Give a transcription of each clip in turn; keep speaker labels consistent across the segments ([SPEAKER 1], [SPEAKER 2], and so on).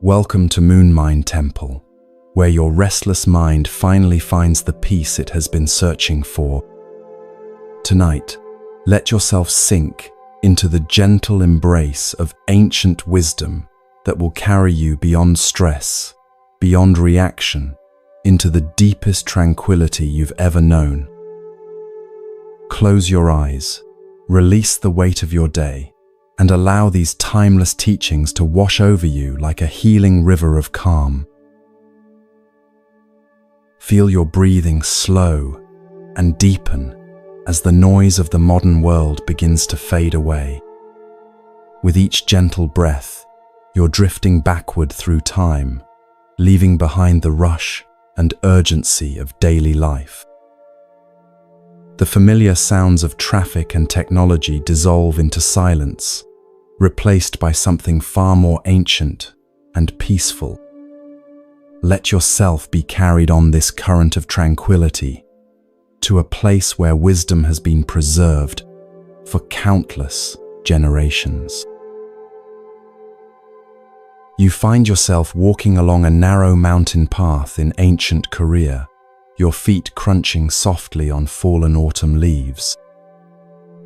[SPEAKER 1] Welcome to Moonlight Temple, where your restless mind finally finds the peace it has been searching for. Tonight, let yourself sink into the gentle embrace of ancient wisdom that will carry you beyond stress, beyond reaction, into the deepest tranquility you've ever known. Close your eyes, release the weight of your day, and allow these timeless teachings to wash over you like a healing river of calm. Feel your breathing slow and deepen as the noise of the modern world begins to fade away. With each gentle breath, you're drifting backward through time, leaving behind the rush and urgency of daily life. The familiar sounds of traffic and technology dissolve into silence, replaced by something far more ancient and peaceful. Let yourself be carried on this current of tranquility to a place where wisdom has been preserved for countless generations. You find yourself walking along a narrow mountain path in ancient Korea, your feet crunching softly on fallen autumn leaves.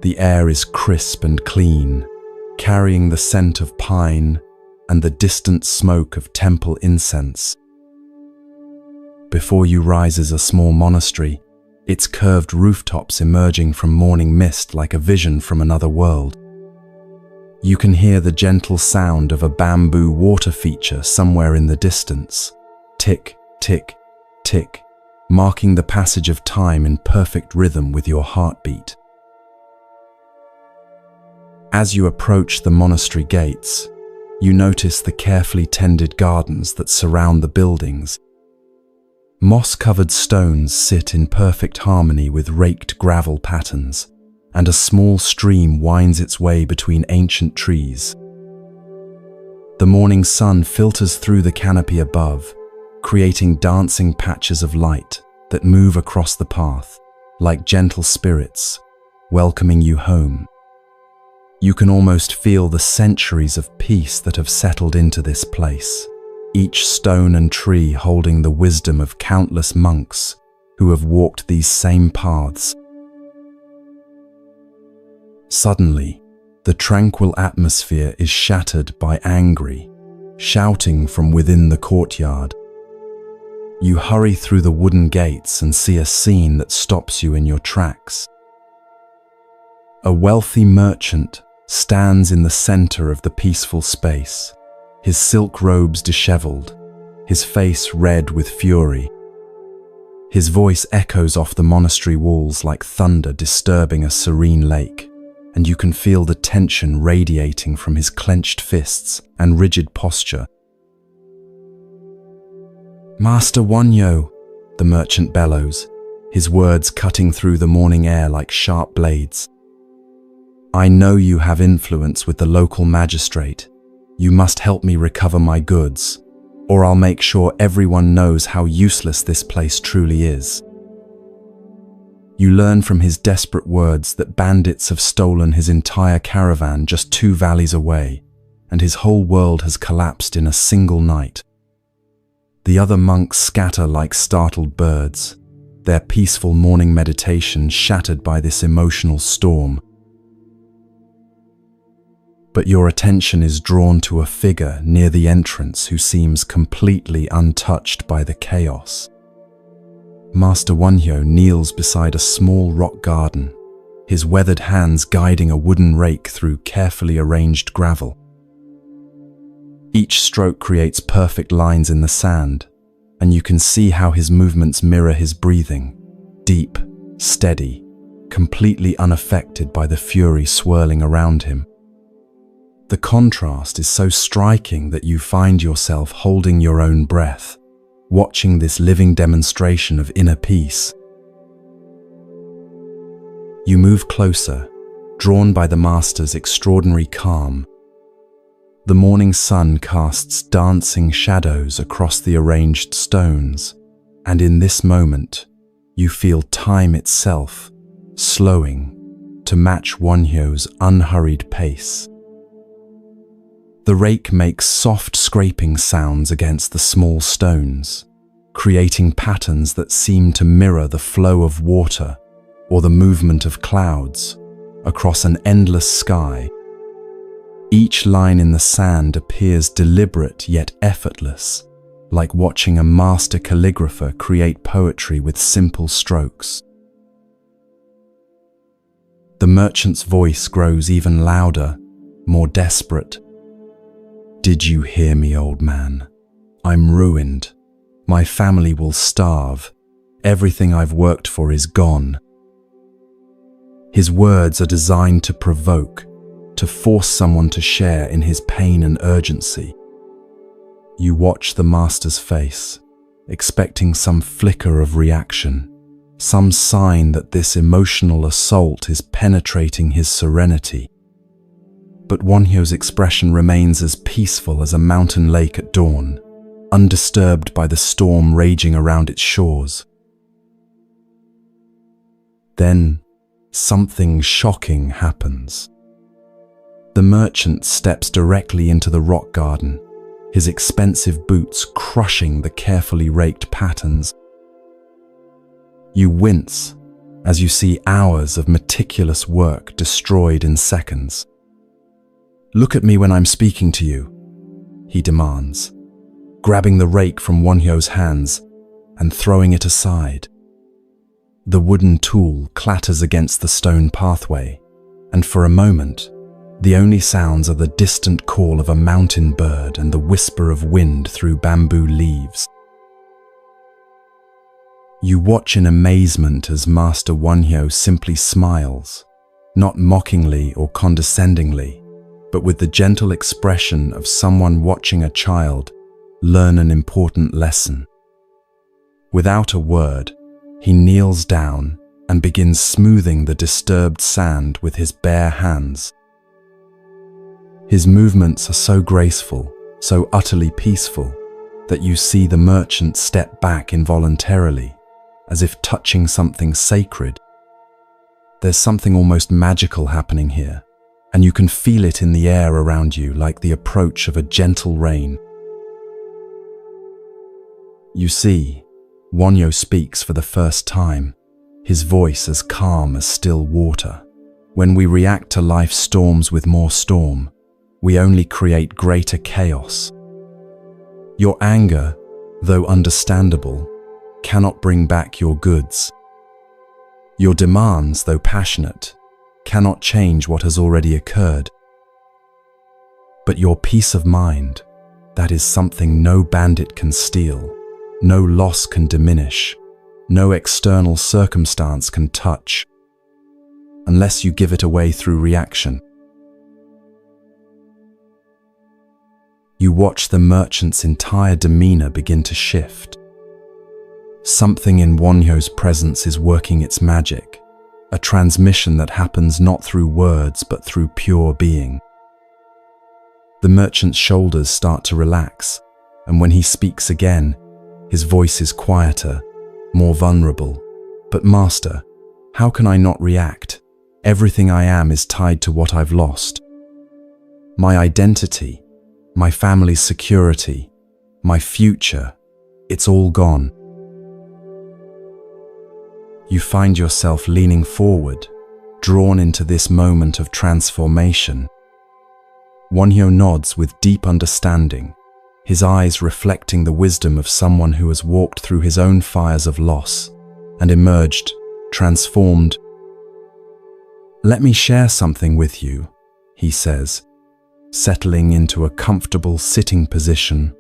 [SPEAKER 1] The air is crisp and clean, carrying the scent of pine and the distant smoke of temple incense. Before you rises a small monastery, its curved rooftops emerging from morning mist like a vision from another world. You can hear the gentle sound of a bamboo water feature somewhere in the distance. Tick, tick, tick, marking the passage of time in perfect rhythm with your heartbeat. As you approach the monastery gates, you notice the carefully tended gardens that surround the buildings. Moss-covered stones sit in perfect harmony with raked gravel patterns, and a small stream winds its way between ancient trees. The morning sun filters through the canopy above, creating dancing patches of light that move across the path, like gentle spirits, welcoming you home. You can almost feel the centuries of peace that have settled into this place, each stone and tree holding the wisdom of countless monks who have walked these same paths. Suddenly, the tranquil atmosphere is shattered by angry shouting from within the courtyard. You hurry through the wooden gates and see a scene that stops you in your tracks. A wealthy merchant stands in the center of the peaceful space, his silk robes disheveled, his face red with fury. His voice echoes off the monastery walls like thunder disturbing a serene lake, and you can feel the tension radiating from his clenched fists and rigid posture. "Master Wonyo," the merchant bellows, his words cutting through the morning air like sharp blades. "I know you have influence with the local magistrate. You must help me recover my goods, or I'll make sure everyone knows how useless this place truly is." You learn from his desperate words that bandits have stolen his entire caravan just 2 valleys away, and his whole world has collapsed in a single night. The other monks scatter like startled birds, their peaceful morning meditation shattered by this emotional storm. But your attention is drawn to a figure near the entrance who seems completely untouched by the chaos. Master Wonyo kneels beside a small rock garden, his weathered hands guiding a wooden rake through carefully arranged gravel. Each stroke creates perfect lines in the sand, and you can see how his movements mirror his breathing, deep, steady, completely unaffected by the fury swirling around him. The contrast is so striking that you find yourself holding your own breath, watching this living demonstration of inner peace. You move closer, drawn by the master's extraordinary calm. The morning sun casts dancing shadows across the arranged stones, and in this moment, you feel time itself slowing to match Wonyo's unhurried pace. The rake makes soft scraping sounds against the small stones, creating patterns that seem to mirror the flow of water or the movement of clouds across an endless sky. Each line in the sand appears deliberate yet effortless, like watching a master calligrapher create poetry with simple strokes. The merchant's voice grows even louder, more desperate. "Did you hear me, old man? I'm ruined. My family will starve. Everything I've worked for is gone." His words are designed to provoke, to force someone to share in his pain and urgency. You watch the master's face, expecting some flicker of reaction, some sign that this emotional assault is penetrating his serenity. But Wonhyo's expression remains as peaceful as a mountain lake at dawn, undisturbed by the storm raging around its shores. Then, something shocking happens. The merchant steps directly into the rock garden, his expensive boots crushing the carefully raked patterns. You wince as you see hours of meticulous work destroyed in seconds. "Look at me when I'm speaking to you," he demands, grabbing the rake from Wonhyo's hands and throwing it aside. The wooden tool clatters against the stone pathway, and for a moment, the only sounds are the distant call of a mountain bird and the whisper of wind through bamboo leaves. You watch in amazement as Master Wonhyo simply smiles, not mockingly or condescendingly, but with the gentle expression of someone watching a child learn an important lesson. Without a word, he kneels down and begins smoothing the disturbed sand with his bare hands. His movements are so graceful, so utterly peaceful, that you see the merchant step back involuntarily, as if touching something sacred. There's something almost magical happening here, and you can feel it in the air around you like the approach of a gentle rain. You see, Wonhyo speaks for the first time, his voice as calm as still water. When we react to life's storms with more storm, we only create greater chaos. Your anger, though understandable, cannot bring back your goods. Your demands, though passionate, cannot change what has already occurred. But your peace of mind, that is something no bandit can steal, no loss can diminish, no external circumstance can touch, unless you give it away through reaction. You watch the merchant's entire demeanor begin to shift. Something in Wonhyo's presence is working its magic, a transmission that happens not through words but through pure being. The merchant's shoulders start to relax, and when he speaks again, his voice is quieter, more vulnerable. "But Master, how can I not react? Everything I am is tied to what I've lost. My identity, my family's security, my future, it's all gone." You find yourself leaning forward, drawn into this moment of transformation. Wonhyo nods with deep understanding, his eyes reflecting the wisdom of someone who has walked through his own fires of loss and emerged, transformed. "Let me share something with you," he says, settling into a comfortable sitting position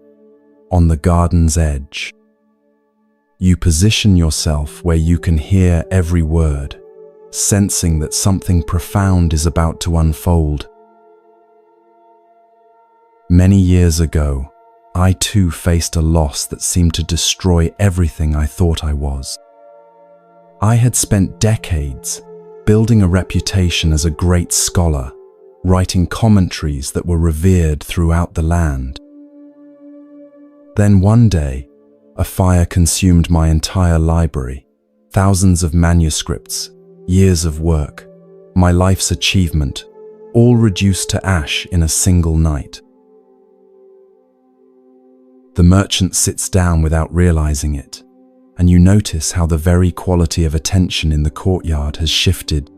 [SPEAKER 1] on the garden's edge. You position yourself where you can hear every word, sensing that something profound is about to unfold. Many years ago, I too faced a loss that seemed to destroy everything I thought I was. I had spent decades building a reputation as a great scholar, writing commentaries that were revered throughout the land. Then one day, a fire consumed my entire library, thousands of manuscripts, years of work, my life's achievement, all reduced to ash in a single night. The merchant sits down without realizing it, and you notice how the very quality of attention in the courtyard has shifted.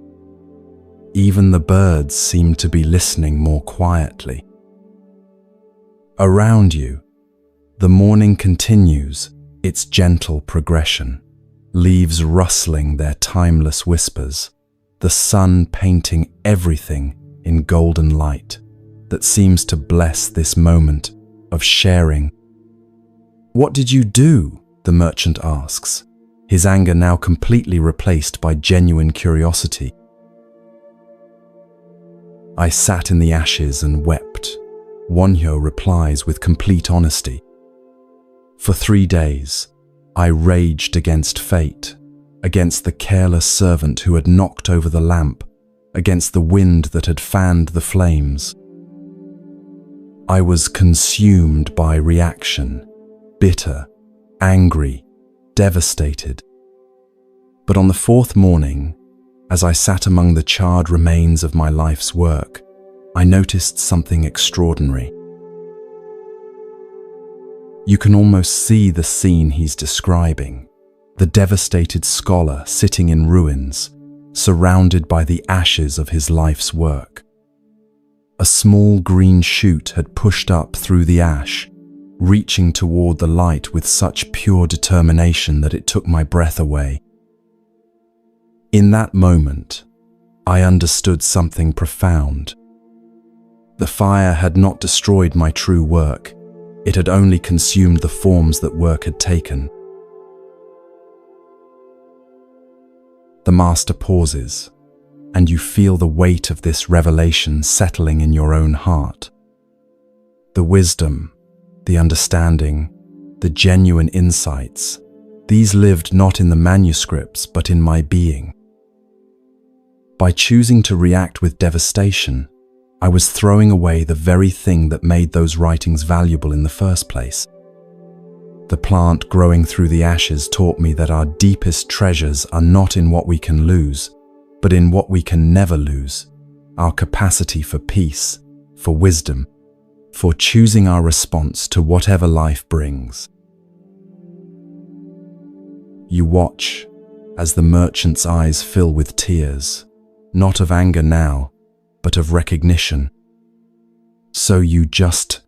[SPEAKER 1] Even the birds seem to be listening more quietly. Around you, the morning continues its gentle progression, leaves rustling their timeless whispers, the sun painting everything in golden light that seems to bless this moment of sharing. "What did you do?" the merchant asks, his anger now completely replaced by genuine curiosity. "I sat in the ashes and wept," Wonhyo replies with complete honesty. "For 3 days, I raged against fate, against the careless servant who had knocked over the lamp, against the wind that had fanned the flames. I was consumed by reaction, bitter, angry, devastated. But on the 4th morning, as I sat among the charred remains of my life's work, I noticed something extraordinary." You can almost see the scene he's describing, the devastated scholar sitting in ruins, surrounded by the ashes of his life's work. A small green shoot had pushed up through the ash, reaching toward the light with such pure determination that it took my breath away. In that moment, I understood something profound. The fire had not destroyed my true work. It had only consumed the forms that work had taken. The master pauses, and you feel the weight of this revelation settling in your own heart. The wisdom, the understanding, the genuine insights, these lived not in the manuscripts but in my being. By choosing to react with devastation, I was throwing away the very thing that made those writings valuable in the first place. The plant growing through the ashes taught me that our deepest treasures are not in what we can lose, but in what we can never lose, our capacity for peace, for wisdom, for choosing our response to whatever life brings. You watch as the merchant's eyes fill with tears, not of anger now, but of recognition. "So you just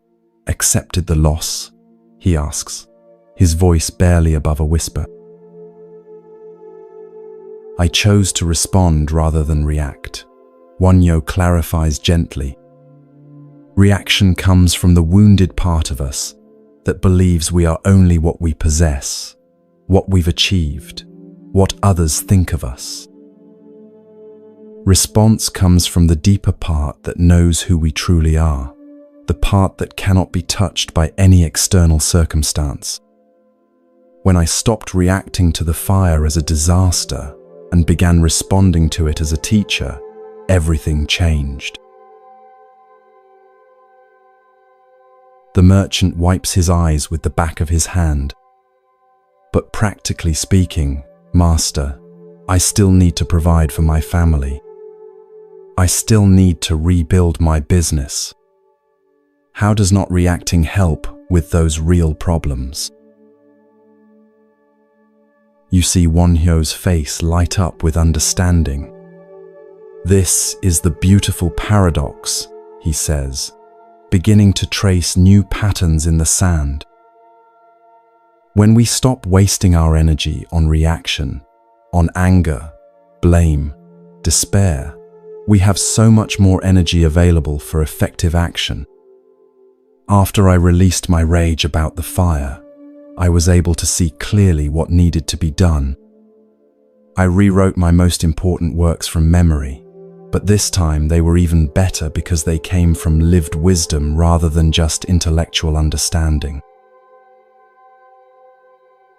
[SPEAKER 1] accepted the loss?" he asks, his voice barely above a whisper. "I chose to respond rather than react," Wonhyo clarifies gently. "Reaction comes from the wounded part of us that believes we are only what we possess, what we've achieved, what others think of us. Response comes from the deeper part that knows who we truly are, the part that cannot be touched by any external circumstance. When I stopped reacting to the fire as a disaster and began responding to it as a teacher, everything changed." The merchant wipes his eyes with the back of his hand. "But practically speaking, Master, I still need to provide for my family. I still need to rebuild my business. How does not reacting help with those real problems?" You see Wonhyo's face light up with understanding. "This is the beautiful paradox," he says, beginning to trace new patterns in the sand. When we stop wasting our energy on reaction, on anger, blame, despair, we have so much more energy available for effective action. After I released my rage about the fire, I was able to see clearly what needed to be done. I rewrote my most important works from memory, but this time they were even better because they came from lived wisdom rather than just intellectual understanding.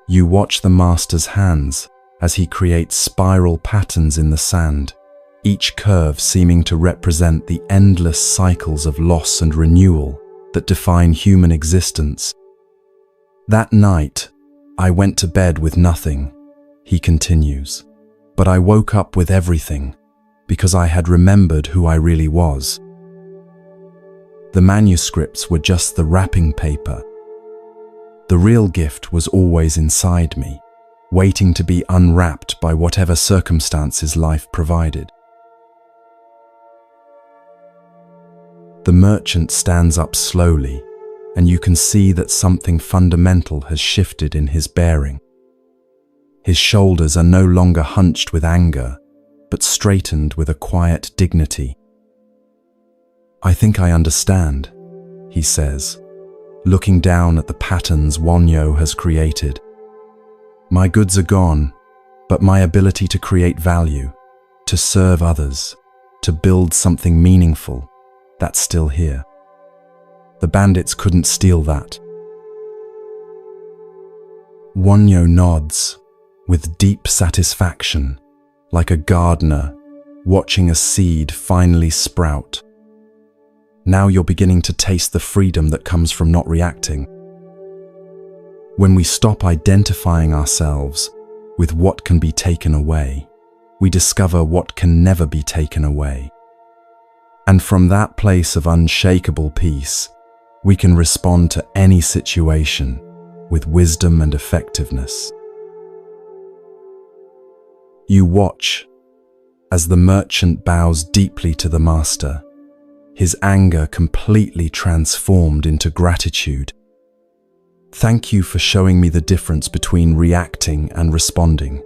[SPEAKER 1] You watch the master's hands as he creates spiral patterns in the sand, each curve seeming to represent the endless cycles of loss and renewal that define human existence. "That night, I went to bed with nothing," he continues, "but I woke up with everything, because I had remembered who I really was. The manuscripts were just the wrapping paper. The real gift was always inside me, waiting to be unwrapped by whatever circumstances life provided. The merchant stands up slowly, and you can see that something fundamental has shifted in his bearing. His shoulders are no longer hunched with anger, but straightened with a quiet dignity. "I think I understand," he says, looking down at the patterns Wonyo has created. "My goods are gone, but my ability to create value, to serve others, to build something meaningful, that's still here. The bandits couldn't steal that." Wonyo nods with deep satisfaction, like a gardener watching a seed finally sprout. "Now you're beginning to taste the freedom that comes from not reacting. When we stop identifying ourselves with what can be taken away, we discover what can never be taken away. And from that place of unshakable peace, we can respond to any situation with wisdom and effectiveness." You watch as the merchant bows deeply to the master, his anger completely transformed into gratitude. "Thank you for showing me the difference between reacting and responding,"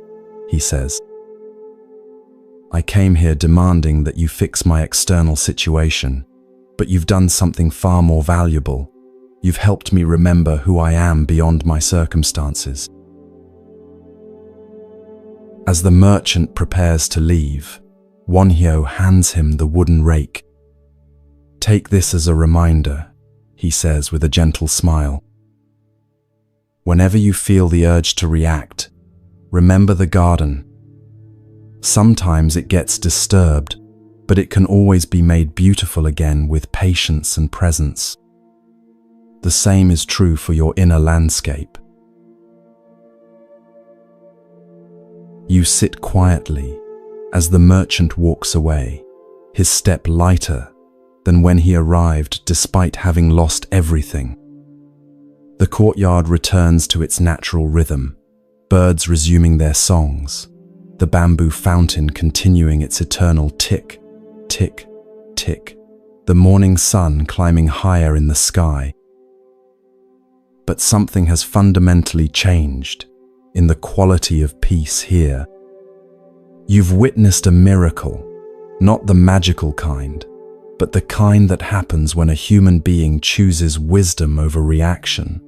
[SPEAKER 1] he says. "I came here demanding that you fix my external situation, but you've done something far more valuable. You've helped me remember who I am beyond my circumstances." As the merchant prepares to leave, Wonhyo hands him the wooden rake. "Take this as a reminder," he says with a gentle smile. "Whenever you feel the urge to react, remember the garden. Sometimes it gets disturbed, but it can always be made beautiful again with patience and presence. The same is true for your inner landscape." You sit quietly as the merchant walks away, his step lighter than when he arrived despite having lost everything. The courtyard returns to its natural rhythm, birds resuming their songs, the bamboo fountain continuing its eternal tick, tick, tick, the morning sun climbing higher in the sky. But something has fundamentally changed in the quality of peace here. You've witnessed a miracle, not the magical kind, but the kind that happens when a human being chooses wisdom over reaction,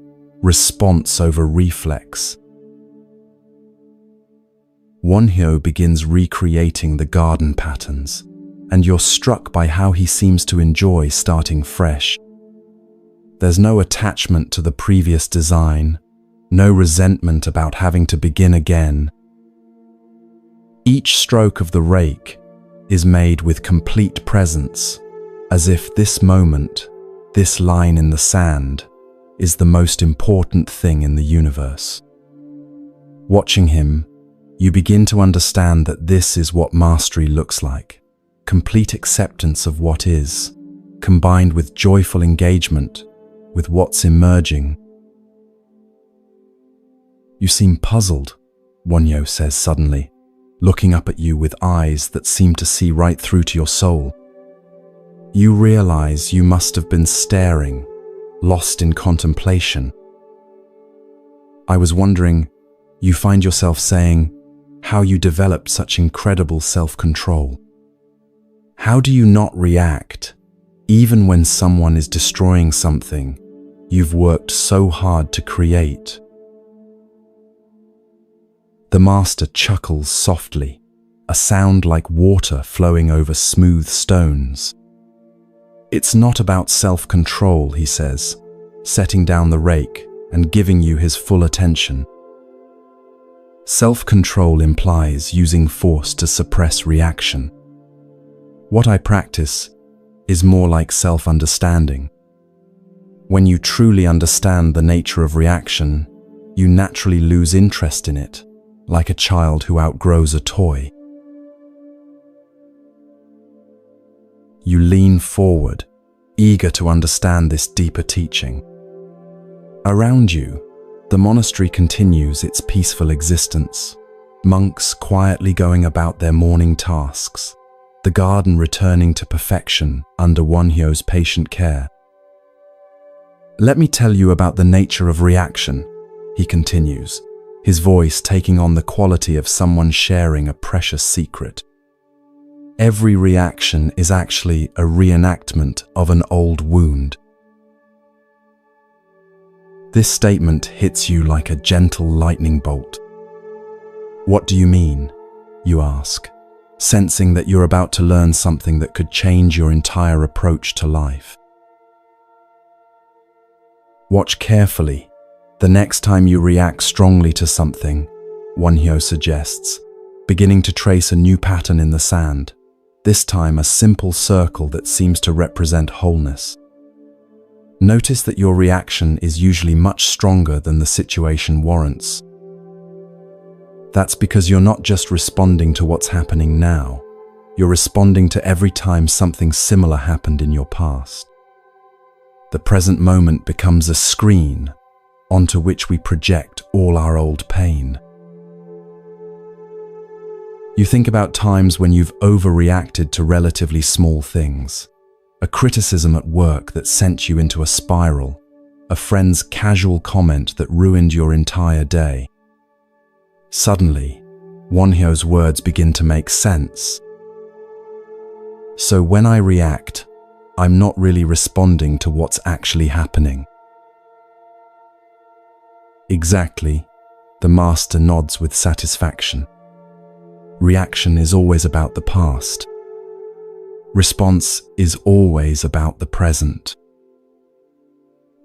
[SPEAKER 1] response over reflex. Wonhyo begins recreating the garden patterns, and you're struck by how he seems to enjoy starting fresh. There's no attachment to the previous design, no resentment about having to begin again. Each stroke of the rake is made with complete presence, as if this moment, this line in the sand, is the most important thing in the universe. Watching him, you begin to understand that this is what mastery looks like: complete acceptance of what is, combined with joyful engagement with what's emerging. "You seem puzzled," Wonhyo says suddenly, looking up at you with eyes that seem to see right through to your soul. You realize you must have been staring, lost in contemplation. "I was wondering," you find yourself saying, "how you developed such incredible self-control. How do you not react, even when someone is destroying something you've worked so hard to create?" The master chuckles softly, a sound like water flowing over smooth stones. "It's not about self-control," he says, setting down the rake and giving you his full attention. Self-control implies using force to suppress reaction. What I practice is more like self-understanding. When you truly understand the nature of reaction, you naturally lose interest in it, like a child who outgrows a toy. You lean forward, eager to understand this deeper teaching. Around you, The monastery continues its peaceful existence. Monks quietly going about their morning tasks. The garden returning to perfection under Wonhyo's patient care. Let me tell you about the nature of reaction, he continues, his voice taking on the quality of someone sharing a precious secret. Every reaction is actually a reenactment of an old wound. This statement hits you like a gentle lightning bolt. What do you mean? You ask, sensing that you're about to learn something that could change your entire approach to life. Watch carefully. The next time you react strongly to something, Wonhyo suggests, beginning to trace a new pattern in the sand, this time a simple circle that seems to represent wholeness. Notice that your reaction is usually much stronger than the situation warrants. That's because you're not just responding to what's happening now, you're responding to every time something similar happened in your past. The present moment becomes a screen onto which we project all our old pain. You think about times when you've overreacted to relatively small things. A criticism at work that sent you into a spiral, a friend's casual comment that ruined your entire day. Suddenly, Wonhyo's words begin to make sense. So when I react, I'm not really responding to what's actually happening. Exactly, the master nods with satisfaction. Reaction is always about the past. Response is always about the present.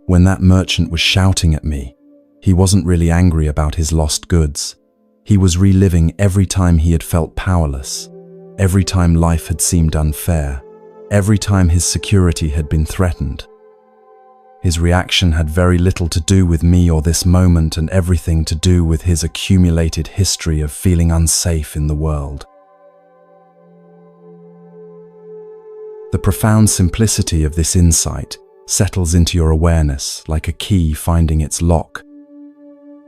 [SPEAKER 1] When that merchant was shouting at me, he wasn't really angry about his lost goods. He was reliving every time he had felt powerless, every time life had seemed unfair, every time his security had been threatened. His reaction had very little to do with me or this moment and everything to do with his accumulated history of feeling unsafe in the world. The profound simplicity of this insight settles into your awareness like a key finding its lock.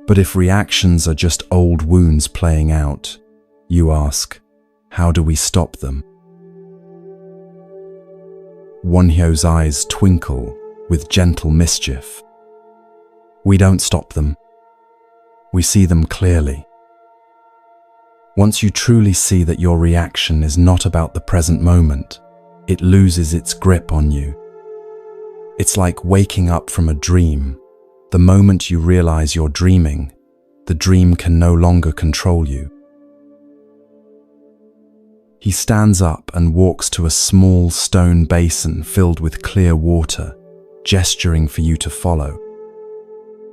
[SPEAKER 1] But if reactions are just old wounds playing out, you ask, how do we stop them? Wonhyo's eyes twinkle with gentle mischief. We don't stop them. We see them clearly. Once you truly see that your reaction is not about the present moment, it loses its grip on you. It's like waking up from a dream. The moment you realize you're dreaming, the dream can no longer control you. He stands up and walks to a small stone basin filled with clear water, gesturing for you to follow.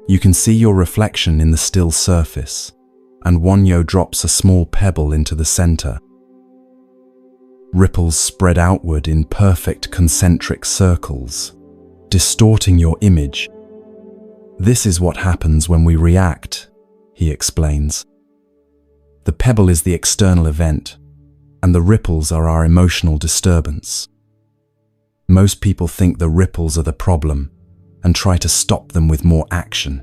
[SPEAKER 1] You can see your reflection in the still surface, and Wonhyo drops a small pebble into the center. Ripples spread outward in perfect concentric circles, distorting your image. This is what happens when we react, he explains. The pebble is the external event, and the ripples are our emotional disturbance. Most people think the ripples are the problem and try to stop them with more action,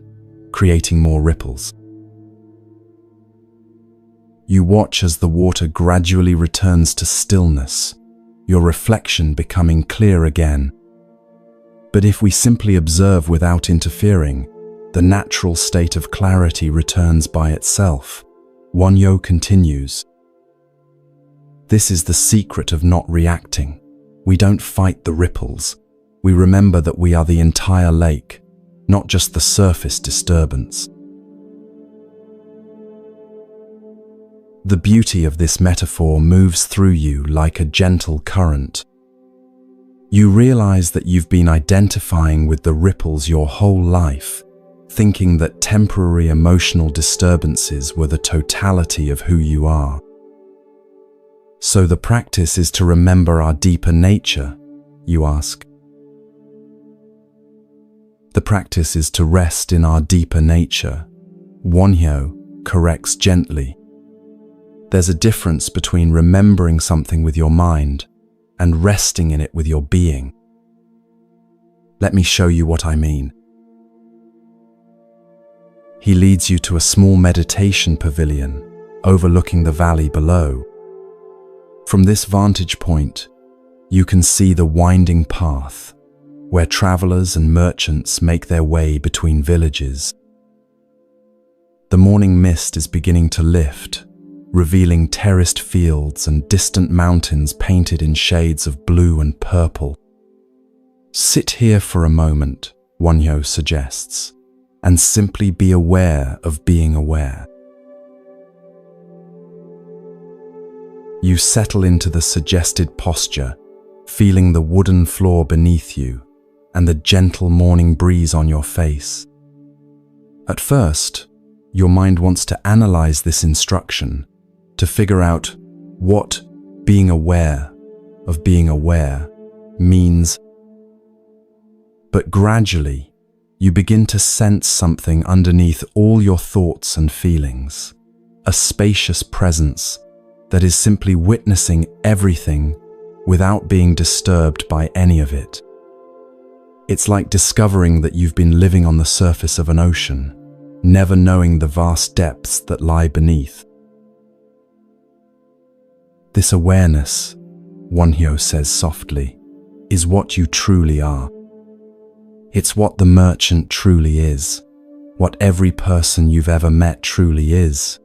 [SPEAKER 1] creating more ripples. You watch as the water gradually returns to stillness, your reflection becoming clear again. But if we simply observe without interfering, the natural state of clarity returns by itself. Wonhyo continues. This is the secret of not reacting. We don't fight the ripples. We remember that we are the entire lake, not just the surface disturbance. The beauty of this metaphor moves through you like a gentle current. You realize that you've been identifying with the ripples your whole life, thinking that temporary emotional disturbances were the totality of who you are. So the practice is to remember our deeper nature, you ask. The practice is to rest in our deeper nature, Wonhyo corrects gently. There's a difference between remembering something with your mind and resting in it with your being. Let me show you what I mean. He leads you to a small meditation pavilion overlooking the valley below. From this vantage point, you can see the winding path where travelers and merchants make their way between villages. The morning mist is beginning to lift, revealing terraced fields and distant mountains painted in shades of blue and purple. Sit here for a moment, Wonhyo suggests, and simply be aware of being aware. You settle into the suggested posture, feeling the wooden floor beneath you and the gentle morning breeze on your face. At first, your mind wants to analyze this instruction, to figure out what being aware of being aware means. But gradually, you begin to sense something underneath all your thoughts and feelings, a spacious presence that is simply witnessing everything without being disturbed by any of it. It's like discovering that you've been living on the surface of an ocean, never knowing the vast depths that lie beneath. This awareness, Wonhyo says softly, is what you truly are. It's what the merchant truly is, what every person you've ever met truly is.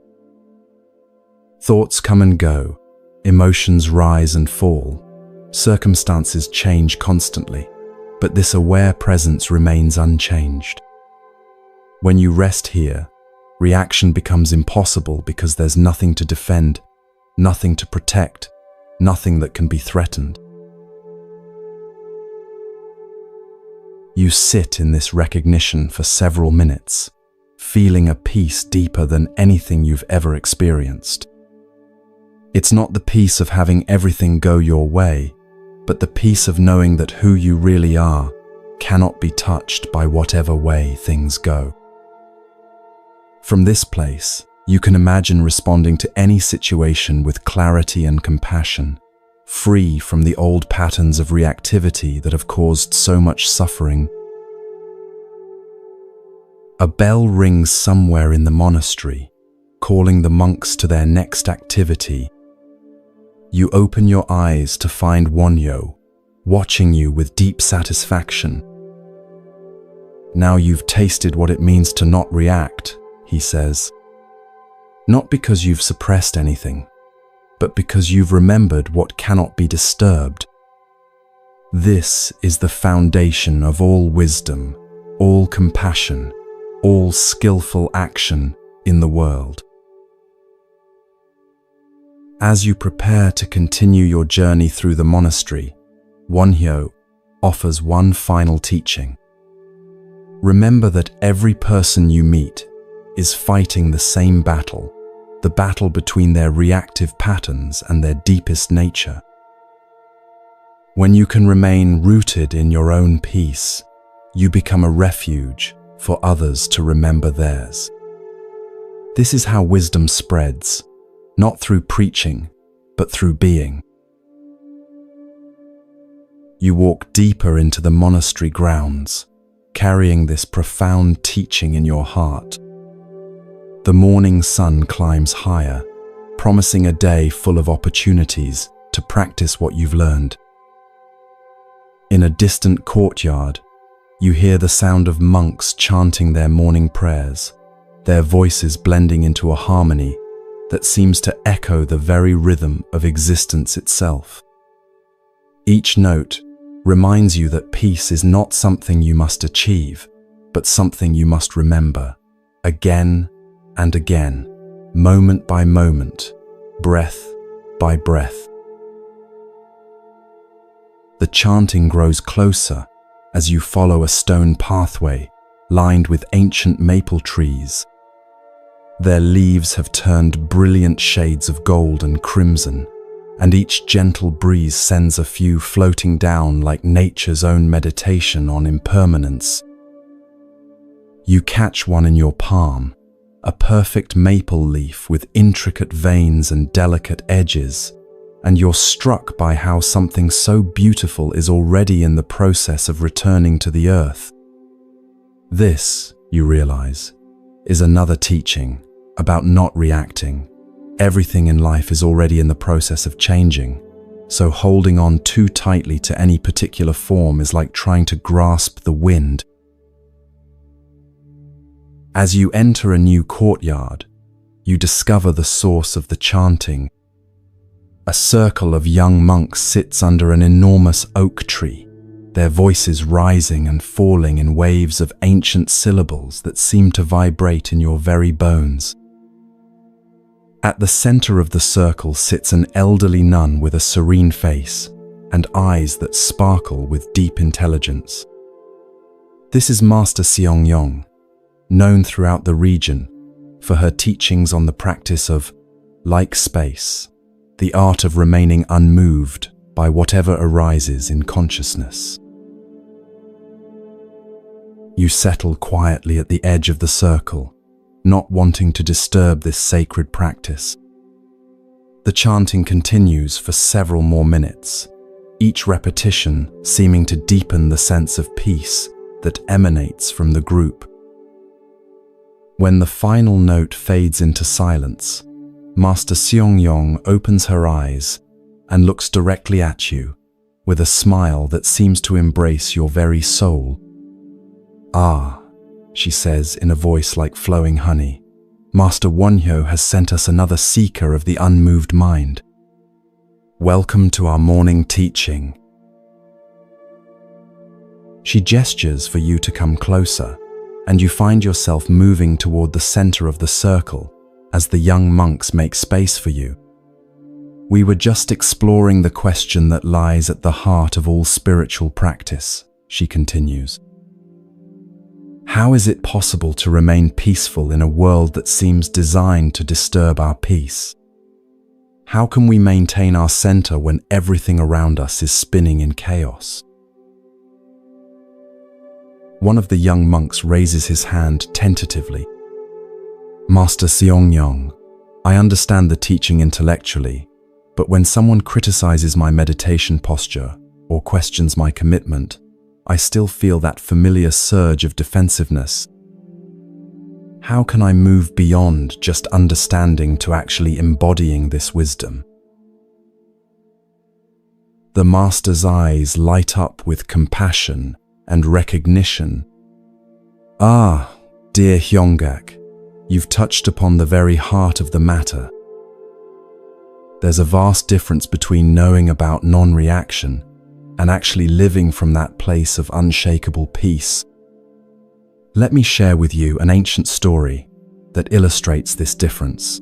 [SPEAKER 1] Thoughts come and go, emotions rise and fall, circumstances change constantly, but this aware presence remains unchanged. When you rest here, reaction becomes impossible because there's nothing to defend, nothing to protect, nothing that can be threatened. You sit in this recognition for several minutes, feeling a peace deeper than anything you've ever experienced. It's not the peace of having everything go your way, but the peace of knowing that who you really are cannot be touched by whatever way things go. From this place, you can imagine responding to any situation with clarity and compassion, free from the old patterns of reactivity that have caused so much suffering. A bell rings somewhere in the monastery, calling the monks to their next activity. You open your eyes to find Wonhyo, watching you with deep satisfaction. Now you've tasted what it means to not react, he says. Not because you've suppressed anything, but because you've remembered what cannot be disturbed. This is the foundation of all wisdom, all compassion, all skillful action in the world. As you prepare to continue your journey through the monastery, Wonhyo offers one final teaching. Remember that every person you meet is fighting the same battle, the battle between their reactive patterns and their deepest nature. When you can remain rooted in your own peace, you become a refuge for others to remember theirs. This is how wisdom spreads, not through preaching, but through being. You walk deeper into the monastery grounds, carrying this profound teaching in your heart. The morning sun climbs higher, promising a day full of opportunities to practice what you've learned. In a distant courtyard, you hear the sound of monks chanting their morning prayers, their voices blending into a harmony that seems to echo the very rhythm of existence itself. Each note reminds you that peace is not something you must achieve, but something you must remember, again and again, moment by moment, breath by breath. The chanting grows closer as you follow a stone pathway lined with ancient maple trees. Their leaves have turned brilliant shades of gold and crimson, and each gentle breeze sends a few floating down like nature's own meditation on impermanence. You catch one in your palm, a perfect maple leaf with intricate veins and delicate edges, and you're struck by how something so beautiful is already in the process of returning to the earth. This, you realize, is another teaching about not reacting. Everything in life is already in the process of changing, so holding on too tightly to any particular form is like trying to grasp the wind. As you enter a new courtyard, you discover the source of the chanting. A circle of young monks sits under an enormous oak tree, their voices rising and falling in waves of ancient syllables that seem to vibrate in your very bones. At the center of the circle sits an elderly nun with a serene face and eyes that sparkle with deep intelligence. This is Master Seongyong, known throughout the region for her teachings on the practice of like space, the art of remaining unmoved by whatever arises in consciousness. You settle quietly at the edge of the circle, not wanting to disturb this sacred practice. The chanting continues for several more minutes, each repetition seeming to deepen the sense of peace that emanates from the group. When the final note fades into silence, Master Seongyong opens her eyes and looks directly at you with a smile that seems to embrace your very soul. "Ah," she says in a voice like flowing honey, "Master Wonhyo has sent us another seeker of the unmoved mind. Welcome to our morning teaching." She gestures for you to come closer, and you find yourself moving toward the center of the circle as the young monks make space for you. "We were just exploring the question that lies at the heart of all spiritual practice," she continues. "How is it possible to remain peaceful in a world that seems designed to disturb our peace? How can we maintain our center when everything around us is spinning in chaos?" One of the young monks raises his hand tentatively. "Master Seongyong, I understand the teaching intellectually, but when someone criticizes my meditation posture or questions my commitment, I still feel that familiar surge of defensiveness. How can I move beyond just understanding to actually embodying this wisdom?" The Master's eyes light up with compassion and recognition. "Ah, dear Hyonggak, you've touched upon the very heart of the matter. There's a vast difference between knowing about non-reaction and actually living from that place of unshakable peace. Let me share with you an ancient story that illustrates this difference."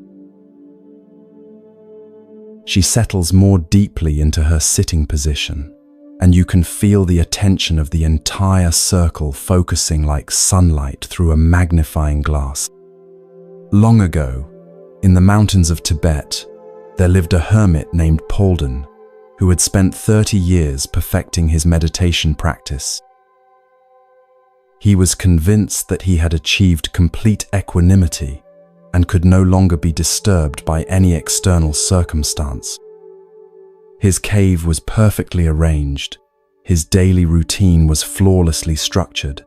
[SPEAKER 1] She settles more deeply into her sitting position, and you can feel the attention of the entire circle focusing like sunlight through a magnifying glass. Long ago, in the mountains of Tibet, there lived a hermit named Polden, who had spent 30 years perfecting his meditation practice. He was convinced that he had achieved complete equanimity and could no longer be disturbed by any external circumstance. His cave was perfectly arranged, his daily routine was flawlessly structured,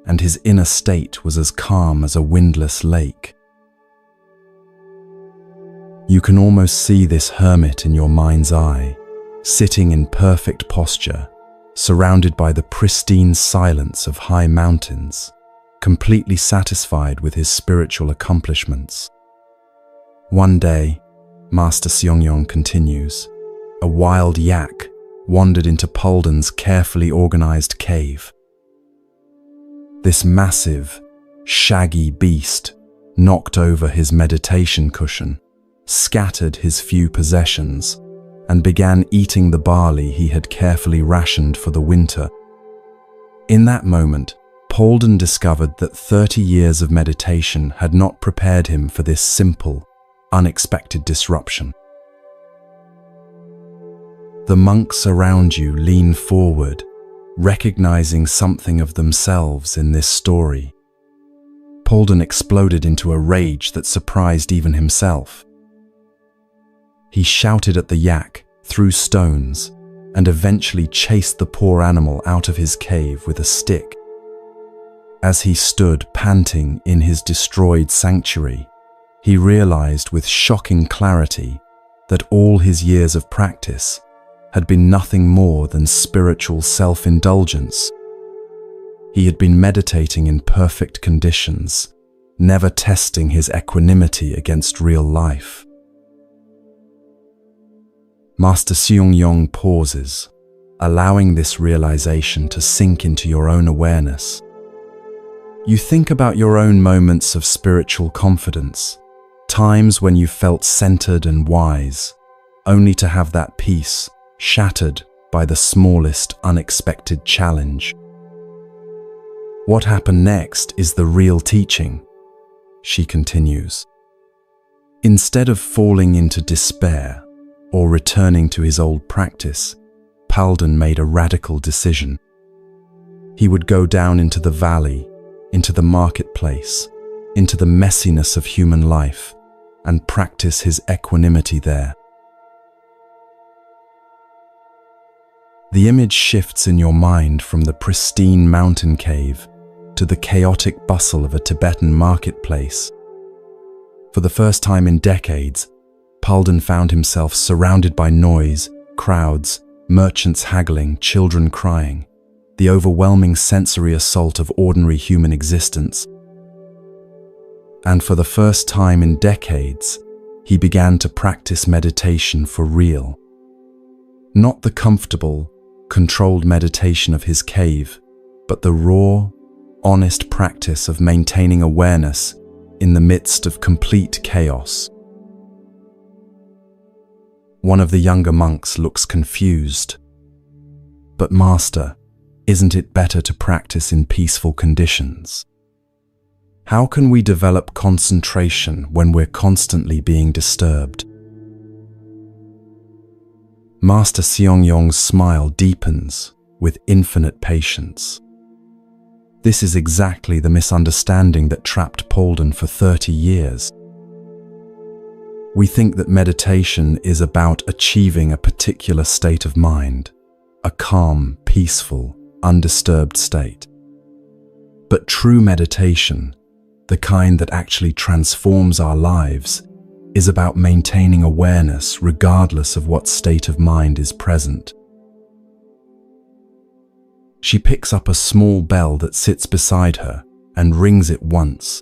[SPEAKER 1] and his inner state was as calm as a windless lake. You can almost see this hermit in your mind's eye, sitting in perfect posture, surrounded by the pristine silence of high mountains, completely satisfied with his spiritual accomplishments. One day, Master Seongyong continues, a wild yak wandered into Polden's carefully organized cave. This massive, shaggy beast knocked over his meditation cushion, scattered his few possessions, and began eating the barley he had carefully rationed for the winter. In that moment, Polden discovered that 30 years of meditation had not prepared him for this simple, unexpected disruption. The monks around you lean forward, recognizing something of themselves in this story. Polden exploded into a rage that surprised even himself. He shouted at the yak, threw stones, and eventually chased the poor animal out of his cave with a stick. As he stood panting in his destroyed sanctuary, he realized with shocking clarity that all his years of practice had been nothing more than spiritual self-indulgence. He had been meditating in perfect conditions, never testing his equanimity against real life. Master Seong-yong pauses, allowing this realization to sink into your own awareness. You think about your own moments of spiritual confidence, times when you felt centered and wise, only to have that peace shattered by the smallest unexpected challenge. What happened next is the real teaching, she continues. Instead of falling into despair or returning to his old practice, Palden made a radical decision. He would go down into the valley, into the marketplace, into the messiness of human life, and practice his equanimity there. The image shifts in your mind from the pristine mountain cave to the chaotic bustle of a Tibetan marketplace. For the first time in decades, Palden found himself surrounded by noise, crowds, merchants haggling, children crying, the overwhelming sensory assault of ordinary human existence. And for the first time in decades, he began to practice meditation for real. Not the comfortable, controlled meditation of his cave, but the raw, honest practice of maintaining awareness in the midst of complete chaos. One of the younger monks looks confused. But Master, isn't it better to practice in peaceful conditions? How can we develop concentration when we're constantly being disturbed? Master Seong-yong's smile deepens with infinite patience. This is exactly the misunderstanding that trapped Palden for 30 years. We think that meditation is about achieving a particular state of mind, a calm, peaceful, undisturbed state. But true meditation, the kind that actually transforms our lives, is about maintaining awareness regardless of what state of mind is present. She picks up a small bell that sits beside her and rings it once.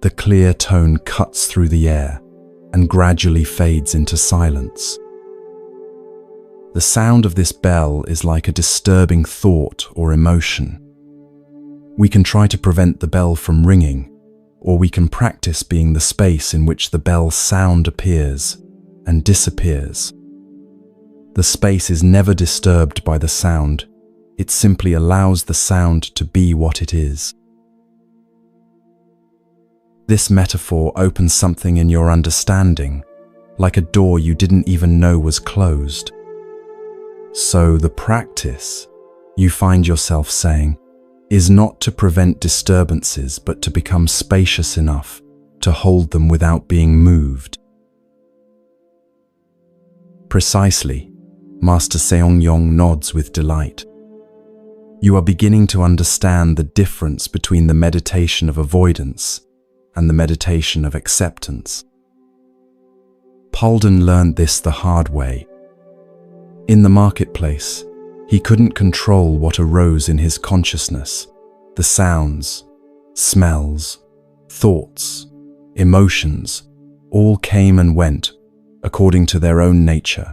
[SPEAKER 1] The clear tone cuts through the air and gradually fades into silence. The sound of this bell is like a disturbing thought or emotion. We can try to prevent the bell from ringing, or we can practice being the space in which the bell's sound appears and disappears. The space is never disturbed by the sound. It simply allows the sound to be what it is. This metaphor opens something in your understanding, like a door you didn't even know was closed. So the practice, you find yourself saying, is not to prevent disturbances, but to become spacious enough to hold them without being moved. Precisely, Master Seong-yong nods with delight. You are beginning to understand the difference between the meditation of avoidance and the meditation of acceptance. Palden learned this the hard way. In the marketplace, he couldn't control what arose in his consciousness. The sounds, smells, thoughts, emotions, all came and went according to their own nature.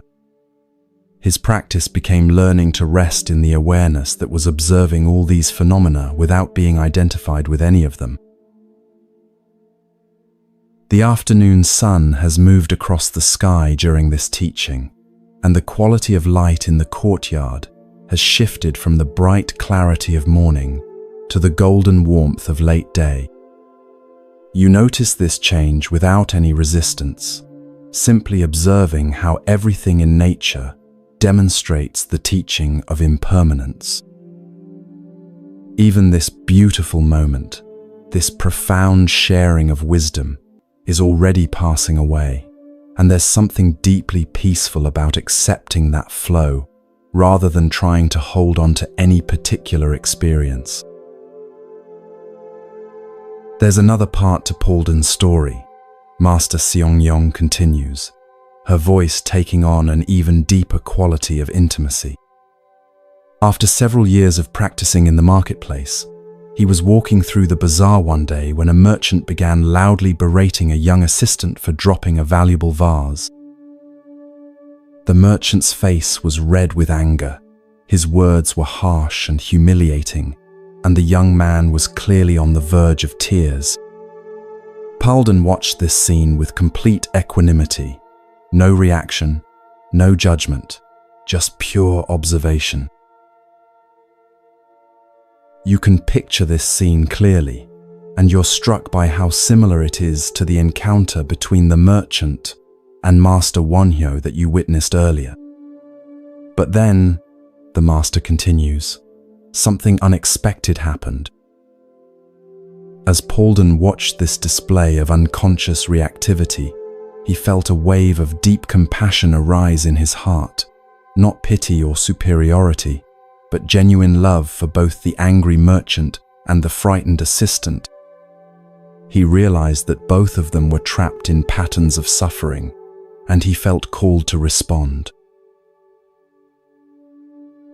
[SPEAKER 1] His practice became learning to rest in the awareness that was observing all these phenomena without being identified with any of them. The afternoon sun has moved across the sky during this teaching, and the quality of light in the courtyard has shifted from the bright clarity of morning to the golden warmth of late day. You notice this change without any resistance, simply observing how everything in nature demonstrates the teaching of impermanence. Even this beautiful moment, this profound sharing of wisdom, is already passing away, and there's something deeply peaceful about accepting that flow rather than trying to hold on to any particular experience. There's another part to Paulden's story. Master Seongyong continues, her voice taking on an even deeper quality of intimacy. After several years of practicing in the marketplace, he was walking through the bazaar one day when a merchant began loudly berating a young assistant for dropping a valuable vase. The merchant's face was red with anger. His words were harsh and humiliating, and the young man was clearly on the verge of tears. Paulden watched this scene with complete equanimity. No reaction, no judgment, just pure observation. You can picture this scene clearly, and you're struck by how similar it is to the encounter between the merchant and Master Wonhyo that you witnessed earlier. But then, the master continues, something unexpected happened. As Paulden watched this display of unconscious reactivity, he felt a wave of deep compassion arise in his heart, not pity or superiority, but genuine love for both the angry merchant and the frightened assistant. He realized that both of them were trapped in patterns of suffering, and he felt called to respond.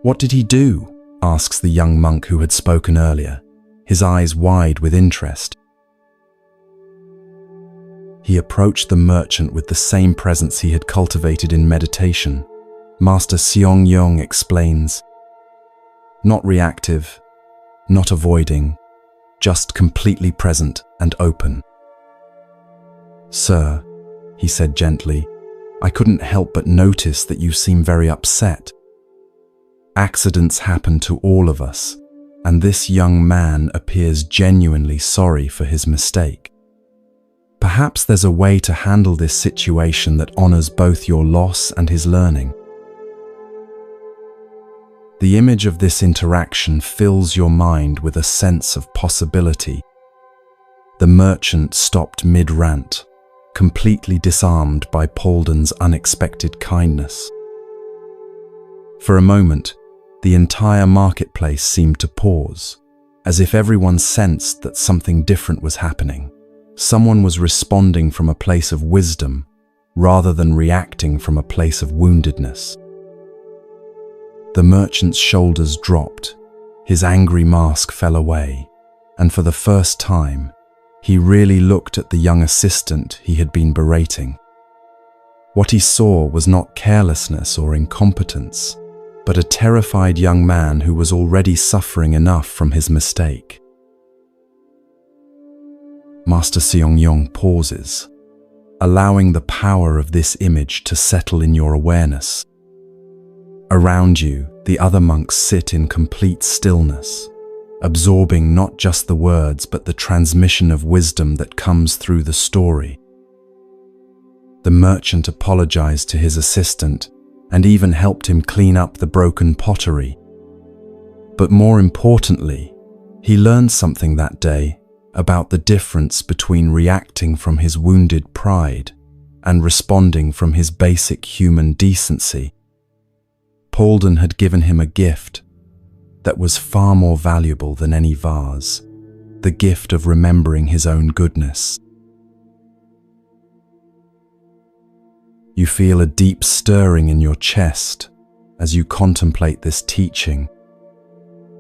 [SPEAKER 1] "What did he do?" asks the young monk who had spoken earlier, his eyes wide with interest. He approached the merchant with the same presence he had cultivated in meditation. Master Seongyong explains, not reactive, not avoiding, just completely present and open. "Sir," he said gently, "I couldn't help but notice that you seem very upset. Accidents happen to all of us, and this young man appears genuinely sorry for his mistake. Perhaps there's a way to handle this situation that honors both your loss and his learning." The image of this interaction fills your mind with a sense of possibility. The merchant stopped mid-rant, completely disarmed by Paulden's unexpected kindness. For a moment, the entire marketplace seemed to pause, as if everyone sensed that something different was happening. Someone was responding from a place of wisdom, rather than reacting from a place of woundedness. The merchant's shoulders dropped, his angry mask fell away, and for the first time, he really looked at the young assistant he had been berating. What he saw was not carelessness or incompetence, but a terrified young man who was already suffering enough from his mistake. Master Seongyong pauses, allowing the power of this image to settle in your awareness. Around you, the other monks sit in complete stillness, absorbing not just the words but the transmission of wisdom that comes through the story. The merchant apologized to his assistant and even helped him clean up the broken pottery. But more importantly, he learned something that day about the difference between reacting from his wounded pride and responding from his basic human decency. Paulden had given him a gift that was far more valuable than any vase, the gift of remembering his own goodness. You feel a deep stirring in your chest as you contemplate this teaching.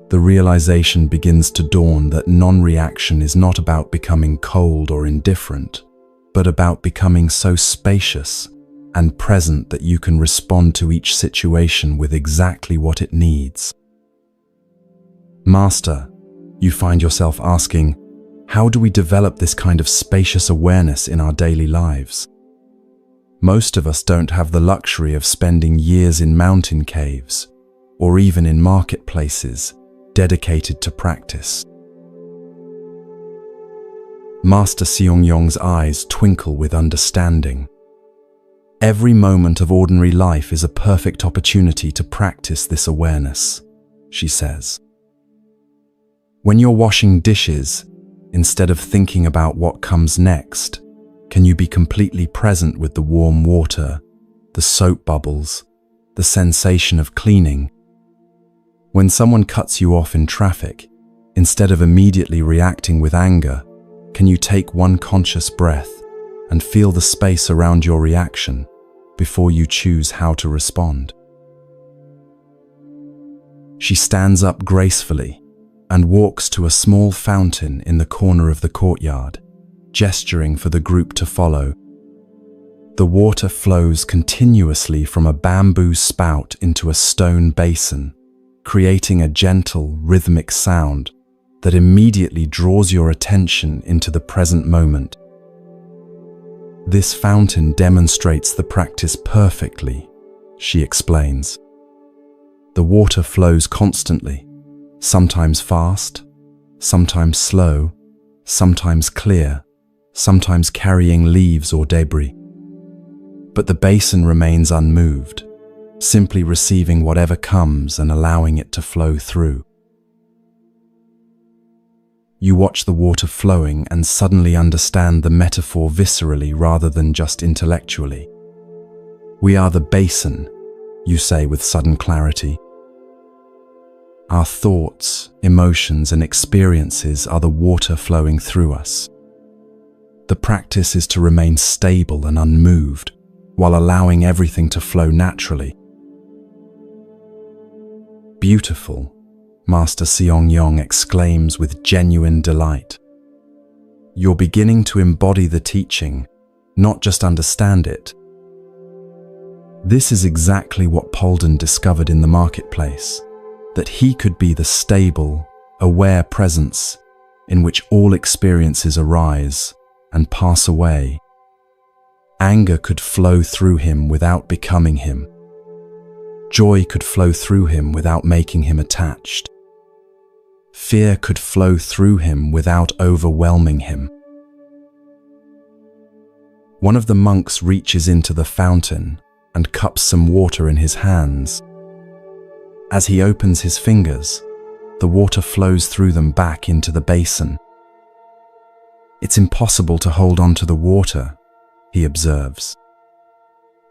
[SPEAKER 1] The realization begins to dawn that non-reaction is not about becoming cold or indifferent, but about becoming so spacious and present that you can respond to each situation with exactly what it needs. Master, you find yourself asking, how do we develop this kind of spacious awareness in our daily lives? Most of us don't have the luxury of spending years in mountain caves or even in marketplaces dedicated to practice. Master Seongyong's eyes twinkle with understanding. Every moment of ordinary life is a perfect opportunity to practice this awareness, she says. When you're washing dishes, instead of thinking about what comes next, can you be completely present with the warm water, the soap bubbles, the sensation of cleaning? When someone cuts you off in traffic, instead of immediately reacting with anger, Can you take one conscious breath and feel the space around your reaction before you choose how to respond? She stands up gracefully and walks to a small fountain in the corner of the courtyard, gesturing for the group to follow. The water flows continuously from a bamboo spout into a stone basin, creating a gentle, rhythmic sound that immediately draws your attention into the present moment. This fountain demonstrates the practice perfectly, she explains. The water flows constantly, sometimes fast, sometimes slow, sometimes clear, sometimes carrying leaves or debris. But the basin remains unmoved, simply receiving whatever comes and allowing it to flow through. You watch the water flowing and suddenly understand the metaphor viscerally rather than just intellectually. We are the basin, you say with sudden clarity. Our thoughts, emotions, and experiences are the water flowing through us. The practice is to remain stable and unmoved while allowing everything to flow naturally. Beautiful, Master Seong-yong exclaims with genuine delight. You're beginning to embody the teaching, not just understand it. This is exactly what Polden discovered in the marketplace, that he could be the stable, aware presence in which all experiences arise and pass away. Anger could flow through him without becoming him. Joy could flow through him without making him attached. Fear could flow through him without overwhelming him. One of the monks reaches into the fountain and cups some water in his hands. As he opens his fingers, the water flows through them back into the basin. It's impossible to hold on to the water, he observes.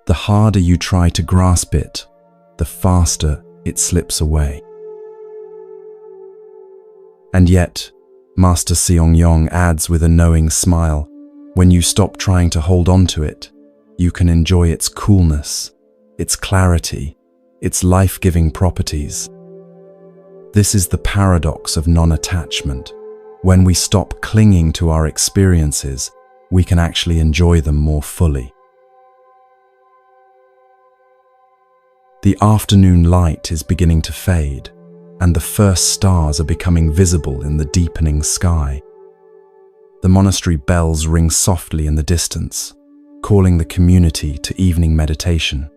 [SPEAKER 1] The harder you try to grasp it, the faster it slips away. And yet, Master Seong-yong adds with a knowing smile, when you stop trying to hold on to it, you can enjoy its coolness, its clarity, its life-giving properties. This is the paradox of non-attachment. When we stop clinging to our experiences, we can actually enjoy them more fully. The afternoon light is beginning to fade, and the first stars are becoming visible in the deepening sky. The monastery bells ring softly in the distance, calling the community to evening meditation.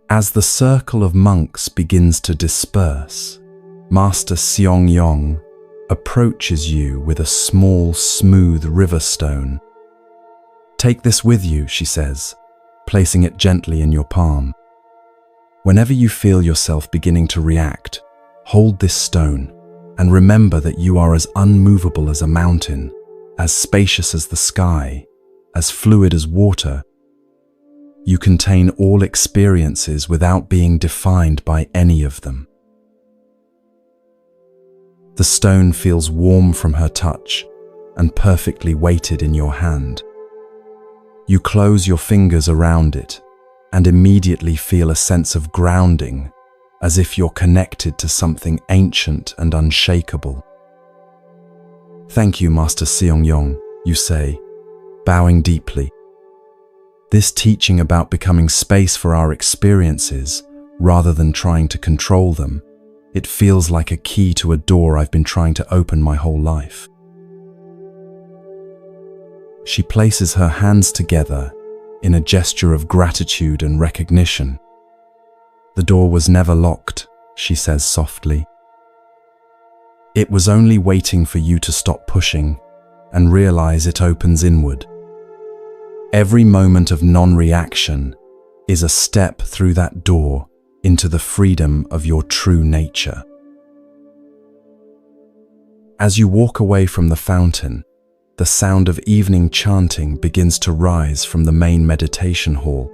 [SPEAKER 1] As the circle of monks begins to disperse, Master Seong-yong approaches you with a small, smooth river stone. Take this with you, she says, placing it gently in your palm. Whenever you feel yourself beginning to react, hold this stone and remember that you are as unmovable as a mountain, as spacious as the sky, as fluid as water. You contain all experiences without being defined by any of them. The stone feels warm from her touch and perfectly weighted in your hand. You close your fingers around it and immediately feel a sense of grounding, as if you're connected to something ancient and unshakable. Thank you, Master Seong-yong, you say, bowing deeply. This teaching about becoming space for our experiences, rather than trying to control them, it feels like a key to a door I've been trying to open my whole life. She places her hands together in a gesture of gratitude and recognition. The door was never locked, she says softly. It was only waiting for you to stop pushing and realize it opens inward. Every moment of non-reaction is a step through that door into the freedom of your true nature. As you walk away from the fountain, the sound of evening chanting begins to rise from the main meditation hall.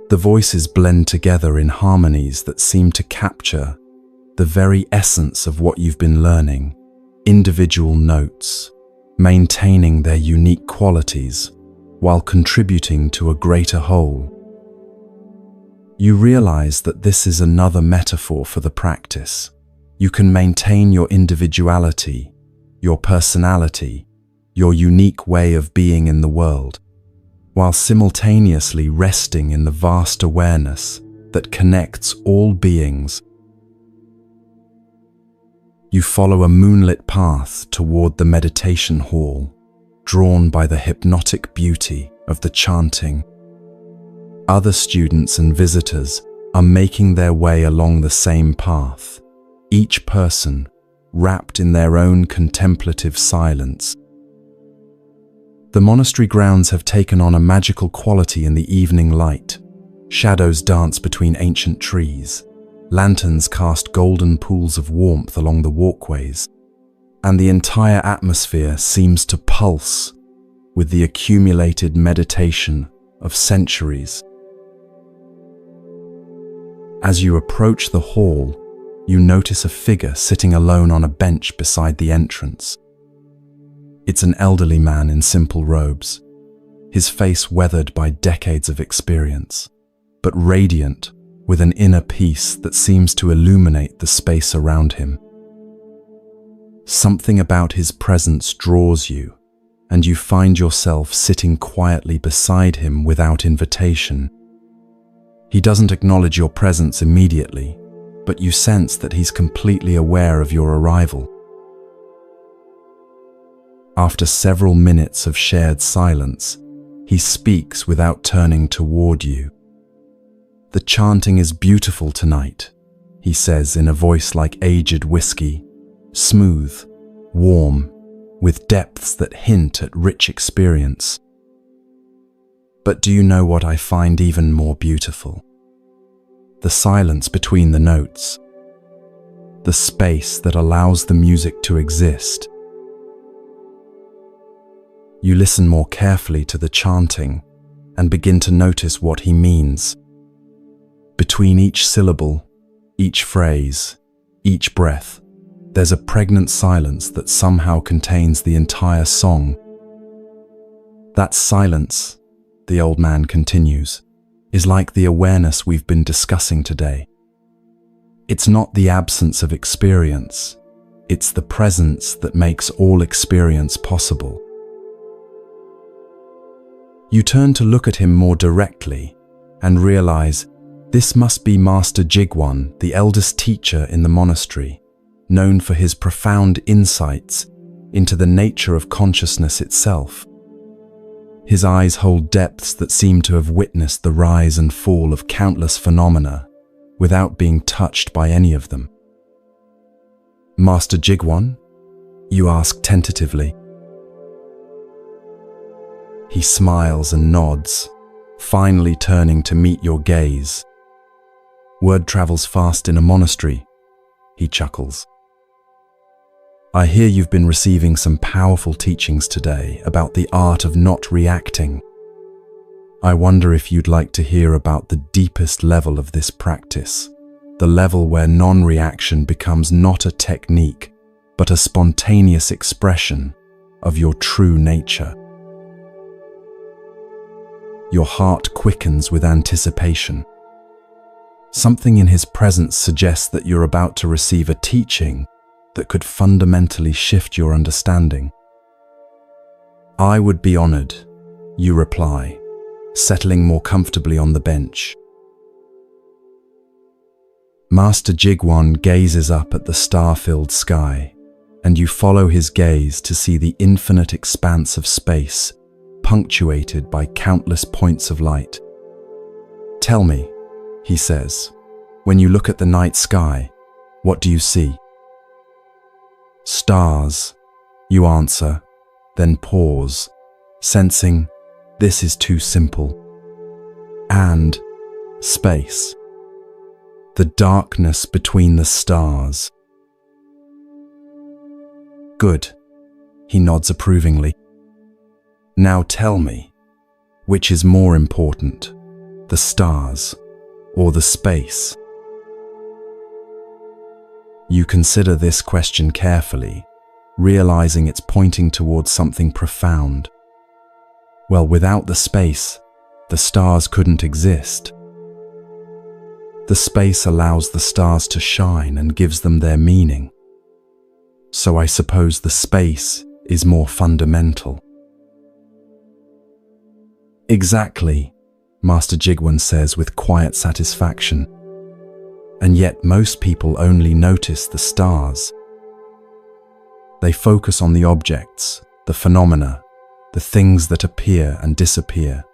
[SPEAKER 1] The voices blend together in harmonies that seem to capture the very essence of what you've been learning, individual notes, maintaining their unique qualities while contributing to a greater whole. You realize that this is another metaphor for the practice. You can maintain your individuality, your personality, your unique way of being in the world, while simultaneously resting in the vast awareness that connects all beings. You follow a moonlit path toward the meditation hall, drawn by the hypnotic beauty of the chanting. Other students and visitors are making their way along the same path, each person wrapped in their own contemplative silence. The monastery grounds have taken on a magical quality in the evening light. Shadows dance between ancient trees. Lanterns cast golden pools of warmth along the walkways, and the entire atmosphere seems to pulse with the accumulated meditation of centuries. As you approach the hall, you notice a figure sitting alone on a bench beside the entrance. It's an elderly man in simple robes, his face weathered by decades of experience, but radiant with an inner peace that seems to illuminate the space around him. Something about his presence draws you, and you find yourself sitting quietly beside him without invitation. He doesn't acknowledge your presence immediately, but you sense that he's completely aware of your arrival. After several minutes of shared silence, he speaks without turning toward you. "The chanting is beautiful tonight," he says in a voice like aged whiskey, smooth, warm, with depths that hint at rich experience. "But do you know what I find even more beautiful? The silence between the notes, the space that allows the music to exist." You listen more carefully to the chanting and begin to notice what he means. Between each syllable, each phrase, each breath, there's a pregnant silence that somehow contains the entire song. That silence, the old man continues, is like the awareness we've been discussing today. It's not the absence of experience, it's the presence that makes all experience possible. You turn to look at him more directly and realize this must be Master Jigwan, the eldest teacher in the monastery, known for his profound insights into the nature of consciousness itself. His eyes hold depths that seem to have witnessed the rise and fall of countless phenomena without being touched by any of them. "Master Jigwan?" you ask tentatively. He smiles and nods, finally turning to meet your gaze. "Word travels fast in a monastery," he chuckles. "I hear you've been receiving some powerful teachings today about the art of not reacting. I wonder if you'd like to hear about the deepest level of this practice, the level where non-reaction becomes not a technique, but a spontaneous expression of your true nature." Your heart quickens with anticipation. Something in his presence suggests that you're about to receive a teaching that could fundamentally shift your understanding. "I would be honored," you reply, settling more comfortably on the bench. Master Jigwan gazes up at the star-filled sky, and you follow his gaze to see the infinite expanse of space, punctuated by countless points of light. "Tell me," he says, "when you look at the night sky, what do you see?" "Stars," you answer, then pause, sensing this is too simple. "And space. The darkness between the stars." "Good," he nods approvingly. "Now tell me, which is more important, the stars or the space?" You consider this question carefully, realizing it's pointing towards something profound. Well, without the space, the stars couldn't exist. The space allows the stars to shine and gives them their meaning. So I suppose the space is more fundamental. Exactly, Master Jigwan says with quiet satisfaction. And yet most people only notice the stars. They focus on the objects, the phenomena, the things that appear and disappear,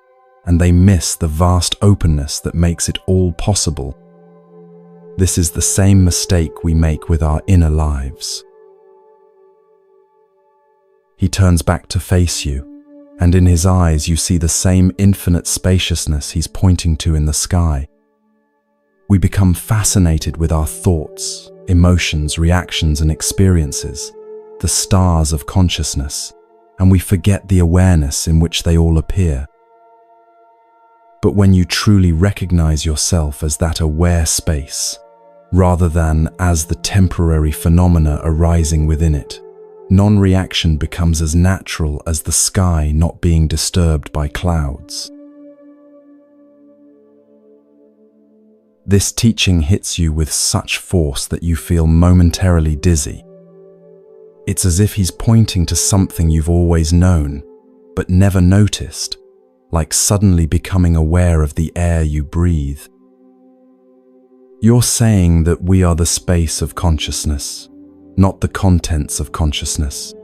[SPEAKER 1] and they miss the vast openness that makes it all possible. This is the same mistake we make with our inner lives. He turns back to face you, and in his eyes you see the same infinite spaciousness he's pointing to in the sky. We become fascinated with our thoughts, emotions, reactions, and experiences, the stars of consciousness, and we forget the awareness in which they all appear. But when you truly recognize yourself as that aware space, rather than as the temporary phenomena arising within it, non-reaction becomes as natural as the sky not being disturbed by clouds. This teaching hits you with such force that you feel momentarily dizzy. It's as if he's pointing to something you've always known, but never noticed, like suddenly becoming aware of the air you breathe. You're saying that we are the space of consciousness, not the contents of consciousness.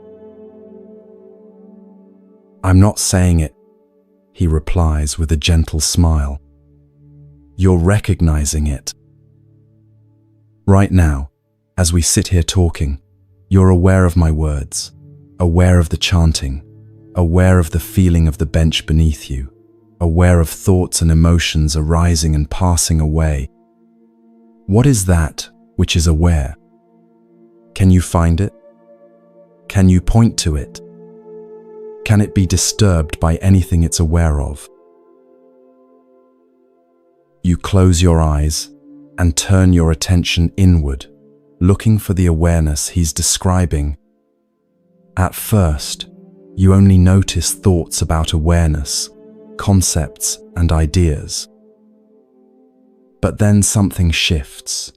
[SPEAKER 1] I'm not saying it, he replies with a gentle smile. You're recognizing it. Right now, as we sit here talking, you're aware of my words, aware of the chanting, aware of the feeling of the bench beneath you, aware of thoughts and emotions arising and passing away. What is that which is aware? Can you find it? Can you point to it? Can it be disturbed by anything it's aware of? You close your eyes and turn your attention inward, looking for the awareness he's describing. At first, you only notice thoughts about awareness, concepts and ideas. But then something shifts,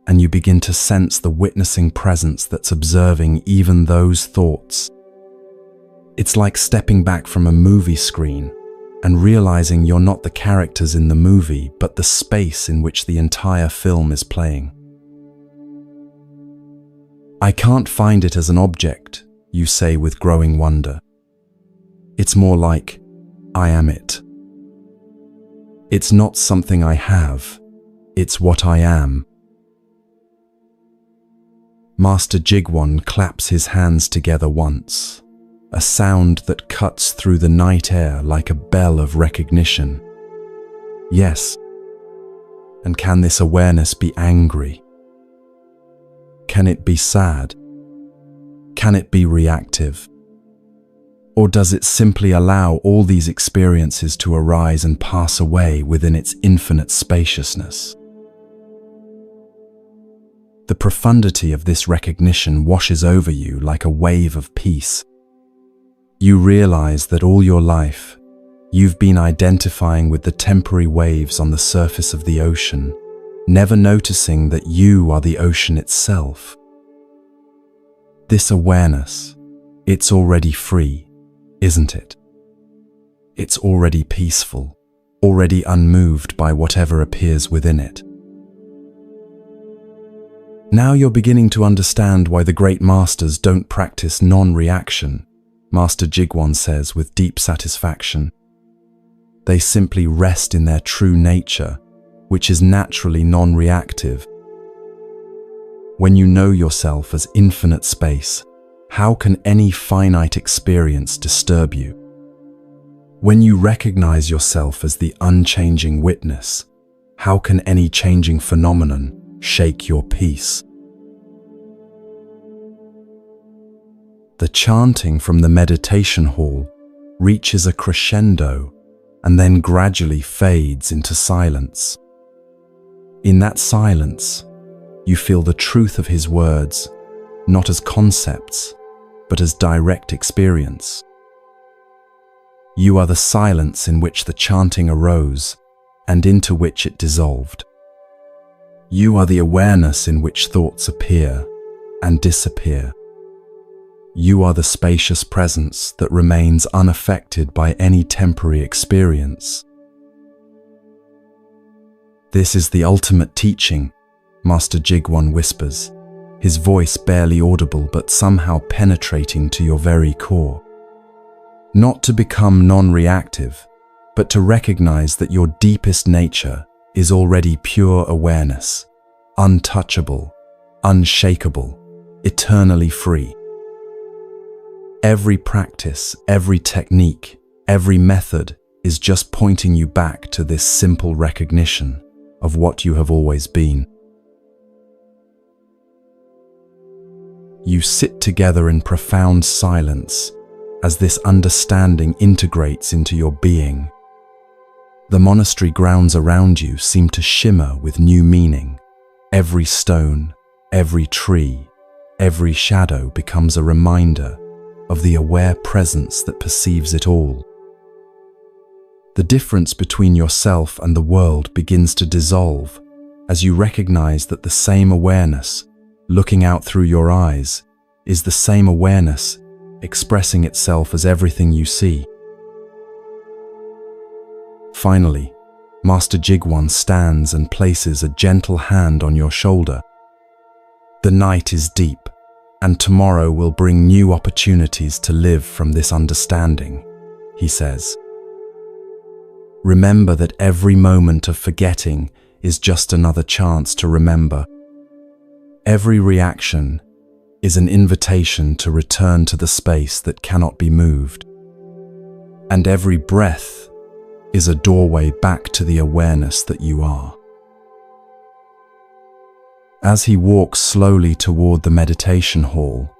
[SPEAKER 1] and you begin to sense the witnessing presence that's observing even those thoughts. It's like stepping back from a movie screen and realizing you're not the characters in the movie, but the space in which the entire film is playing. I can't find it as an object, you say with growing wonder. It's more like, I am it. It's not something I have, it's what I am. Master Jigwan claps his hands together once, a sound that cuts through the night air like a bell of recognition. Yes. And can this awareness be angry? Can it be sad? Can it be reactive? Or does it simply allow all these experiences to arise and pass away within its infinite spaciousness? The profundity of this recognition washes over you like a wave of peace. You realize that all your life, you've been identifying with the temporary waves on the surface of the ocean, never noticing that you are the ocean itself. This awareness, it's already free, isn't it? It's already peaceful, already unmoved by whatever appears within it. Now you're beginning to understand why the great masters don't practice non-reaction, Master Jigwan says with deep satisfaction. They simply rest in their true nature, which is naturally non-reactive. When you know yourself as infinite space, how can any finite experience disturb you? When you recognize yourself as the unchanging witness, how can any changing phenomenon shake your peace? The chanting from the meditation hall reaches a crescendo and then gradually fades into silence. In that silence, you feel the truth of his words, not as concepts, but as direct experience. You are the silence in which the chanting arose and into which it dissolved. You are the awareness in which thoughts appear and disappear. You are the spacious presence that remains unaffected by any temporary experience. This is the ultimate teaching, Master Jigwon whispers, his voice barely audible but somehow penetrating to your very core. Not to become non-reactive, but to recognize that your deepest nature is already pure awareness, untouchable, unshakable, eternally free. Every practice, every technique, every method is just pointing you back to this simple recognition of what you have always been. You sit together in profound silence as this understanding integrates into your being. The monastery grounds around you seem to shimmer with new meaning. Every stone, every tree, every shadow becomes a reminder of the aware presence that perceives it all. The difference between yourself and the world begins to dissolve as you recognize that the same awareness, looking out through your eyes, is the same awareness expressing itself as everything you see. Finally, Master Jigwon stands and places a gentle hand on your shoulder. The night is deep, and tomorrow will bring new opportunities to live from this understanding, he says. Remember that every moment of forgetting is just another chance to remember. Every reaction is an invitation to return to the space that cannot be moved. And every breath is a doorway back to the awareness that you are. As he walks slowly toward the meditation hall,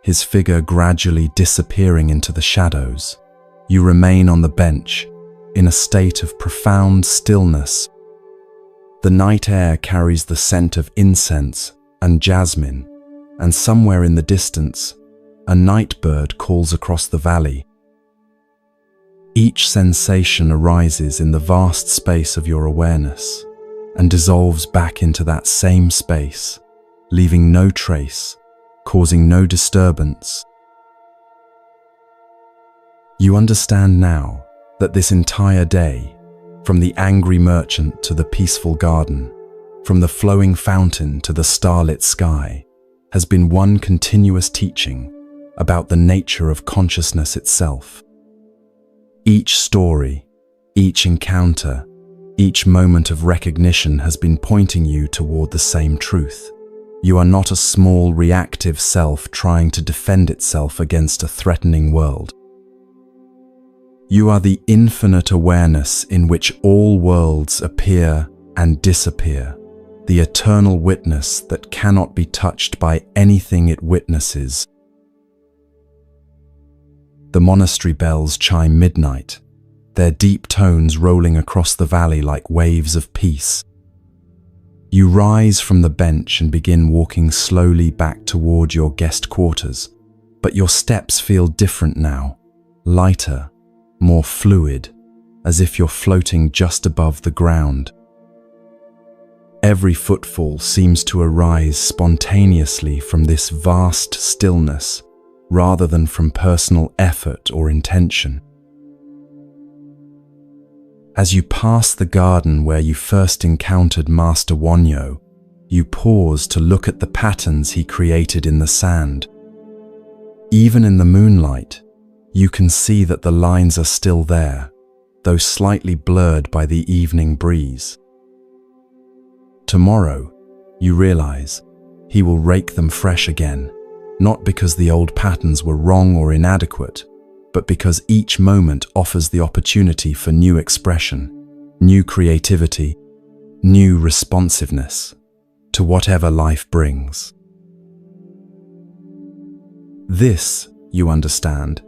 [SPEAKER 1] his figure gradually disappearing into the shadows, you remain on the bench in a state of profound stillness. The night air carries the scent of incense and jasmine, and somewhere in the distance, a night bird calls across the valley. Each sensation arises in the vast space of your awareness and dissolves back into that same space, leaving no trace, causing no disturbance. You understand now that this entire day, from the angry merchant to the peaceful garden, from the flowing fountain to the starlit sky, has been one continuous teaching about the nature of consciousness itself. Each story, each encounter, each moment of recognition has been pointing you toward the same truth. You are not a small reactive self trying to defend itself against a threatening world. You are the infinite awareness in which all worlds appear and disappear, the eternal witness that cannot be touched by anything it witnesses. The monastery bells chime midnight, their deep tones rolling across the valley like waves of peace. You rise from the bench and begin walking slowly back toward your guest quarters, but your steps feel different now, lighter, more fluid, as if you're floating just above the ground. Every footfall seems to arise spontaneously from this vast stillness, rather than from personal effort or intention. As you pass the garden where you first encountered Master Wonyo, you pause to look at the patterns he created in the sand. Even in the moonlight, you can see that the lines are still there, though slightly blurred by the evening breeze. Tomorrow, you realize, he will rake them fresh again, not because the old patterns were wrong or inadequate, but because each moment offers the opportunity for new expression, new creativity, new responsiveness to whatever life brings. This, you understand,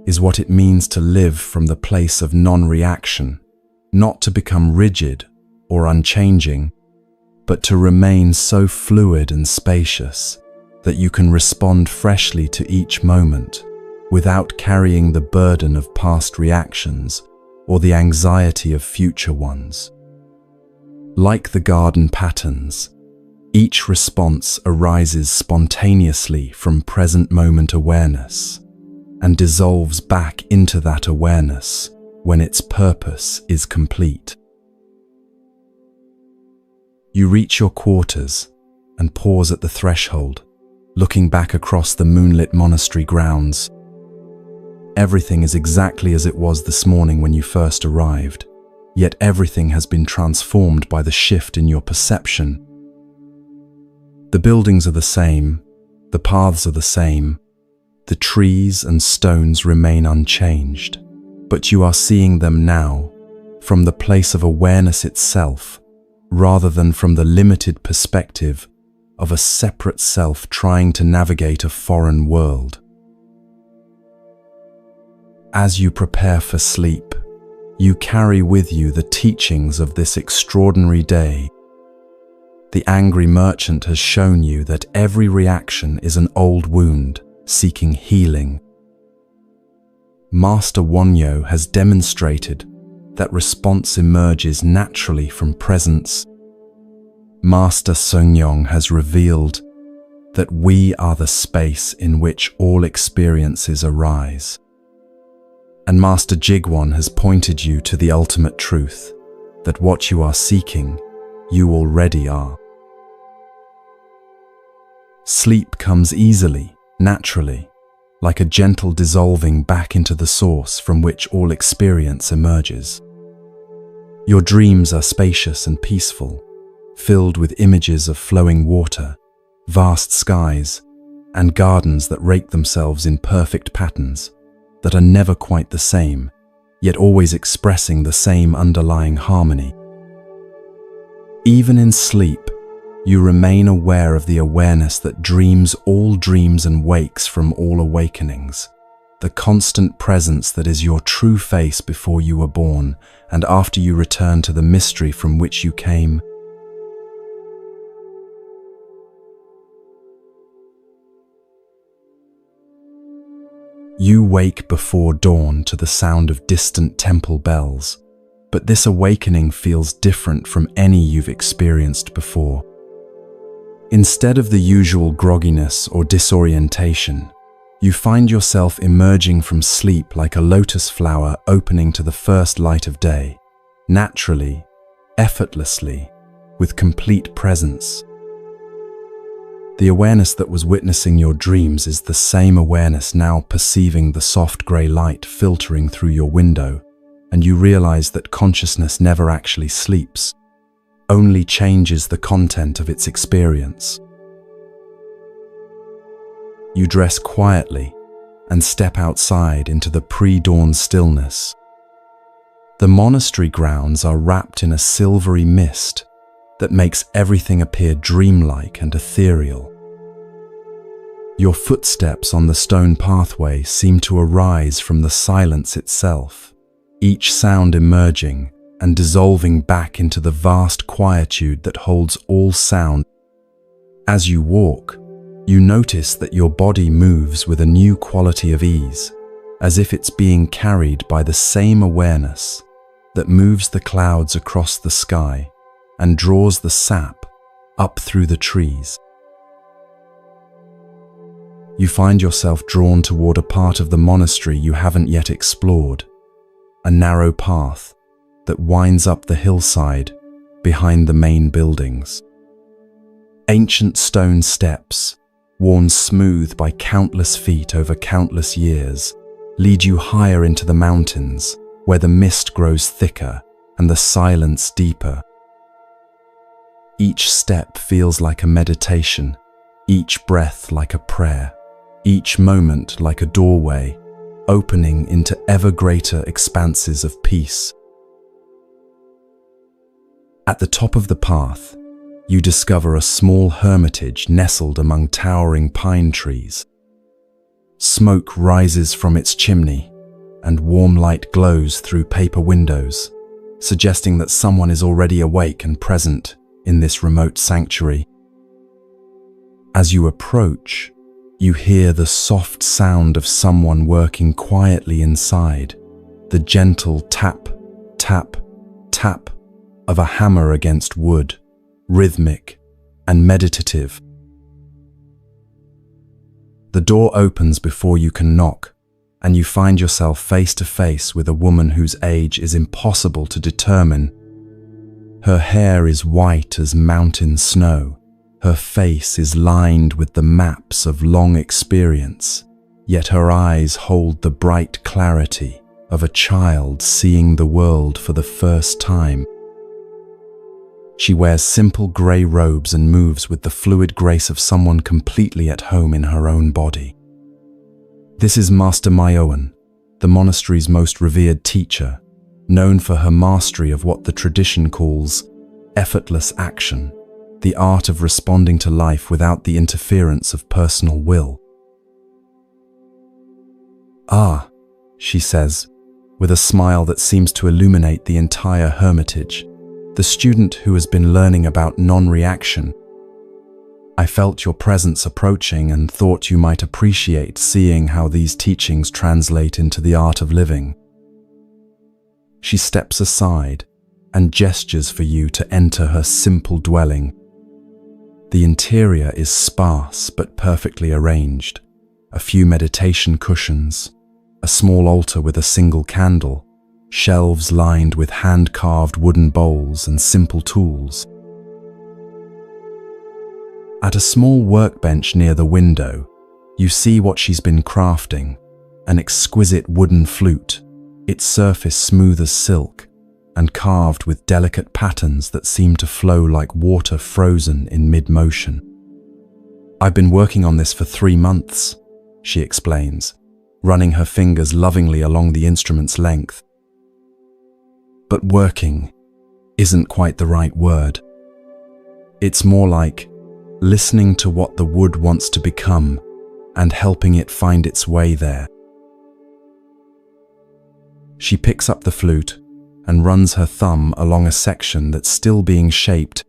[SPEAKER 1] is what it means to live from the place of non-reaction, not to become rigid or unchanging, but to remain so fluid and spacious that you can respond freshly to each moment without carrying the burden of past reactions or the anxiety of future ones. Like the garden patterns, each response arises spontaneously from present moment awareness and dissolves back into that awareness when its purpose is complete. You reach your quarters and pause at the threshold, looking back across the moonlit monastery grounds. Everything is exactly as it was this morning when you first arrived, yet everything has been transformed by the shift in your perception. The buildings are the same, the paths are the same, the trees and stones remain unchanged, but you are seeing them now from the place of awareness itself, rather than from the limited perspective of a separate self trying to navigate a foreign world. As you prepare for sleep, you carry with you the teachings of this extraordinary day. The angry merchant has shown you that every reaction is an old wound seeking healing. Master Wonyo has demonstrated that response emerges naturally from presence. Master Sungyong has revealed that we are the space in which all experiences arise. And Master Jigwon has pointed you to the ultimate truth, that what you are seeking, you already are. Sleep comes easily, naturally, like a gentle dissolving back into the source from which all experience emerges. Your dreams are spacious and peaceful, filled with images of flowing water, vast skies, and gardens that rake themselves in perfect patterns that are never quite the same, yet always expressing the same underlying harmony. Even in sleep, you remain aware of the awareness that dreams all dreams and wakes from all awakenings, the constant presence that is your true face before you were born and after you return to the mystery from which you came. You wake before dawn to the sound of distant temple bells, but this awakening feels different from any you've experienced before. Instead of the usual grogginess or disorientation, you find yourself emerging from sleep like a lotus flower opening to the first light of day, naturally, effortlessly, with complete presence. The awareness that was witnessing your dreams is the same awareness now perceiving the soft grey light filtering through your window, and you realize that consciousness never actually sleeps, only changes the content of its experience. You dress quietly and step outside into the pre-dawn stillness. The monastery grounds are wrapped in a silvery mist that makes everything appear dreamlike and ethereal. Your footsteps on the stone pathway seem to arise from the silence itself, each sound emerging and dissolving back into the vast quietude that holds all sound. As you walk, you notice that your body moves with a new quality of ease, as if it's being carried by the same awareness that moves the clouds across the sky and draws the sap up through the trees. You find yourself drawn toward a part of the monastery you haven't yet explored, a narrow path that winds up the hillside behind the main buildings. Ancient stone steps, worn smooth by countless feet over countless years, lead you higher into the mountains, where the mist grows thicker and the silence deeper. Each step feels like a meditation, each breath like a prayer, each moment like a doorway, opening into ever greater expanses of peace. At the top of the path, you discover a small hermitage nestled among towering pine trees. Smoke rises from its chimney, and warm light glows through paper windows, suggesting that someone is already awake and present in this remote sanctuary. As you approach, you hear the soft sound of someone working quietly inside, the gentle tap, tap, tap of a hammer against wood, rhythmic and meditative. The door opens before you can knock, and you find yourself face to face with a woman whose age is impossible to determine. Her hair is white as mountain snow. Her face is lined with the maps of long experience, yet her eyes hold the bright clarity of a child seeing the world for the first time. She wears simple grey robes and moves with the fluid grace of someone completely at home in her own body. This is Master Myoan, the monastery's most revered teacher, known for her mastery of what the tradition calls effortless action, the art of responding to life without the interference of personal will. "Ah," she says, with a smile that seems to illuminate the entire hermitage, the student who has been learning about non-reaction. "I felt your presence approaching and thought you might appreciate seeing how these teachings translate into the art of living." She steps aside and gestures for you to enter her simple dwelling. The interior is sparse but perfectly arranged. A few meditation cushions, a small altar with a single candle, shelves lined with hand-carved wooden bowls and simple tools. At a small workbench near the window, you see what she's been crafting, an exquisite wooden flute, its surface smooth as silk, and carved with delicate patterns that seem to flow like water frozen in mid-motion. "I've been working on this for 3 months, she explains, running her fingers lovingly along the instrument's length. But working isn't quite the right word. It's more like listening to what the wood wants to become and helping it find its way there. She picks up the flute and runs her thumb along a section that's still being shaped.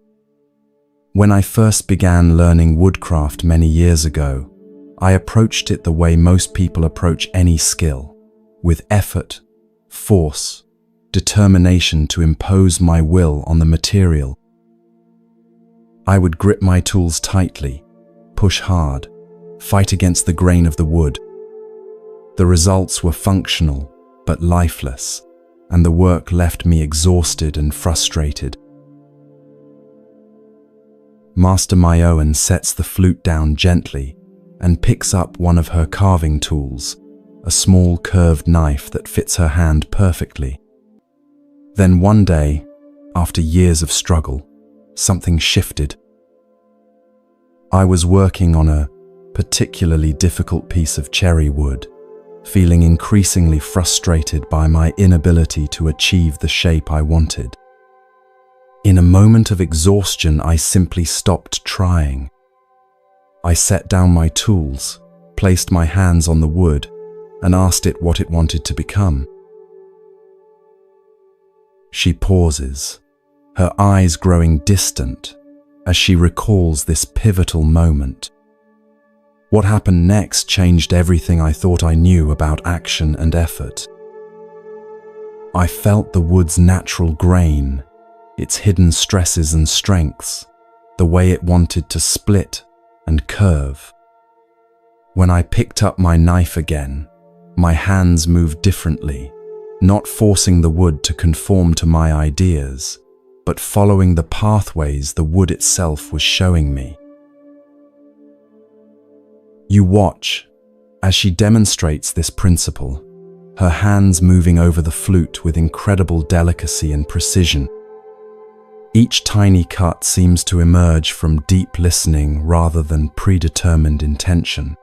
[SPEAKER 1] When I first began learning woodcraft many years ago, I approached it the way most people approach any skill, with effort, force, determination to impose my will on the material. I would grip my tools tightly, push hard, fight against the grain of the wood. The results were functional, but lifeless, and the work left me exhausted and frustrated. Master Myoan sets the flute down gently and picks up one of her carving tools, a small curved knife that fits her hand perfectly. Then one day, after years of struggle, something shifted. I was working on a particularly difficult piece of cherry wood, feeling increasingly frustrated by my inability to achieve the shape I wanted. In a moment of exhaustion, I simply stopped trying. I set down my tools, placed my hands on the wood, and asked it what it wanted to become. She pauses, her eyes growing distant as she recalls this pivotal moment. What happened next changed everything I thought I knew about action and effort. I felt the wood's natural grain, its hidden stresses and strengths, the way it wanted to split and curve. When I picked up my knife again, my hands moved differently, not forcing the wood to conform to my ideas, but following the pathways the wood itself was showing me. You watch as she demonstrates this principle, her hands moving over the flute with incredible delicacy and precision. Each tiny cut seems to emerge from deep listening rather than predetermined intention.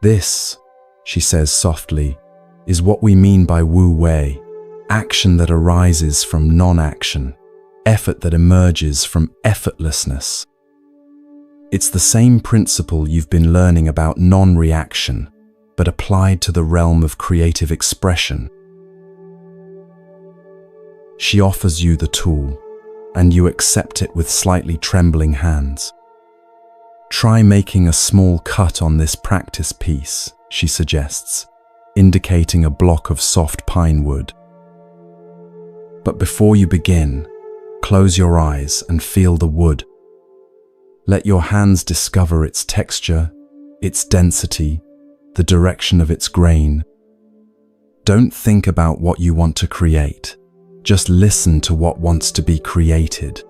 [SPEAKER 1] "This," she says softly, "is what we mean by Wu Wei, action that arises from non-action, effort that emerges from effortlessness. It's the same principle you've been learning about non-reaction, but applied to the realm of creative expression." She offers you the tool, and you accept it with slightly trembling hands. Try making a small cut on this practice piece, she suggests, indicating a block of soft pine wood. But before you begin, close your eyes and feel the wood. Let your hands discover its texture, its density, the direction of its grain. Don't think about what you want to create. Just listen to what wants to be created.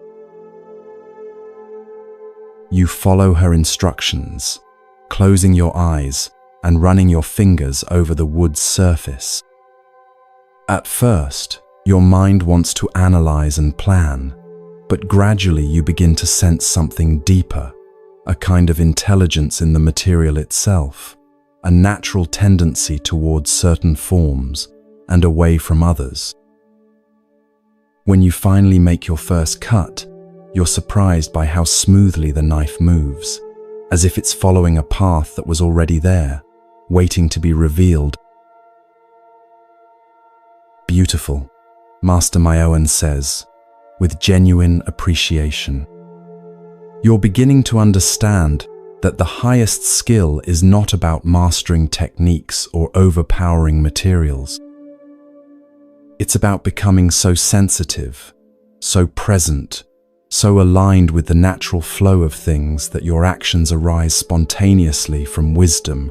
[SPEAKER 1] You follow her instructions, closing your eyes and running your fingers over the wood's surface. At first, your mind wants to analyze and plan, but gradually you begin to sense something deeper, a kind of intelligence in the material itself, a natural tendency towards certain forms and away from others. When you finally make your first cut, you're surprised by how smoothly the knife moves, as if it's following a path that was already there, waiting to be revealed. Beautiful, Master Myoan says, with genuine appreciation. You're beginning to understand that the highest skill is not about mastering techniques or overpowering materials. It's about becoming so sensitive, so present, so aligned with the natural flow of things that your actions arise spontaneously from wisdom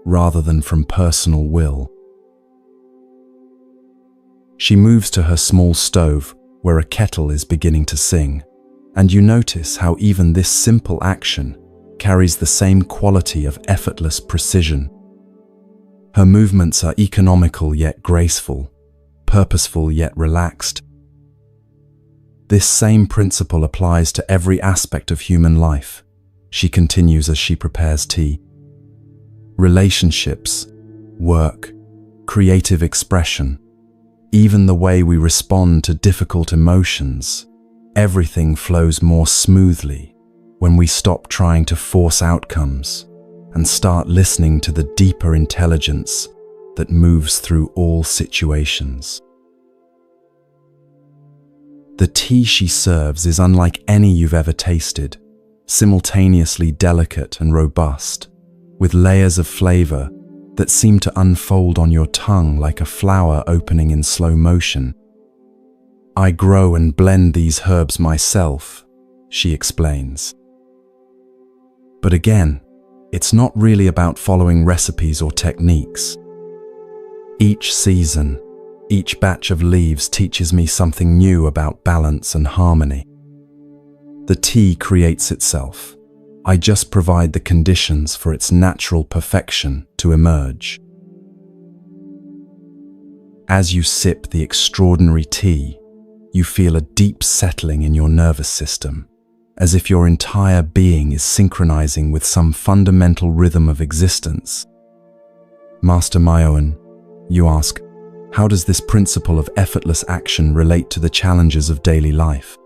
[SPEAKER 1] rather than from personal will. She moves to her small stove where a kettle is beginning to sing, and you notice how even this simple action carries the same quality of effortless precision. Her movements are economical yet graceful, purposeful yet relaxed. This same principle applies to every aspect of human life, she continues as she prepares tea. Relationships, work, creative expression, even the way we respond to difficult emotions, everything flows more smoothly when we stop trying to force outcomes and start listening to the deeper intelligence that moves through all situations. The tea she serves is unlike any you've ever tasted, simultaneously delicate and robust, with layers of flavor that seem to unfold on your tongue like a flower opening in slow motion. I grow and blend these herbs myself, she explains. But again, it's not really about following recipes or techniques. Each season, each batch of leaves teaches me something new about balance and harmony. The tea creates itself. I just provide the conditions for its natural perfection to emerge. As you sip the extraordinary tea, you feel a deep settling in your nervous system, as if your entire being is synchronizing with some fundamental rhythm of existence. Master Myoan, you ask, how does this principle of effortless action relate to the challenges of daily life?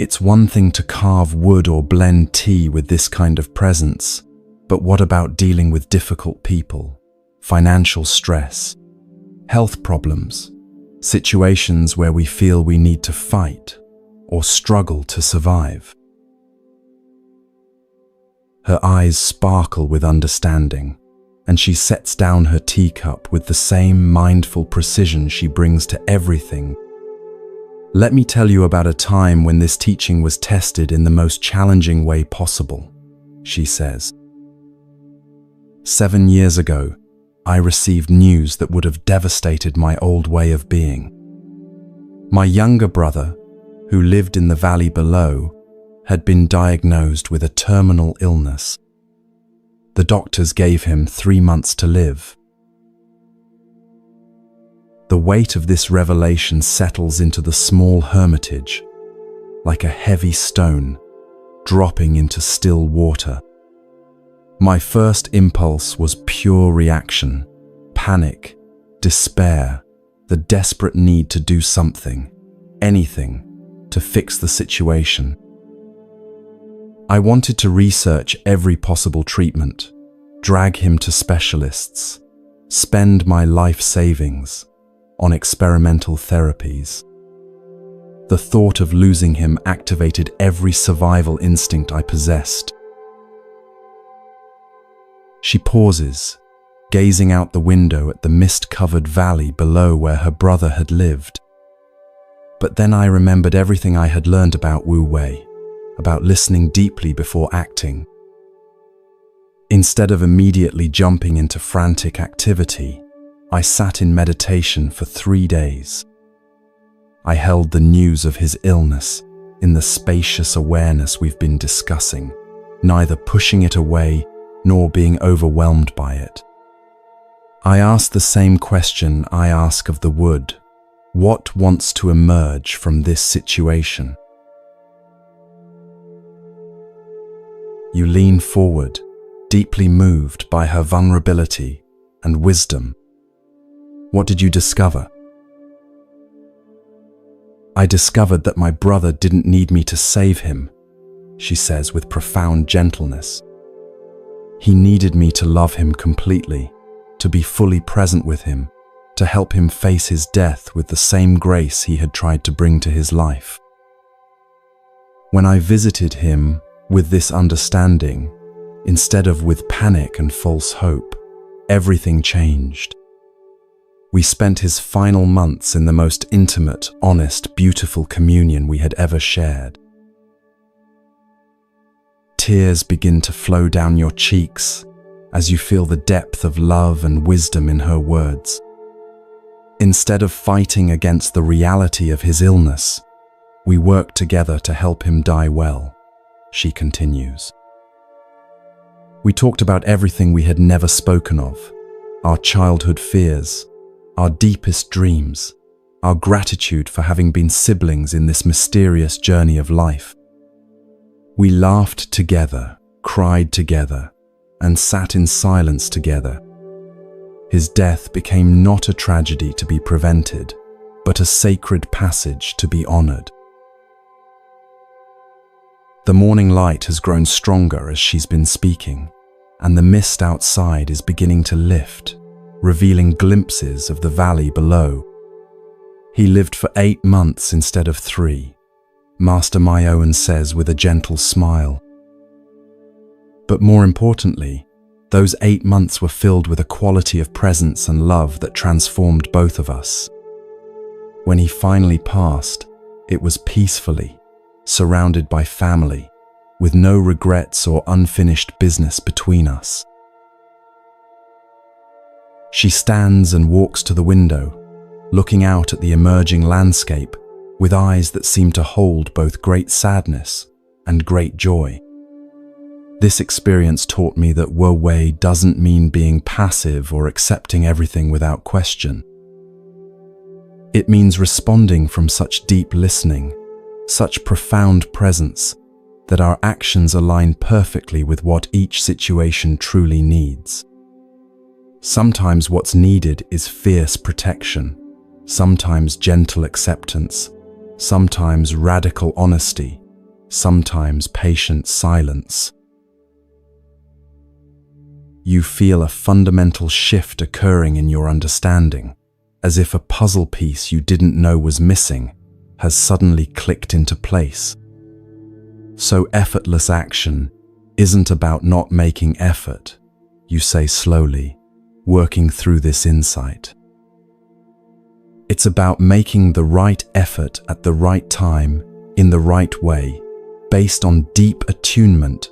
[SPEAKER 1] It's one thing to carve wood or blend tea with this kind of presence, but what about dealing with difficult people, financial stress, health problems, situations where we feel we need to fight or struggle to survive? Her eyes sparkle with understanding, and she sets down her teacup with the same mindful precision she brings to everything. Let me tell you about a time when this teaching was tested in the most challenging way possible, she says. 7 years ago, I received news that would have devastated my old way of being. My younger brother, who lived in the valley below, had been diagnosed with a terminal illness. The doctors gave him 3 months to live. The weight of this revelation settles into the small hermitage, like a heavy stone dropping into still water. My first impulse was pure reaction, panic, despair, the desperate need to do something, anything, to fix the situation. I wanted to research every possible treatment, drag him to specialists, spend my life savings on experimental therapies. The thought of losing him activated every survival instinct I possessed. She pauses, gazing out the window at the mist-covered valley below where her brother had lived. But then I remembered everything I had learned about Wu Wei, about listening deeply before acting. Instead of immediately jumping into frantic activity, I sat in meditation for 3 days. I held the news of his illness in the spacious awareness we've been discussing, neither pushing it away nor being overwhelmed by it. I asked the same question I ask of the wood: what wants to emerge from this situation? You lean forward, deeply moved by her vulnerability and wisdom. What did you discover? I discovered that my brother didn't need me to save him, she says with profound gentleness. He needed me to love him completely, to be fully present with him, to help him face his death with the same grace he had tried to bring to his life. When I visited him with this understanding, instead of with panic and false hope, everything changed. We spent his final months in the most intimate, honest, beautiful communion we had ever shared. Tears begin to flow down your cheeks as you feel the depth of love and wisdom in her words. Instead of fighting against the reality of his illness, we worked together to help him die well, she continues. We talked about everything we had never spoken of: our childhood fears, our deepest dreams, our gratitude for having been siblings in this mysterious journey of life. We laughed together, cried together, and sat in silence together. His death became not a tragedy to be prevented, but a sacred passage to be honored. The morning light has grown stronger as she's been speaking, and the mist outside is beginning to lift, revealing glimpses of the valley below. He lived for 8 months instead of 3, Master Myoan says with a gentle smile. But more importantly, those 8 months were filled with a quality of presence and love that transformed both of us. When he finally passed, it was peacefully, surrounded by family, with no regrets or unfinished business between us. She stands and walks to the window, looking out at the emerging landscape with eyes that seem to hold both great sadness and great joy. This experience taught me that Wu Wei doesn't mean being passive or accepting everything without question. It means responding from such deep listening, such profound presence, that our actions align perfectly with what each situation truly needs. Sometimes what's needed is fierce protection, sometimes gentle acceptance, sometimes radical honesty, sometimes patient silence. You feel a fundamental shift occurring in your understanding, as if a puzzle piece you didn't know was missing has suddenly clicked into place. So effortless action isn't about not making effort, you say slowly, working through this insight. It's about making the right effort at the right time, in the right way, based on deep attunement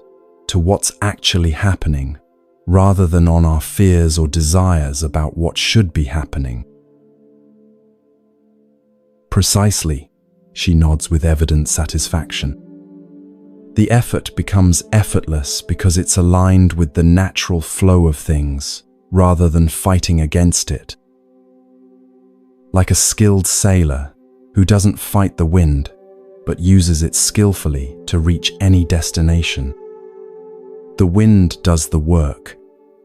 [SPEAKER 1] to what's actually happening, rather than on our fears or desires about what should be happening. Precisely, she nods with evident satisfaction. The effort becomes effortless because it's aligned with the natural flow of things, rather than fighting against it. Like a skilled sailor who doesn't fight the wind, but uses it skillfully to reach any destination. The wind does the work,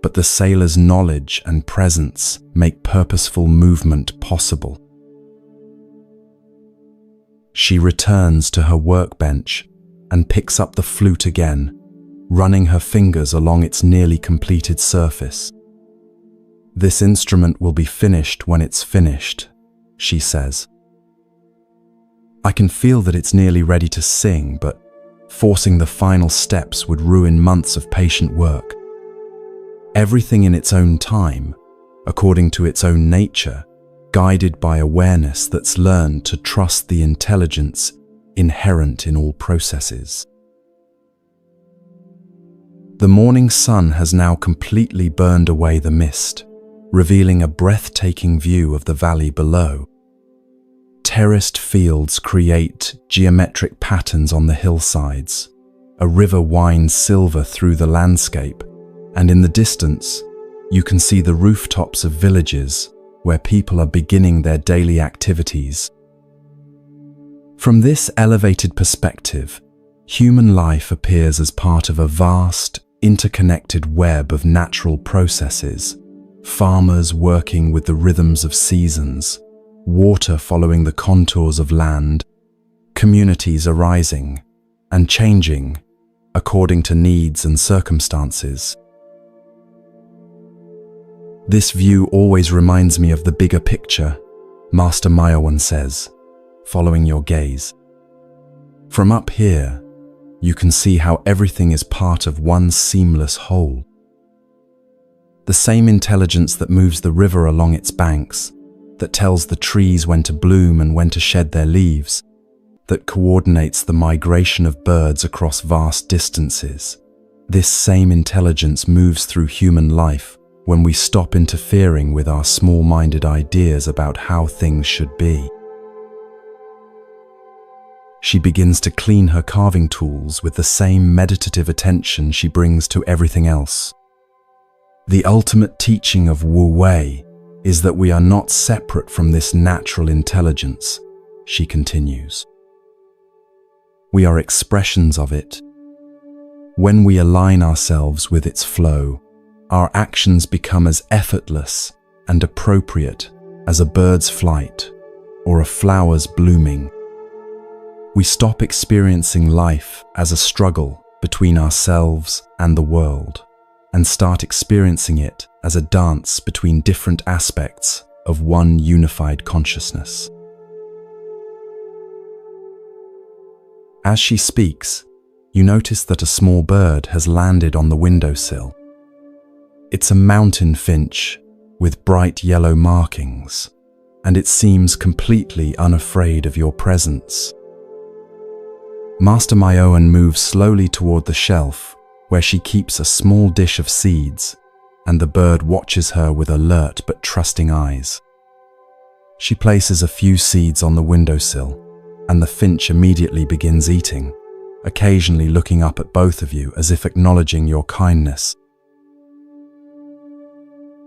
[SPEAKER 1] but the sailor's knowledge and presence make purposeful movement possible. She returns to her workbench and picks up the flute again, running her fingers along its nearly completed surface. This instrument will be finished when it's finished, she says. I can feel that it's nearly ready to sing, but forcing the final steps would ruin months of patient work. Everything in its own time, according to its own nature, guided by awareness that's learned to trust the intelligence inherent in all processes. The morning sun has now completely burned away the mist, revealing a breathtaking view of the valley below. Terraced fields create geometric patterns on the hillsides. A river winds silver through the landscape, and in the distance, you can see the rooftops of villages where people are beginning their daily activities. From this elevated perspective, human life appears as part of a vast, interconnected web of natural processes, farmers working with the rhythms of seasons, water following the contours of land, communities arising and changing according to needs and circumstances. This view always reminds me of the bigger picture, Master Myowan says, following your gaze. From up here, you can see how everything is part of one seamless whole. The same intelligence that moves the river along its banks, that tells the trees when to bloom and when to shed their leaves, that coordinates the migration of birds across vast distances. This same intelligence moves through human life when we stop interfering with our small-minded ideas about how things should be. She begins to clean her carving tools with the same meditative attention she brings to everything else. The ultimate teaching of Wu Wei is that we are not separate from this natural intelligence, she continues. We are expressions of it. When we align ourselves with its flow, our actions become as effortless and appropriate as a bird's flight or a flower's blooming. We stop experiencing life as a struggle between ourselves and the world and start experiencing it as a dance between different aspects of one unified consciousness. As she speaks, you notice that a small bird has landed on the windowsill. It's a mountain finch with bright yellow markings, and it seems completely unafraid of your presence. Master Myowan moves slowly toward the shelf where she keeps a small dish of seeds, and the bird watches her with alert but trusting eyes. She places a few seeds on the windowsill, and the finch immediately begins eating, occasionally looking up at both of you as if acknowledging your kindness.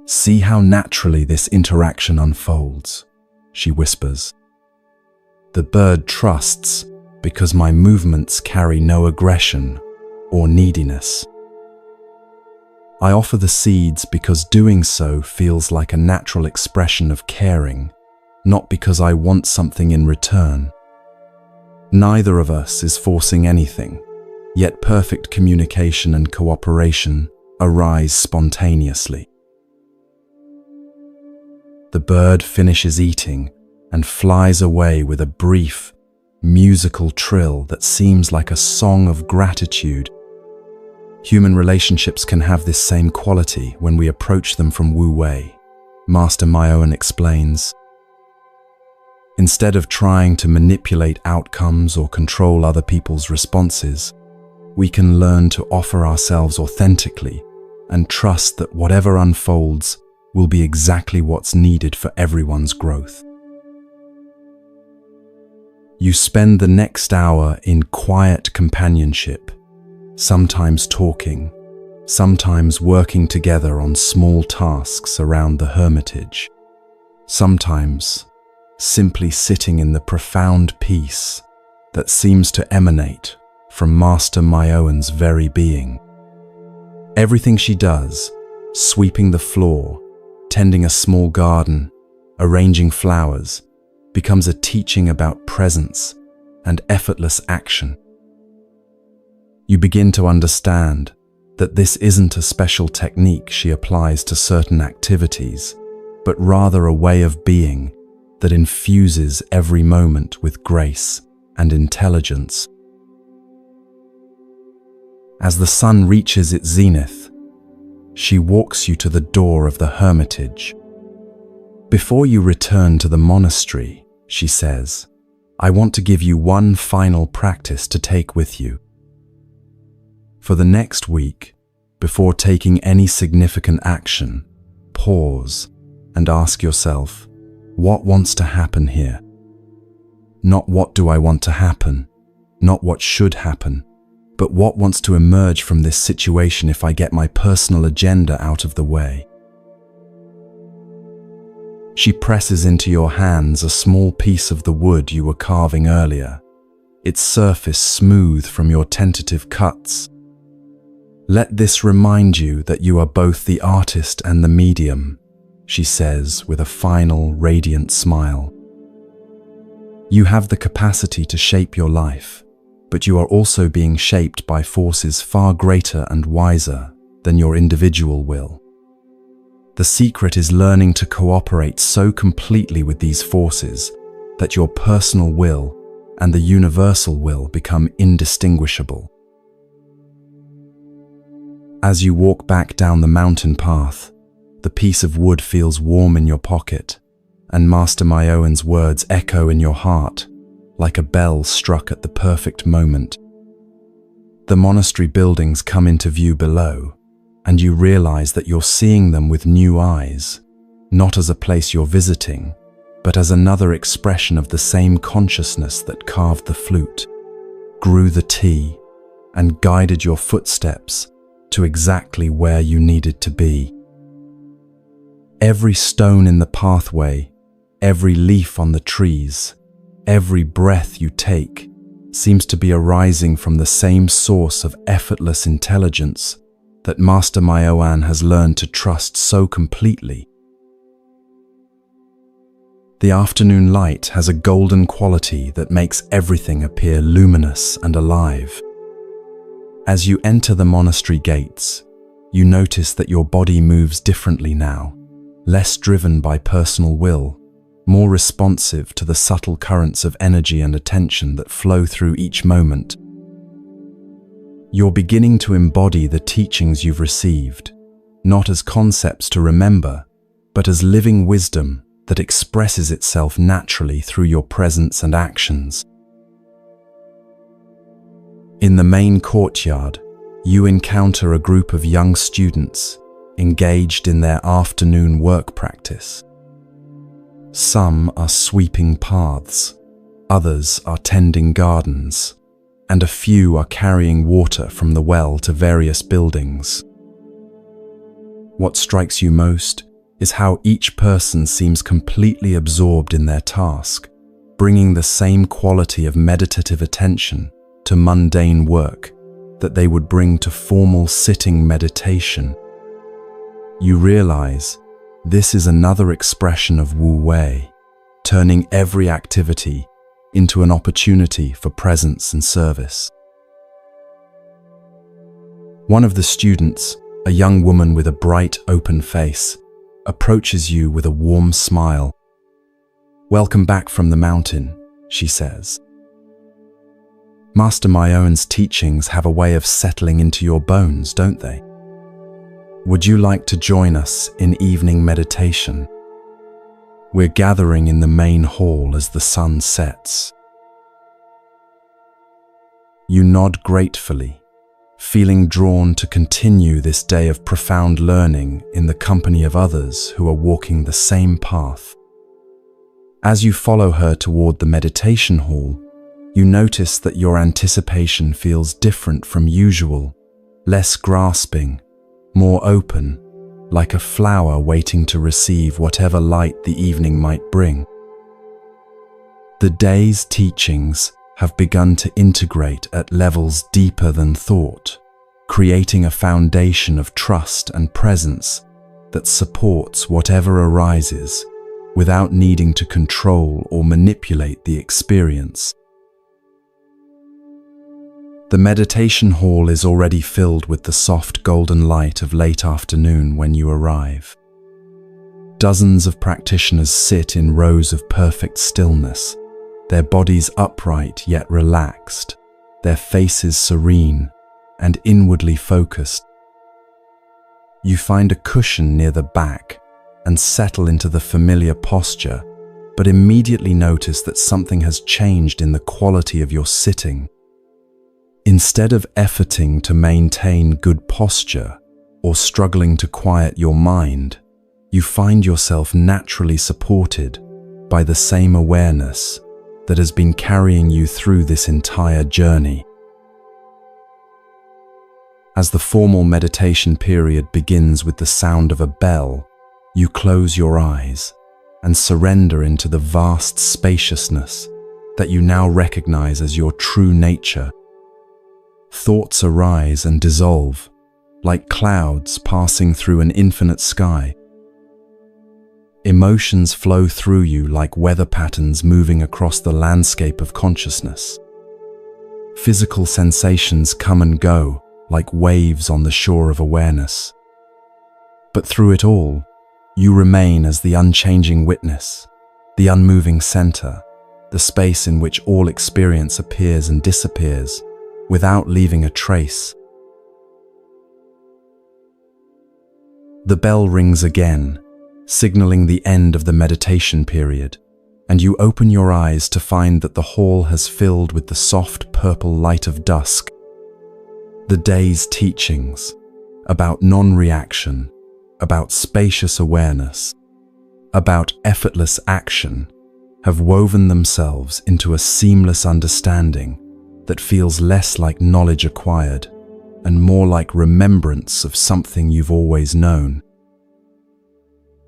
[SPEAKER 1] "See how naturally this interaction unfolds," she whispers. "The bird trusts because my movements carry no aggression or neediness. I offer the seeds because doing so feels like a natural expression of caring, not because I want something in return. Neither of us is forcing anything, yet perfect communication and cooperation arise spontaneously." The bird finishes eating and flies away with a brief, musical trill that seems like a song of gratitude. Human relationships can have this same quality when we approach them from Wu Wei, Master Myowan explains. Instead of trying to manipulate outcomes or control other people's responses, we can learn to offer ourselves authentically and trust that whatever unfolds will be exactly what's needed for everyone's growth. You spend the next hour in quiet companionship, sometimes talking, sometimes working together on small tasks around the hermitage, sometimes simply sitting in the profound peace that seems to emanate from Master Myowan's very being. Everything she does, sweeping the floor, tending a small garden, arranging flowers, becomes a teaching about presence and effortless action. You begin to understand that this isn't a special technique she applies to certain activities, but rather a way of being that infuses every moment with grace and intelligence. As the sun reaches its zenith, she walks you to the door of the hermitage. Before you return to the monastery, she says, I want to give you one final practice to take with you. For the next week, before taking any significant action, pause and ask yourself, what wants to happen here? Not what do I want to happen, not what should happen, but what wants to emerge from this situation if I get my personal agenda out of the way. She presses into your hands a small piece of the wood you were carving earlier, its surface smooth from your tentative cuts. Let this remind you that you are both the artist and the medium, she says with a final, radiant smile. You have the capacity to shape your life, but you are also being shaped by forces far greater and wiser than your individual will. The secret is learning to cooperate so completely with these forces that your personal will and the universal will become indistinguishable. As you walk back down the mountain path, the piece of wood feels warm in your pocket, and Master Myoen's words echo in your heart like a bell struck at the perfect moment. The monastery buildings come into view below, and you realize that you're seeing them with new eyes, not as a place you're visiting, but as another expression of the same consciousness that carved the flute, grew the tea, and guided your footsteps to exactly where you needed to be. Every stone in the pathway, every leaf on the trees, every breath you take seems to be arising from the same source of effortless intelligence that Master Myoen has learned to trust so completely. The afternoon light has a golden quality that makes everything appear luminous and alive. As you enter the monastery gates, you notice that your body moves differently now, less driven by personal will, more responsive to the subtle currents of energy and attention that flow through each moment. You're beginning to embody the teachings you've received, not as concepts to remember, but as living wisdom that expresses itself naturally through your presence and actions. In the main courtyard, you encounter a group of young students engaged in their afternoon work practice. Some are sweeping paths, others are tending gardens, and a few are carrying water from the well to various buildings. What strikes you most is how each person seems completely absorbed in their task, bringing the same quality of meditative attention to mundane work that they would bring to formal sitting meditation. You realize this is another expression of Wu Wei, turning every activity into an opportunity for presence and service. One of the students, a young woman with a bright, open face, approaches you with a warm smile. "Welcome back from the mountain," she says. Master Myoen's teachings have a way of settling into your bones, don't they? Would you like to join us in evening meditation? We're gathering in the main hall as the sun sets. You nod gratefully, feeling drawn to continue this day of profound learning in the company of others who are walking the same path. As you follow her toward the meditation hall, you notice that your anticipation feels different from usual, less grasping, more open, like a flower waiting to receive whatever light the evening might bring. The day's teachings have begun to integrate at levels deeper than thought, creating a foundation of trust and presence that supports whatever arises without needing to control or manipulate the experience. The meditation hall is already filled with the soft golden light of late afternoon when you arrive. Dozens of practitioners sit in rows of perfect stillness, their bodies upright yet relaxed, their faces serene and inwardly focused. You find a cushion near the back and settle into the familiar posture, but immediately notice that something has changed in the quality of your sitting. Instead of efforting to maintain good posture or struggling to quiet your mind, you find yourself naturally supported by the same awareness that has been carrying you through this entire journey. As the formal meditation period begins with the sound of a bell, you close your eyes and surrender into the vast spaciousness that you now recognize as your true nature. Thoughts arise and dissolve, like clouds passing through an infinite sky. Emotions flow through you like weather patterns moving across the landscape of consciousness. Physical sensations come and go like waves on the shore of awareness. But through it all, you remain as the unchanging witness, the unmoving center, the space in which all experience appears and disappears without leaving a trace. The bell rings again, signaling the end of the meditation period, and you open your eyes to find that the hall has filled with the soft purple light of dusk. The day's teachings about non-reaction, about spacious awareness, about effortless action have woven themselves into a seamless understanding that feels less like knowledge acquired and more like remembrance of something you've always known.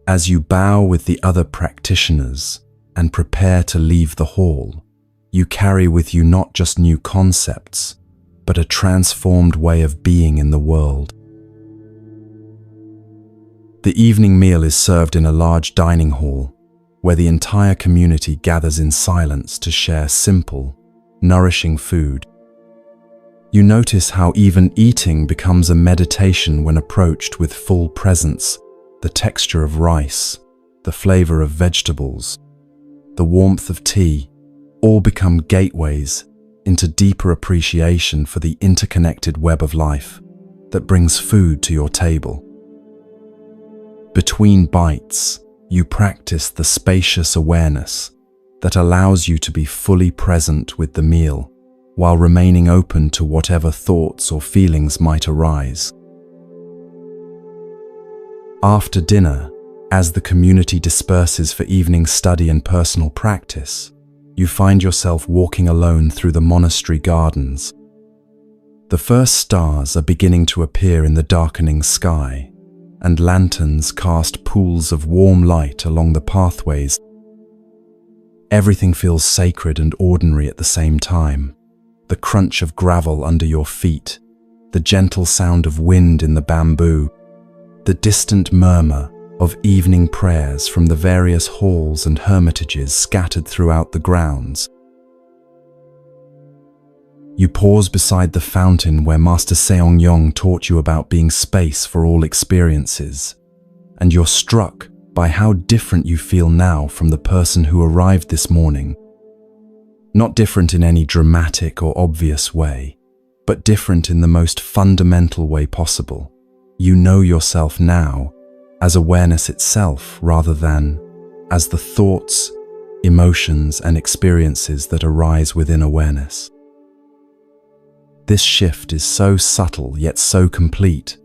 [SPEAKER 1] As you bow with the other practitioners and prepare to leave the hall, you carry with you not just new concepts, but a transformed way of being in the world. The evening meal is served in a large dining hall, where the entire community gathers in silence to share simple, nourishing food. You notice how even eating becomes a meditation when approached with full presence. The texture of rice, the flavor of vegetables, the warmth of tea, all become gateways into deeper appreciation for the interconnected web of life that brings food to your table. Between bites, you practice the spacious awareness that allows you to be fully present with the meal while remaining open to whatever thoughts or feelings might arise. After dinner, as the community disperses for evening study and personal practice, you find yourself walking alone through the monastery gardens. The first stars are beginning to appear in the darkening sky, and lanterns cast pools of warm light along the pathways. Everything feels sacred and ordinary at the same time. The crunch of gravel under your feet, the gentle sound of wind in the bamboo, the distant murmur of evening prayers from the various halls and hermitages scattered throughout the grounds. You pause beside the fountain where Master Seong-yong taught you about being space for all experiences, and you're struck by how different you feel now from the person who arrived this morning. Not different in any dramatic or obvious way, but different in the most fundamental way possible. You know yourself now as awareness itself rather than as the thoughts, emotions, and experiences that arise within awareness. This shift is so subtle yet so complete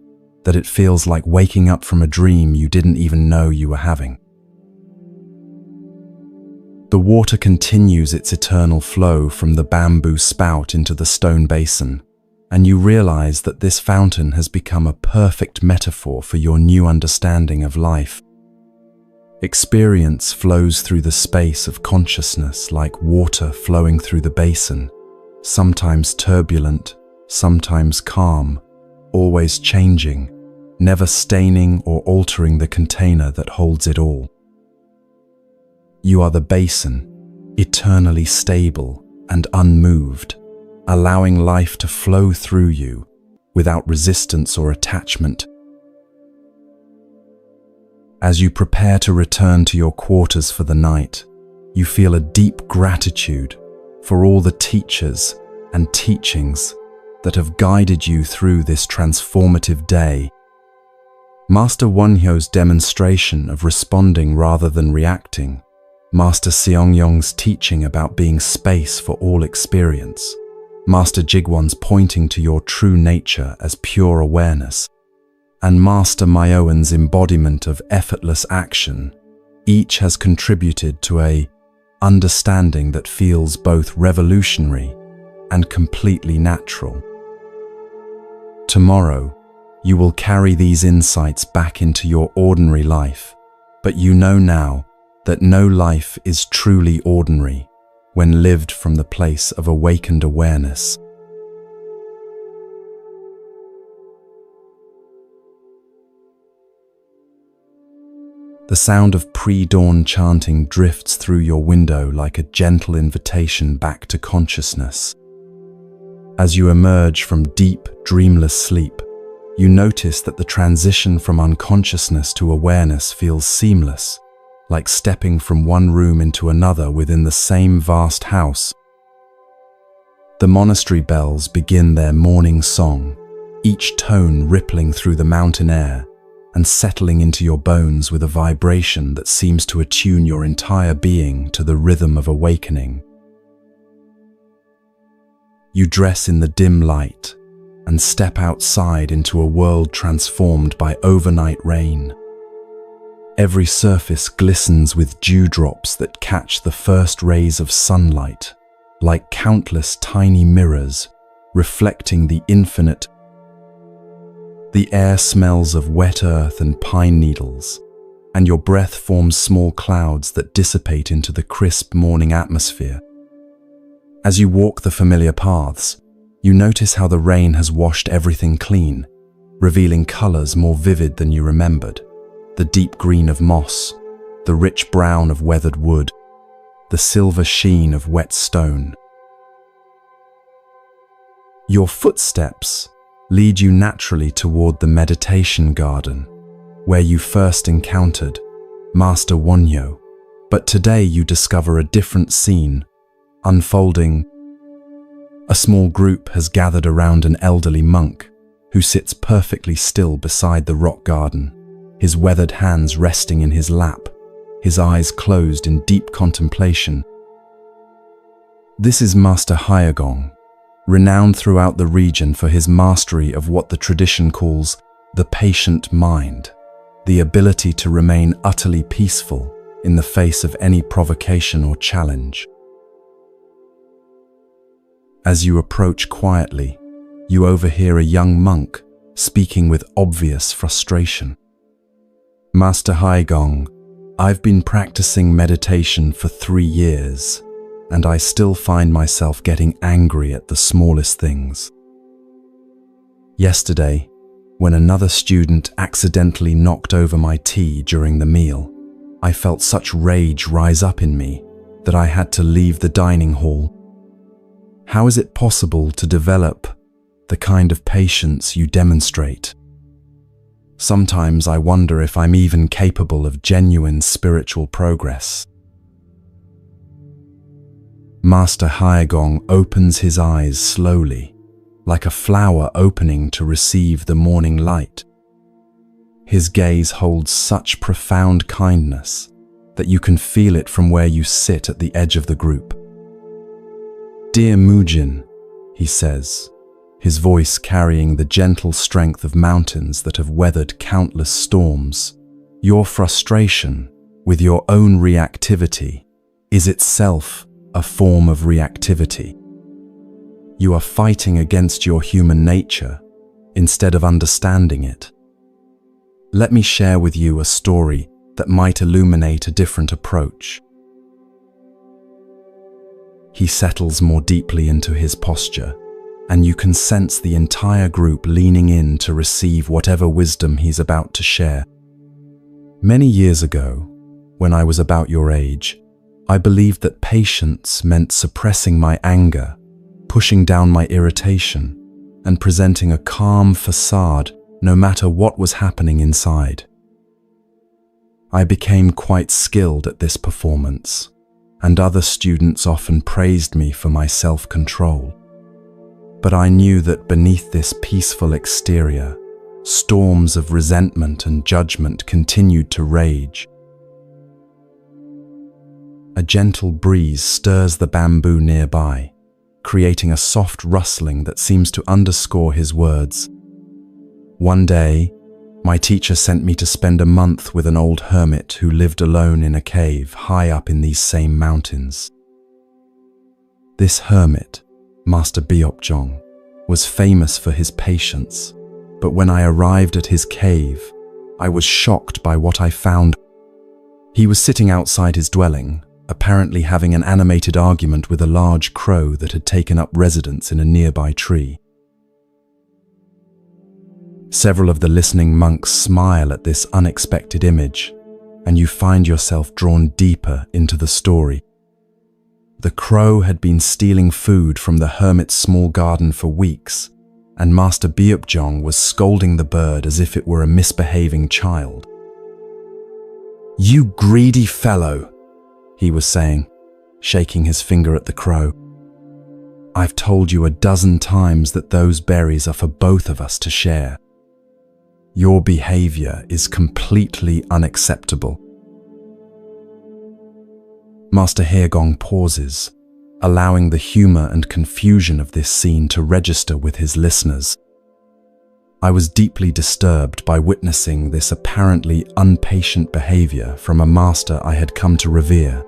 [SPEAKER 1] that it feels like waking up from a dream you didn't even know you were having. The water continues its eternal flow from the bamboo spout into the stone basin, and you realize that this fountain has become a perfect metaphor for your new understanding of life. Experience flows through the space of consciousness like water flowing through the basin, sometimes turbulent, sometimes calm, always changing, never staining or altering the container that holds it all. You are the basin, eternally stable and unmoved, allowing life to flow through you without resistance or attachment. As you prepare to return to your quarters for the night, You feel a deep gratitude for all the teachers and teachings that have guided you through this transformative day. Master Wonhyo's demonstration of responding rather than reacting, Master Seongyong's teaching about being space for all experience, Master Jigwon's pointing to your true nature as pure awareness, and Master Myoen's embodiment of effortless action, each has contributed to an understanding that feels both revolutionary and completely natural. Tomorrow, you will carry these insights back into your ordinary life, but you know now that no life is truly ordinary when lived from the place of awakened awareness. The sound of pre-dawn chanting drifts through your window like a gentle invitation back to consciousness. As you emerge from deep, dreamless sleep, you notice that the transition from unconsciousness to awareness feels seamless, like stepping from one room into another within the same vast house. The monastery bells begin their morning song, each tone rippling through the mountain air and settling into your bones with a vibration that seems to attune your entire being to the rhythm of awakening. You dress in the dim light and step outside into a world transformed by overnight rain. Every surface glistens with dewdrops that catch the first rays of sunlight, like countless tiny mirrors, reflecting the infinite. The air smells of wet earth and pine needles, and your breath forms small clouds that dissipate into the crisp morning atmosphere. As you walk the familiar paths, you notice how the rain has washed everything clean, revealing colors more vivid than you remembered. The deep green of moss, the rich brown of weathered wood, the silver sheen of wet stone. Your footsteps lead you naturally toward the meditation garden, where you first encountered Master Wonhyo, but today you discover a different scene unfolding. A small group has gathered around an elderly monk who sits perfectly still beside the rock garden, his weathered hands resting in his lap, his eyes closed in deep contemplation. This is Master Hyagong, renowned throughout the region for his mastery of what the tradition calls the patient mind, the ability to remain utterly peaceful in the face of any provocation or challenge. As you approach quietly, you overhear a young monk speaking with obvious frustration. Master Hyagong, I've been practicing meditation for 3 years, and I still find myself getting angry at the smallest things. Yesterday, when another student accidentally knocked over my tea during the meal, I felt such rage rise up in me that I had to leave the dining hall. How is it possible to develop the kind of patience you demonstrate? Sometimes I wonder if I'm even capable of genuine spiritual progress. Master Hyagong opens his eyes slowly, like a flower opening to receive the morning light. His gaze holds such profound kindness that you can feel it from where you sit at the edge of the group. "Dear Mujin," he says, his voice carrying the gentle strength of mountains that have weathered countless storms, "your frustration with your own reactivity is itself a form of reactivity. You are fighting against your human nature instead of understanding it. Let me share with you a story that might illuminate a different approach." He settles more deeply into his posture, and you can sense the entire group leaning in to receive whatever wisdom he's about to share. "Many years ago, when I was about your age, I believed that patience meant suppressing my anger, pushing down my irritation, and presenting a calm facade no matter what was happening inside. I became quite skilled at this performance, and other students often praised me for my self-control. But I knew that beneath this peaceful exterior, storms of resentment and judgment continued to rage. A gentle breeze stirs the bamboo nearby, creating a soft rustling that seems to underscore his words. One day, my teacher sent me to spend a month with an old hermit who lived alone in a cave high up in these same mountains. This hermit, Master Byopjong, was famous for his patience, but when I arrived at his cave, I was shocked by what I found. He was sitting outside his dwelling, apparently having an animated argument with a large crow that had taken up residence in a nearby tree. Several of the listening monks smile at this unexpected image, and you find yourself drawn deeper into the story. The crow had been stealing food from the hermit's small garden for weeks, and Master Byopjong was scolding the bird as if it were a misbehaving child. "You greedy fellow," he was saying, shaking his finger at the crow. "I've told you a dozen times that those berries are for both of us to share. Your behavior is completely unacceptable." Master Haegong pauses, allowing the humor and confusion of this scene to register with his listeners. I was deeply disturbed by witnessing this apparently impatient behavior from a master I had come to revere.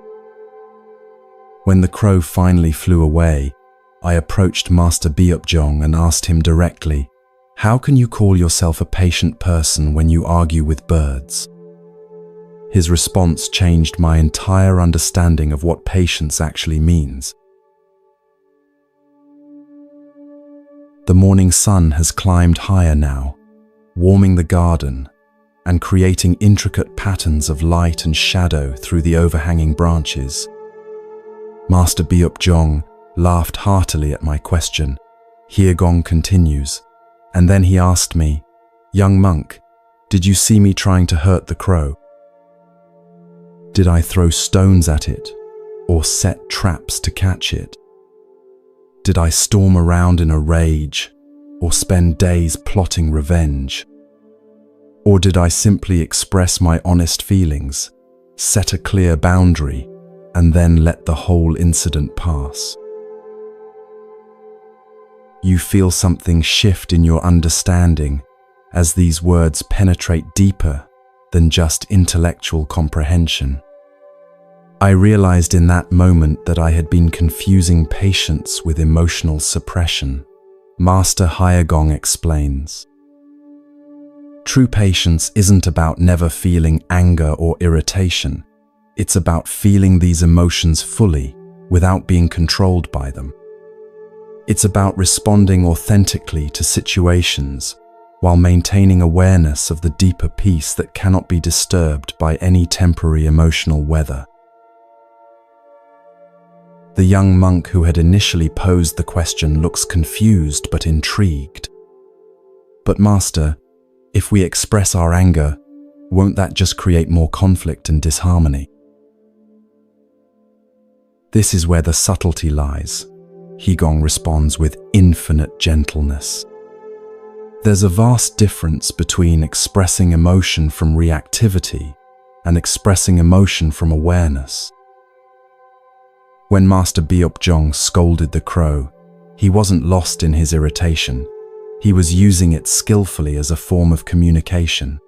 [SPEAKER 1] When the crow finally flew away, I approached Master Byopjong and asked him directly, "How can you call yourself a patient person when you argue with birds?" His response changed my entire understanding of what patience actually means. The morning sun has climbed higher now, warming the garden and creating intricate patterns of light and shadow through the overhanging branches. Master Byopjong laughed heartily at my question. Haegong continues, and then he asked me, "Young monk, did you see me trying to hurt the crow? Did I throw stones at it or set traps to catch it? Did I storm around in a rage or spend days plotting revenge? Or did I simply express my honest feelings, set a clear boundary, and then let the whole incident pass?" You feel something shift in your understanding as these words penetrate deeper than just intellectual comprehension. I realized in that moment that I had been confusing patience with emotional suppression. Master Haegong explains, "True patience isn't about never feeling anger or irritation. It's about feeling these emotions fully without being controlled by them. It's about responding authentically to situations while maintaining awareness of the deeper peace that cannot be disturbed by any temporary emotional weather." The young monk who had initially posed the question looks confused but intrigued. "But Master, if we express our anger, won't that just create more conflict and disharmony?" "This is where the subtlety lies," Haegong responds with infinite gentleness. "There's a vast difference between expressing emotion from reactivity and expressing emotion from awareness. When Master Byopjong scolded the crow, he wasn't lost in his irritation. He was using it skillfully as a form of communication.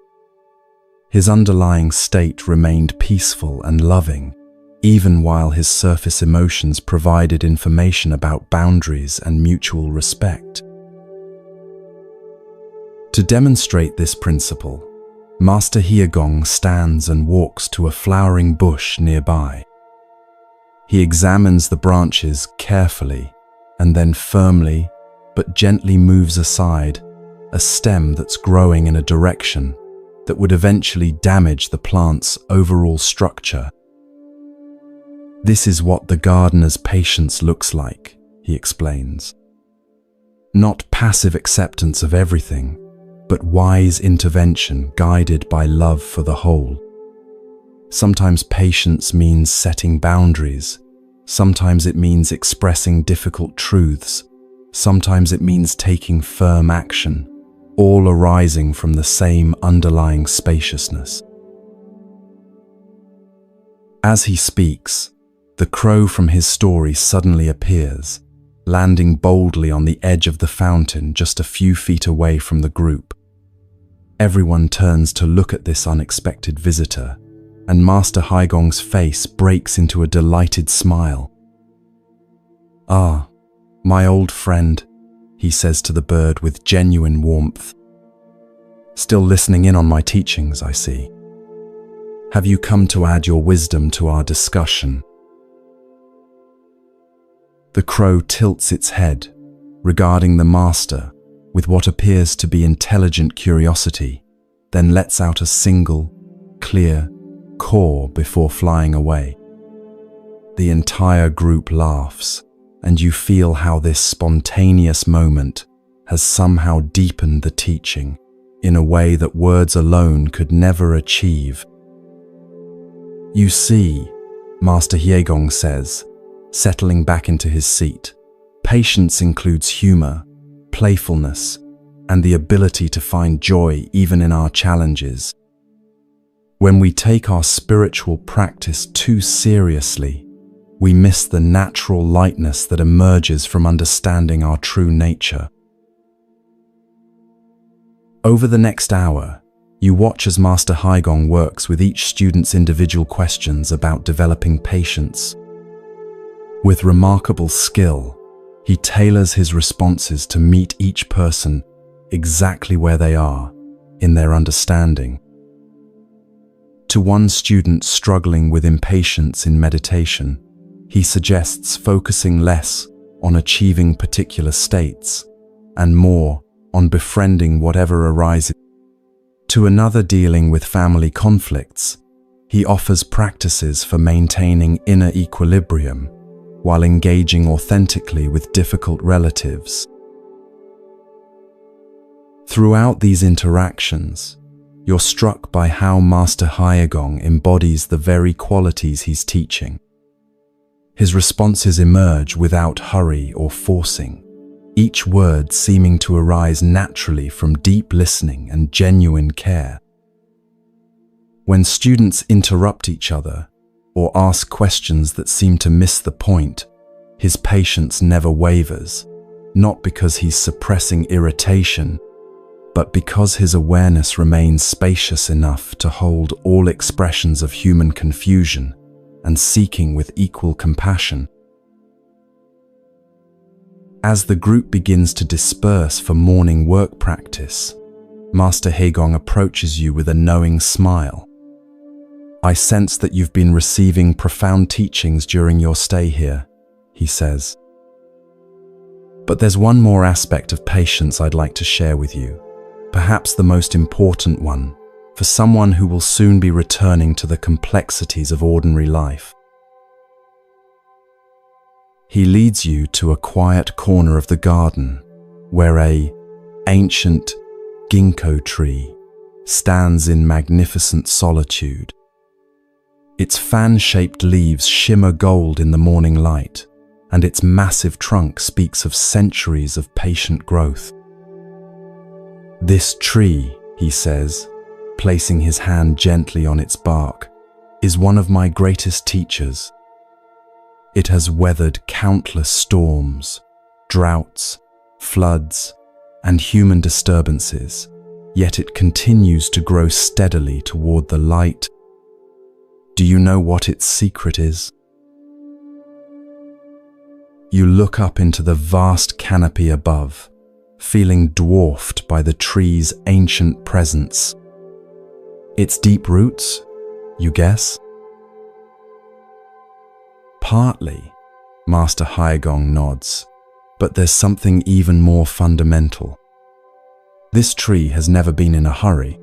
[SPEAKER 1] His underlying state remained peaceful and loving, even while his surface emotions provided information about boundaries and mutual respect. To demonstrate this principle, Master Haegong stands and walks to a flowering bush nearby. He examines the branches carefully and then firmly but gently moves aside a stem that's growing in a direction that would eventually damage the plant's overall structure. "This is what the gardener's patience looks like," he explains. "Not passive acceptance of everything, but wise intervention guided by love for the whole." Sometimes patience means setting boundaries. Sometimes it means expressing difficult truths. Sometimes it means taking firm action, all arising from the same underlying spaciousness. As he speaks, the crow from his story suddenly appears, landing boldly on the edge of the fountain just a few feet away from the group. Everyone turns to look at this unexpected visitor, and Master Haigong's face breaks into a delighted smile. "Ah, my old friend," he says to the bird with genuine warmth. "Still listening in on my teachings, I see. Have you come to add your wisdom to our discussion?" The crow tilts its head, regarding the master with what appears to be intelligent curiosity, then lets out a single, clear caw before flying away. The entire group laughs, and you feel how this spontaneous moment has somehow deepened the teaching in a way that words alone could never achieve. "You see," Master Haigong says, settling back into his seat, "patience includes humor, playfulness, and the ability to find joy even in our challenges. When we take our spiritual practice too seriously, we miss the natural lightness that emerges from understanding our true nature." Over the next hour, you watch as Master Haigong works with each student's individual questions about developing patience. With remarkable skill, he tailors his responses to meet each person exactly where they are in their understanding. To one student struggling with impatience in meditation, he suggests focusing less on achieving particular states and more on befriending whatever arises. To another dealing with family conflicts, he offers practices for maintaining inner equilibrium while engaging authentically with difficult relatives. Throughout these interactions, you're struck by how Master Haigong embodies the very qualities he's teaching. His responses emerge without hurry or forcing, each word seeming to arise naturally from deep listening and genuine care. When students interrupt each other or ask questions that seem to miss the point, his patience never wavers, not because he's suppressing irritation, but because his awareness remains spacious enough to hold all expressions of human confusion and seeking with equal compassion. As the group begins to disperse for morning work practice, Master Haigong approaches you with a knowing smile. "I sense that you've been receiving profound teachings during your stay here," he says. "But there's one more aspect of patience I'd like to share with you, perhaps the most important one, for someone who will soon be returning to the complexities of ordinary life." He leads you to a quiet corner of the garden where an ancient ginkgo tree stands in magnificent solitude. Its fan-shaped leaves shimmer gold in the morning light, and its massive trunk speaks of centuries of patient growth. "This tree," he says, placing his hand gently on its bark, "is one of my greatest teachers. It has weathered countless storms, droughts, floods, and human disturbances, yet it continues to grow steadily toward the light. Do you know what its secret is?" You look up into the vast canopy above, feeling dwarfed by the tree's ancient presence. "Its deep roots, you guess?" "Partly," Master Haigong nods, "but there's something even more fundamental. This tree has never been in a hurry.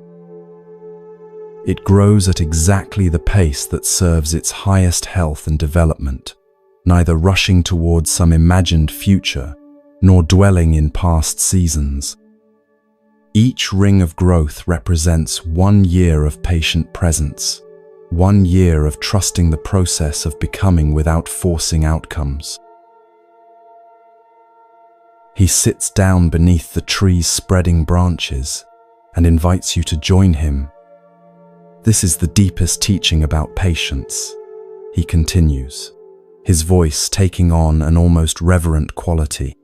[SPEAKER 1] It grows at exactly the pace that serves its highest health and development, neither rushing towards some imagined future, nor dwelling in past seasons. Each ring of growth represents 1 year of patient presence, 1 year of trusting the process of becoming without forcing outcomes. He sits down beneath the tree's spreading branches and invites you to join him. This is the deepest teaching about patience, he continues, his voice taking on an almost reverent quality.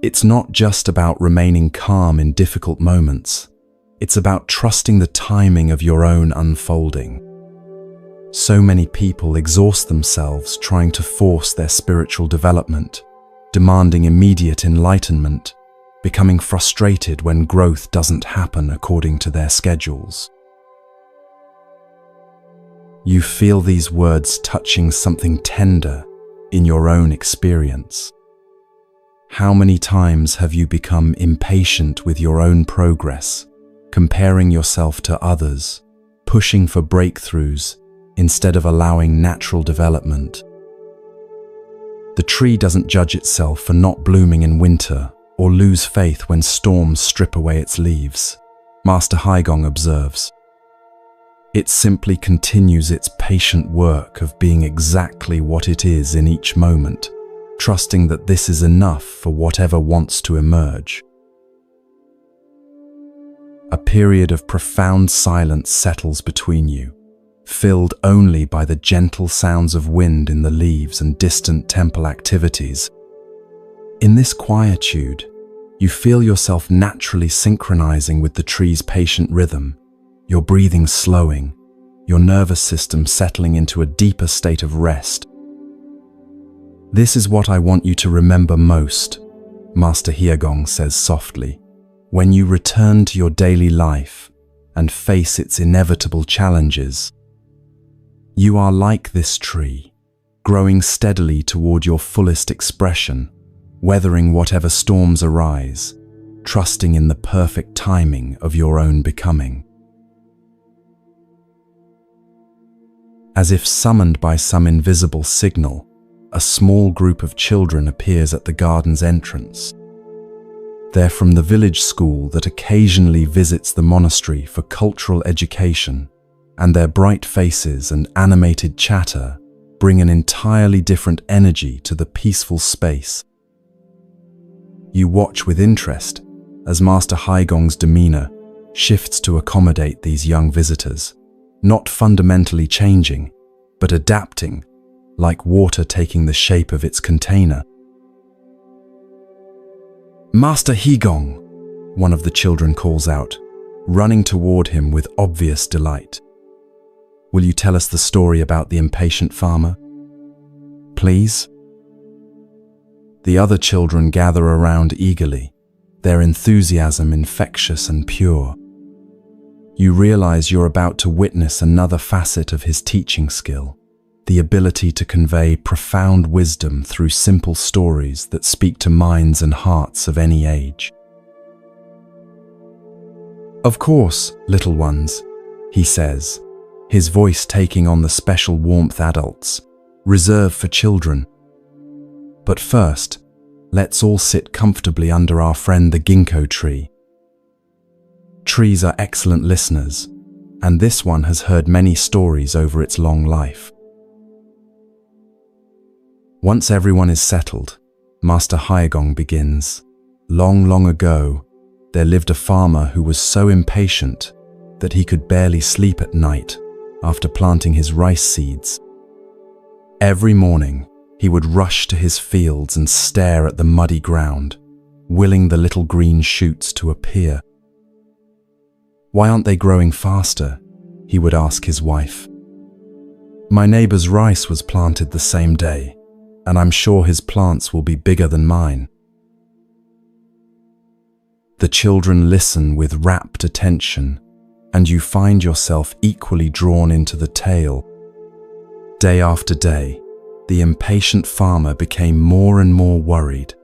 [SPEAKER 1] It's not just about remaining calm in difficult moments. It's about trusting the timing of your own unfolding. So many people exhaust themselves trying to force their spiritual development, demanding immediate enlightenment, becoming frustrated when growth doesn't happen according to their schedules. You feel these words touching something tender in your own experience. How many times have you become impatient with your own progress, comparing yourself to others, pushing for breakthroughs instead of allowing natural development? The tree doesn't judge itself for not blooming in winter or lose faith when storms strip away its leaves, Master Haigong observes. It simply continues its patient work of being exactly what it is in each moment, trusting that this is enough for whatever wants to emerge. A period of profound silence settles between you, filled only by the gentle sounds of wind in the leaves and distant temple activities. In this quietude, you feel yourself naturally synchronizing with the tree's patient rhythm, your breathing slowing, your nervous system settling into a deeper state of rest. This is what I want you to remember most, Master Haigong says softly, when you return to your daily life and face its inevitable challenges. You are like this tree, growing steadily toward your fullest expression, weathering whatever storms arise, trusting in the perfect timing of your own becoming. As if summoned by some invisible signal, a small group of children appears at the garden's entrance. They're from the village school that occasionally visits the monastery for cultural education, and their bright faces and animated chatter bring an entirely different energy to the peaceful space. You watch with interest as Master Haigong's demeanor shifts to accommodate these young visitors, not fundamentally changing, but adapting, like water taking the shape of its container. "Master Haigong," one of the children calls out, running toward him with obvious delight. "Will you tell us the story about the impatient farmer? Please?" The other children gather around eagerly, their enthusiasm infectious and pure. You realize you're about to witness another facet of his teaching skill, the ability to convey profound wisdom through simple stories that speak to minds and hearts of any age. "Of course, little ones," he says, his voice taking on the special warmth adults, reserved for children. "But first, let's all sit comfortably under our friend the ginkgo tree. Trees are excellent listeners, and this one has heard many stories over its long life." Once everyone is settled, Master Haigong begins. Long, long ago, there lived a farmer who was so impatient that he could barely sleep at night after planting his rice seeds. Every morning, he would rush to his fields and stare at the muddy ground, willing the little green shoots to appear. "Why aren't they growing faster?" he would ask his wife. "My neighbor's rice was planted the same day, and I'm sure his plants will be bigger than mine." The children listen with rapt attention, and you find yourself equally drawn into the tale. Day after day, the impatient farmer became more and more worried.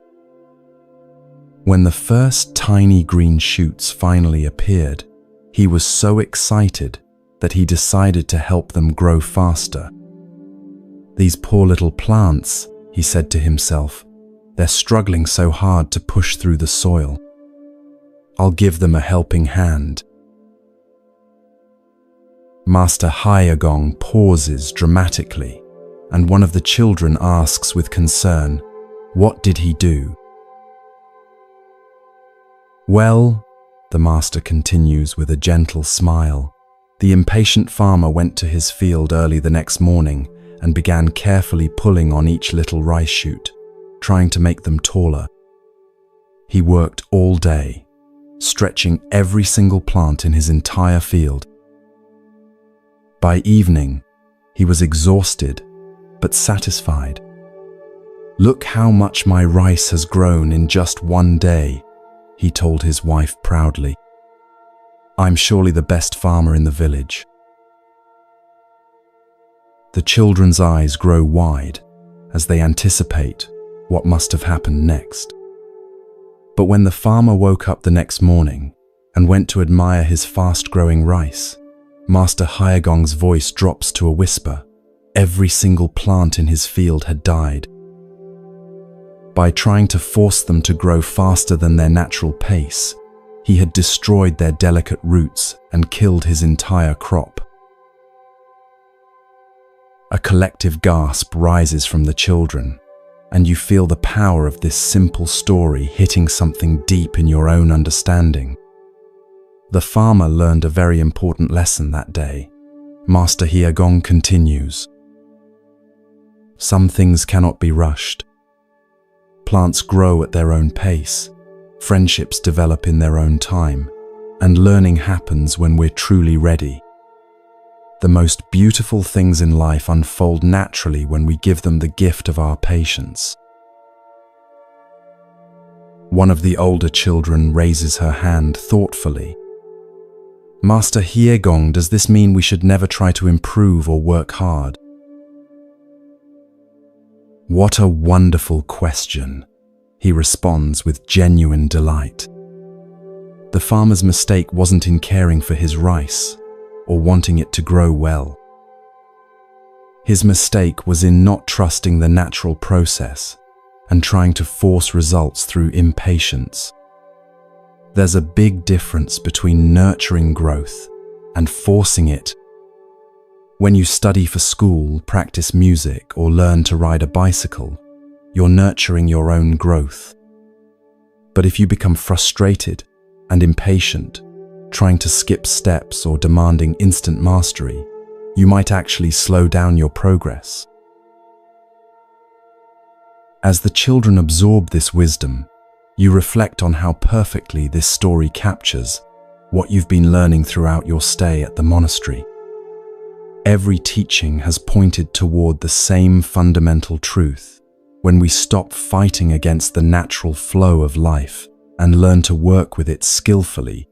[SPEAKER 1] When the first tiny green shoots finally appeared, he was so excited that he decided to help them grow faster. "These poor little plants," he said to himself, "they're struggling so hard to push through the soil. I'll give them a helping hand." Master Hyagong pauses dramatically, and one of the children asks with concern, "What did he do?" "Well," the master continues with a gentle smile, "the impatient farmer went to his field early the next morning and began carefully pulling on each little rice shoot, trying to make them taller. He worked all day, stretching every single plant in his entire field. By evening, he was exhausted but satisfied. 'Look how much my rice has grown in just one day,' he told his wife proudly. 'I'm surely the best farmer in the village.'" The children's eyes grow wide as they anticipate what must have happened next. But when the farmer woke up the next morning and went to admire his fast-growing rice, Master Hyagong's voice drops to a whisper. Every single plant in his field had died. By trying to force them to grow faster than their natural pace, he had destroyed their delicate roots and killed his entire crop. A collective gasp rises from the children, and you feel the power of this simple story hitting something deep in your own understanding. The farmer learned a very important lesson that day. Master Hyagong continues, "Some things cannot be rushed. Plants grow at their own pace, friendships develop in their own time, and learning happens when we're truly ready. The most beautiful things in life unfold naturally when we give them the gift of our patience." One of the older children raises her hand thoughtfully. "Master Hyagong, does this mean we should never try to improve or work hard?" "What a wonderful question," he responds with genuine delight. The farmer's mistake wasn't in caring for his rice or wanting it to grow well. His mistake was in not trusting the natural process and trying to force results through impatience. There's a big difference between nurturing growth and forcing it. When you study for school, practice music, or learn to ride a bicycle, you're nurturing your own growth. But if you become frustrated and impatient, trying to skip steps or demanding instant mastery, you might actually slow down your progress. As the children absorb this wisdom, you reflect on how perfectly this story captures what you've been learning throughout your stay at the monastery. Every teaching has pointed toward the same fundamental truth. When we stop fighting against the natural flow of life and learn to work with it skillfully,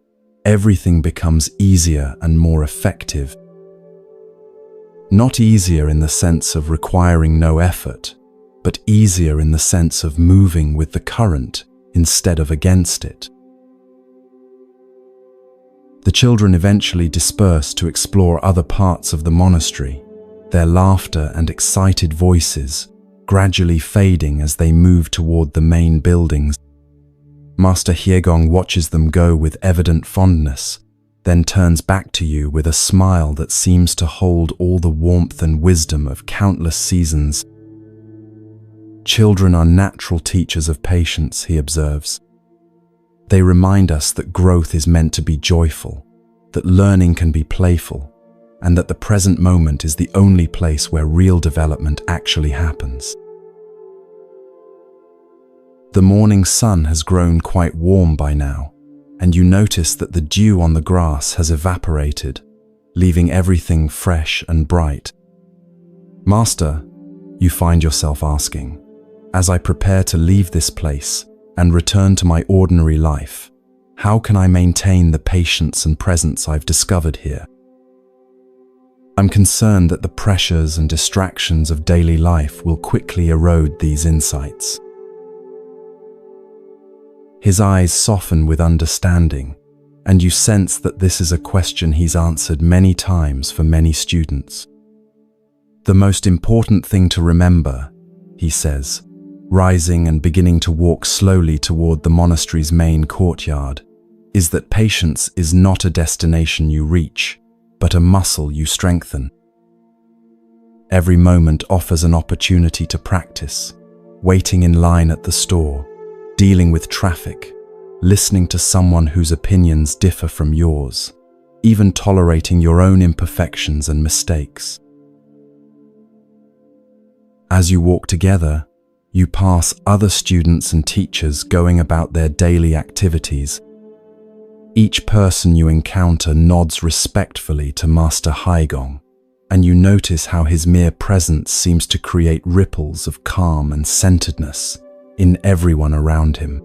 [SPEAKER 1] everything becomes easier and more effective. Not easier in the sense of requiring no effort, but easier in the sense of moving with the current instead of against it. The children eventually disperse to explore other parts of the monastery, their laughter and excited voices gradually fading as they move toward the main buildings. Master Hyagong watches them go with evident fondness, then turns back to you with a smile that seems to hold all the warmth and wisdom of countless seasons. "Children are natural teachers of patience," he observes. "They remind us that growth is meant to be joyful, that learning can be playful, and that the present moment is the only place where real development actually happens." The morning sun has grown quite warm by now, and you notice that the dew on the grass has evaporated, leaving everything fresh and bright. "Master," you find yourself asking, "as I prepare to leave this place and return to my ordinary life, how can I maintain the patience and presence I've discovered here? I'm concerned that the pressures and distractions of daily life will quickly erode these insights." His eyes soften with understanding, and you sense that this is a question he's answered many times for many students. "The most important thing to remember," he says, rising and beginning to walk slowly toward the monastery's main courtyard, "is that patience is not a destination you reach, but a muscle you strengthen. Every moment offers an opportunity to practice, waiting in line at the store, dealing with traffic, listening to someone whose opinions differ from yours, even tolerating your own imperfections and mistakes. As you walk together, you pass other students and teachers going about their daily activities. Each person you encounter nods respectfully to Master Haigong, and you notice how his mere presence seems to create ripples of calm and centeredness in everyone around him.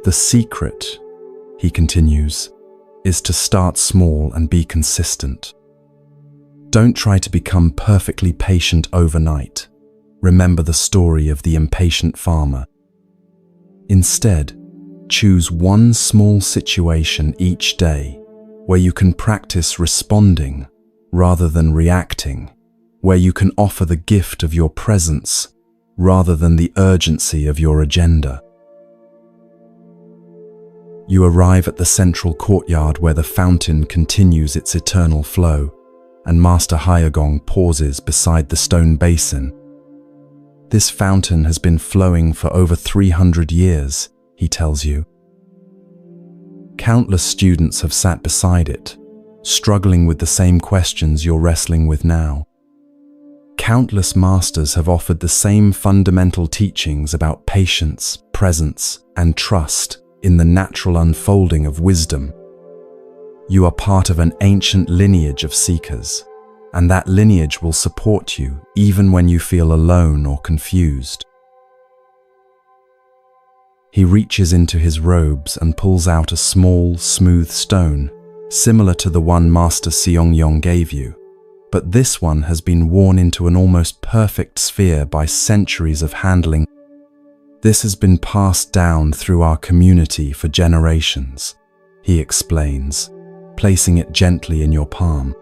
[SPEAKER 1] The secret, he continues, is to start small and be consistent. Don't try to become perfectly patient overnight. Remember the story of the impatient farmer. Instead, choose one small situation each day where you can practice responding rather than reacting, where you can offer the gift of your presence rather than the urgency of your agenda. You arrive at the central courtyard where the fountain continues its eternal flow, and Master Haigong pauses beside the stone basin. This fountain has been flowing for over 300 years, he tells you. Countless students have sat beside it, struggling with the same questions you're wrestling with now. Countless masters have offered the same fundamental teachings about patience, presence, and trust in the natural unfolding of wisdom. You are part of an ancient lineage of seekers, and that lineage will support you even when you feel alone or confused. He reaches into his robes and pulls out a small, smooth stone, similar to the one Master Seongyong gave you, but this one has been worn into an almost perfect sphere by centuries of handling. This has been passed down through our community for generations, he explains, placing it gently in your palm.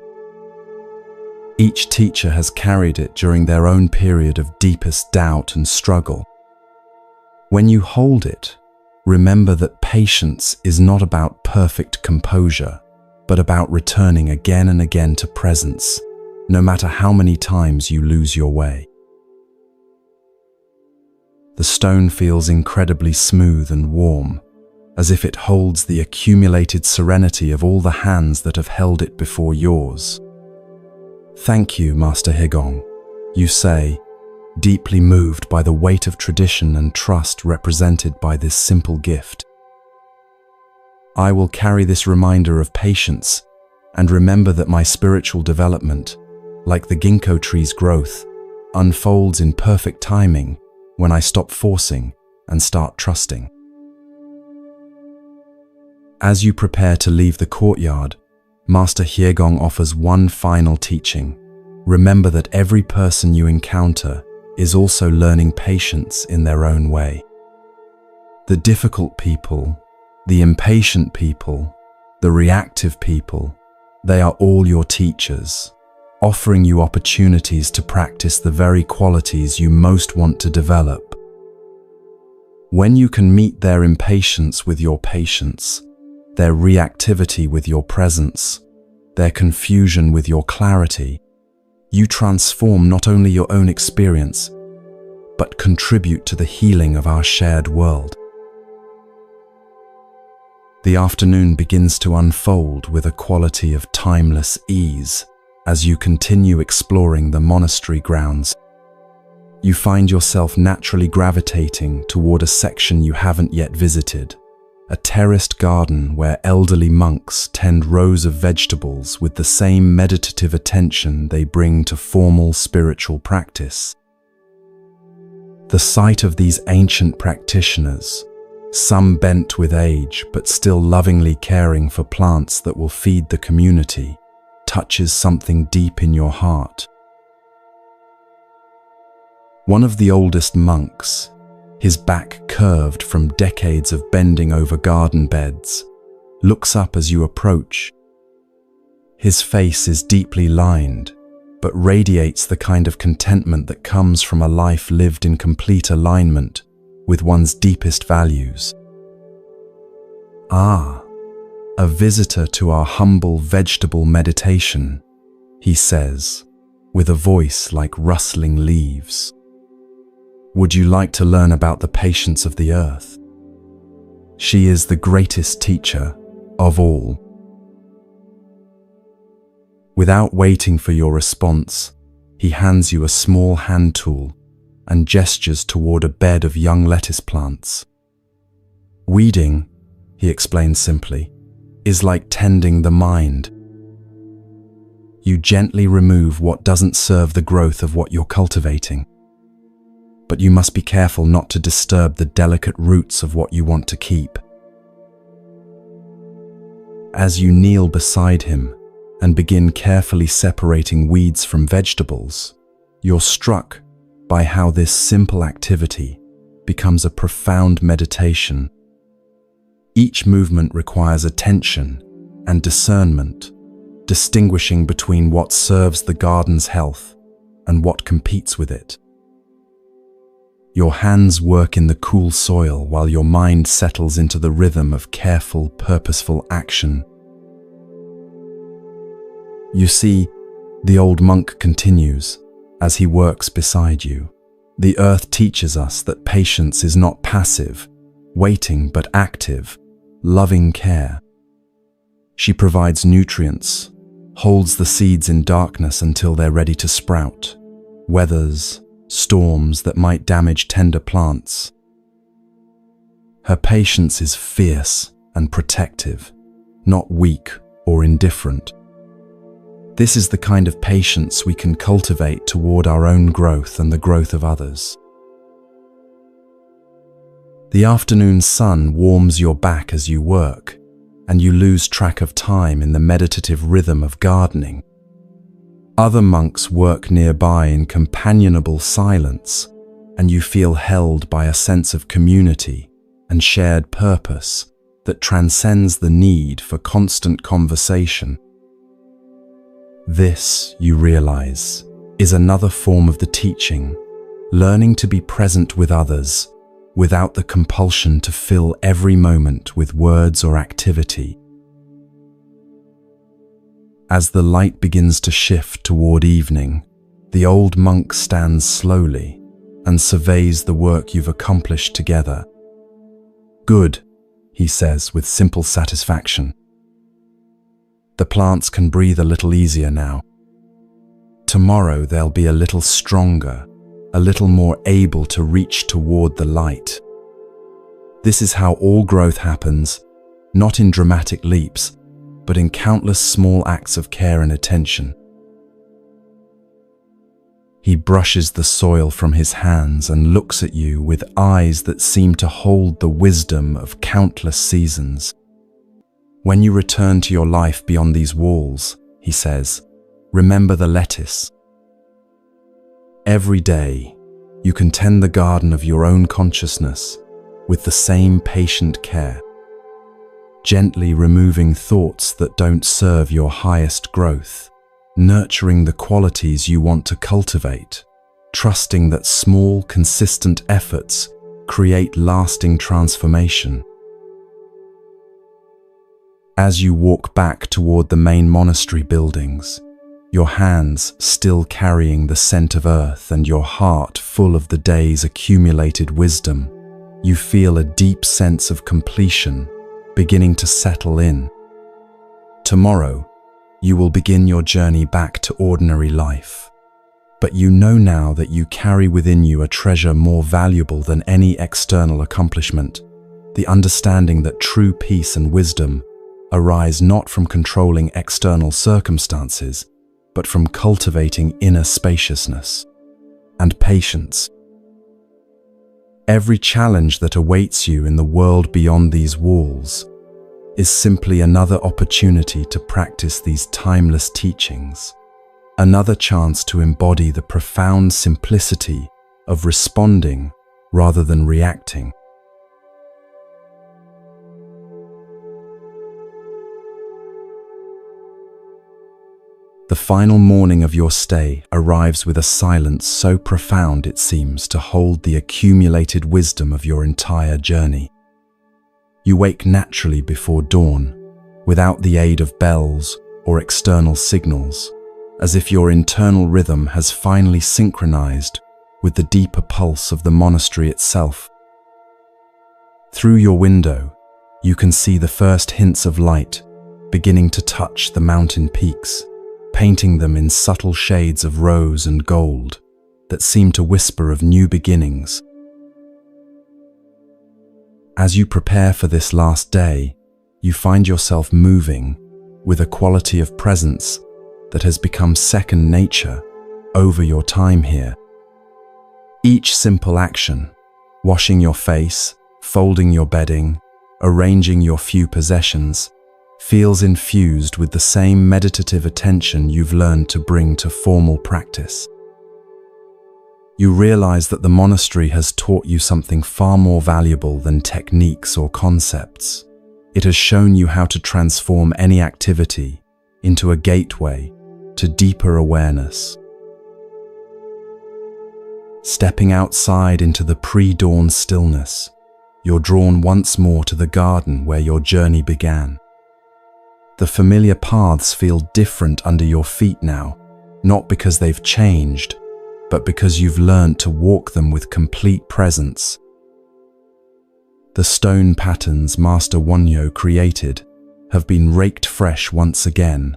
[SPEAKER 1] Each teacher has carried it during their own period of deepest doubt and struggle. When you hold it, remember that patience is not about perfect composure, but about returning again and again to presence, no matter how many times you lose your way. The stone feels incredibly smooth and warm, as if it holds the accumulated serenity of all the hands that have held it before yours. Thank you, Master Haigong, you say, deeply moved by the weight of tradition and trust represented by this simple gift. I will carry this reminder of patience and remember that my spiritual development, like the ginkgo tree's growth, unfolds in perfect timing when I stop forcing and start trusting. As you prepare to leave the courtyard, Master Haigong offers one final teaching. Remember that every person you encounter is also learning patience in their own way. The difficult people, the impatient people, the reactive people, they are all your teachers, offering you opportunities to practice the very qualities you most want to develop. When you can meet their impatience with your patience, their reactivity with your presence, their confusion with your clarity, you transform not only your own experience, but contribute to the healing of our shared world. The afternoon begins to unfold with a quality of timeless ease as you continue exploring the monastery grounds. You find yourself naturally gravitating toward a section you haven't yet visited, a terraced garden where elderly monks tend rows of vegetables with the same meditative attention they bring to formal spiritual practice. The sight of these ancient practitioners, some bent with age but still lovingly caring for plants that will feed the community, touches something deep in your heart. One of the oldest monks, his back curved from decades of bending over garden beds, looks up as you approach. His face is deeply lined, but radiates the kind of contentment that comes from a life lived in complete alignment with one's deepest values. Ah, a visitor to our humble vegetable meditation, he says, with a voice like rustling leaves. Would you like to learn about the patience of the earth? She is the greatest teacher of all. Without waiting for your response, he hands you a small hand tool and gestures toward a bed of young lettuce plants. Weeding, he explains simply, is like tending the mind. You gently remove what doesn't serve the growth of what you're cultivating. But you must be careful not to disturb the delicate roots of what you want to keep. As you kneel beside him and begin carefully separating weeds from vegetables, you're struck by how this simple activity becomes a profound meditation. Each movement requires attention and discernment, distinguishing between what serves the garden's health and what competes with it. Your hands work in the cool soil while your mind settles into the rhythm of careful, purposeful action. You see, the old monk continues as he works beside you. The earth teaches us that patience is not passive, waiting but active, loving care. She provides nutrients, holds the seeds in darkness until they're ready to sprout, weathers storms that might damage tender plants. Her patience is fierce and protective, not weak or indifferent. This is the kind of patience we can cultivate toward our own growth and the growth of others. The afternoon sun warms your back as you work, and you lose track of time in the meditative rhythm of gardening. Other monks work nearby in companionable silence, and you feel held by a sense of community and shared purpose that transcends the need for constant conversation. This, you realize, is another form of the teaching, learning to be present with others without the compulsion to fill every moment with words or activity. As the light begins to shift toward evening, the old monk stands slowly and surveys the work you've accomplished together. Good, he says with simple satisfaction. The plants can breathe a little easier now. Tomorrow they'll be a little stronger, a little more able to reach toward the light. This is how all growth happens, not in dramatic leaps, but in countless small acts of care and attention. He brushes the soil from his hands and looks at you with eyes that seem to hold the wisdom of countless seasons. When you return to your life beyond these walls, he says, remember the lettuce. Every day, you can tend the garden of your own consciousness with the same patient care, gently removing thoughts that don't serve your highest growth, nurturing the qualities you want to cultivate, trusting that small, consistent efforts create lasting transformation. As you walk back toward the main monastery buildings, your hands still carrying the scent of earth and your heart full of the day's accumulated wisdom, you feel a deep sense of completion beginning to settle in. Tomorrow, you will begin your journey back to ordinary life. But you know now that you carry within you a treasure more valuable than any external accomplishment, the understanding that true peace and wisdom arise not from controlling external circumstances, but from cultivating inner spaciousness and patience. Every challenge that awaits you in the world beyond these walls is simply another opportunity to practice these timeless teachings, another chance to embody the profound simplicity of responding rather than reacting. The final morning of your stay arrives with a silence so profound it seems to hold the accumulated wisdom of your entire journey. You wake naturally before dawn, without the aid of bells or external signals, as if your internal rhythm has finally synchronized with the deeper pulse of the monastery itself. Through your window, you can see the first hints of light beginning to touch the mountain peaks, painting them in subtle shades of rose and gold that seem to whisper of new beginnings. As you prepare for this last day, you find yourself moving with a quality of presence that has become second nature over your time here. Each simple action, washing your face, folding your bedding, arranging your few possessions, feels infused with the same meditative attention you've learned to bring to formal practice. You realize that the monastery has taught you something far more valuable than techniques or concepts. It has shown you how to transform any activity into a gateway to deeper awareness. Stepping outside into the pre-dawn stillness, you're drawn once more to the garden where your journey began. The familiar paths feel different under your feet now, not because they've changed, but because you've learned to walk them with complete presence. The stone patterns Master Wonyo created have been raked fresh once again,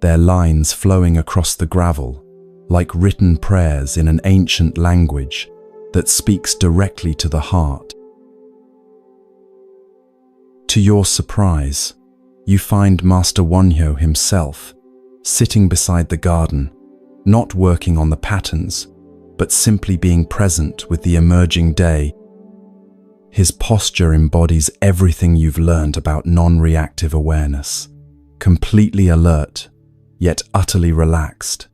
[SPEAKER 1] their lines flowing across the gravel, like written prayers in an ancient language that speaks directly to the heart. To your surprise, you find Master Wonyo himself sitting beside the garden, not working on the patterns, but simply being present with the emerging day. His posture embodies everything you've learned about non-reactive awareness, completely alert, yet utterly relaxed,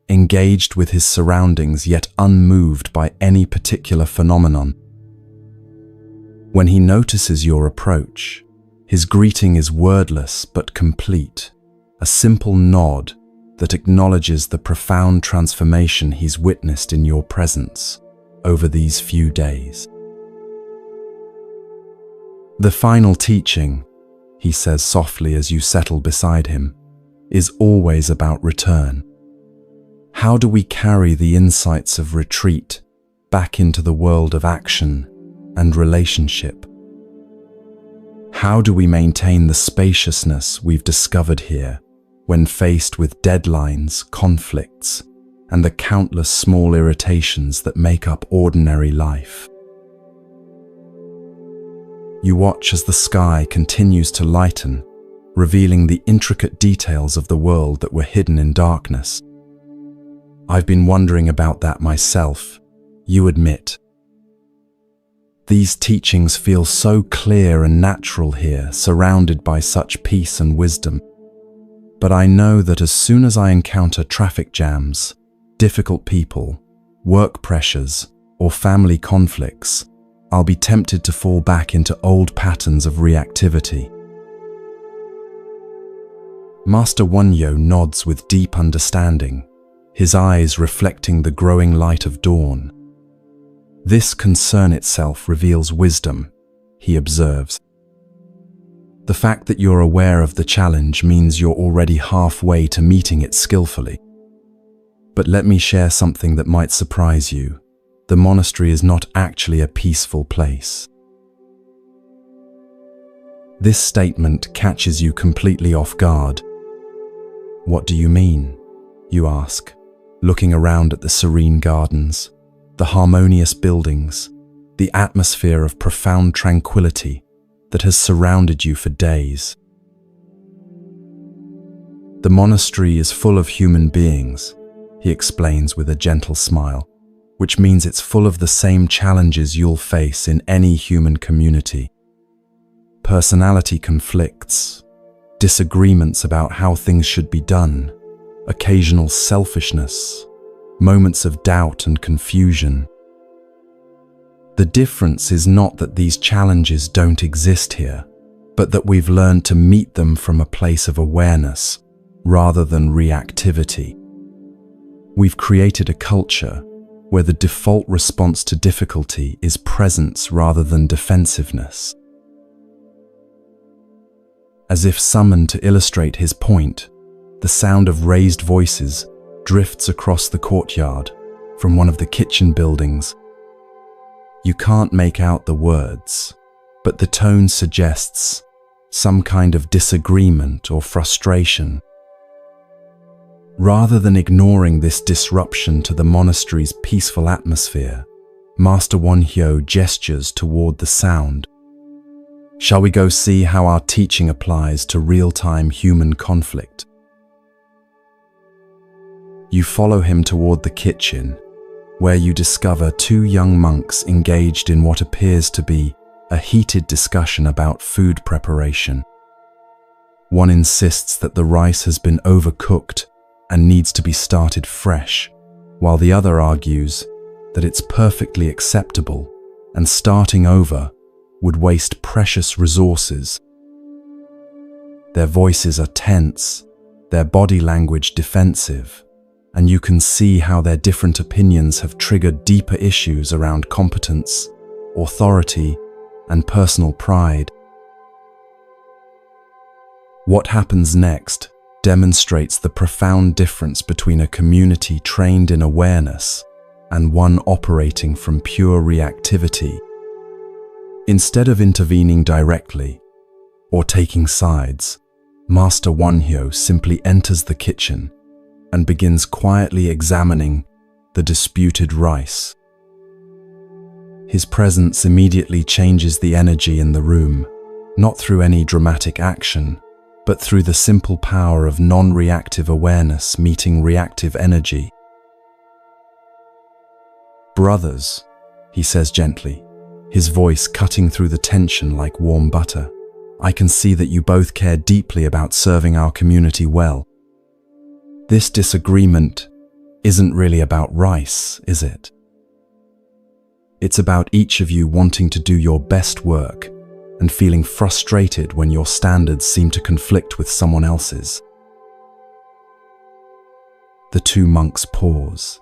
[SPEAKER 1] engaged with his surroundings yet unmoved by any particular phenomenon. When he notices your approach, his greeting is wordless but complete, a simple nod that acknowledges the profound transformation he's witnessed in your presence over these few days. The final teaching, he says softly as you settle beside him, is always about return. How do we carry the insights of retreat back into the world of action and relationship? How do we maintain the spaciousness we've discovered here when faced with deadlines, conflicts, and the countless small irritations that make up ordinary life? You watch as the sky continues to lighten, revealing the intricate details of the world that were hidden in darkness. I've been wondering about that myself, you admit. These teachings feel so clear and natural here, surrounded by such peace and wisdom. But I know that as soon as I encounter traffic jams, difficult people, work pressures, or family conflicts, I'll be tempted to fall back into old patterns of reactivity. Master Wonyo nods with deep understanding, his eyes reflecting the growing light of dawn. This concern itself reveals wisdom, he observes. The fact that you're aware of the challenge means you're already halfway to meeting it skillfully. But let me share something that might surprise you. The monastery is not actually a peaceful place. This statement catches you completely off guard. What do you mean? You ask, looking around at the serene gardens, the harmonious buildings, the atmosphere of profound tranquility that has surrounded you for days. The monastery is full of human beings, he explains with a gentle smile, which means it's full of the same challenges you'll face in any human community. Personality conflicts, disagreements about how things should be done, occasional selfishness, moments of doubt and confusion. The difference is not that these challenges don't exist here, but that we've learned to meet them from a place of awareness rather than reactivity. We've created a culture where the default response to difficulty is presence rather than defensiveness. As if summoned to illustrate his point, the sound of raised voices drifts across the courtyard from one of the kitchen buildings. You can't make out the words, but the tone suggests some kind of disagreement or frustration. Rather than ignoring this disruption to the monastery's peaceful atmosphere, Master Wonhyo gestures toward the sound. Shall we go see how our teaching applies to real-time human conflict? You follow him toward the kitchen, where you discover two young monks engaged in what appears to be a heated discussion about food preparation. One insists that the rice has been overcooked and needs to be started fresh, while the other argues that it's perfectly acceptable and starting over would waste precious resources. Their voices are tense, their body language defensive, and you can see how their different opinions have triggered deeper issues around competence, authority, and personal pride. What happens next demonstrates the profound difference between a community trained in awareness and one operating from pure reactivity. Instead of intervening directly or taking sides, Master Wonhyo simply enters the kitchen and begins quietly examining the disputed rice. His presence immediately changes the energy in the room, not through any dramatic action, but through the simple power of non-reactive awareness meeting reactive energy. "Brothers," he says gently, his voice cutting through the tension like warm butter, "I can see that you both care deeply about serving our community well. This disagreement isn't really about rice, is it? It's about each of you wanting to do your best work and feeling frustrated when your standards seem to conflict with someone else's." The two monks pause,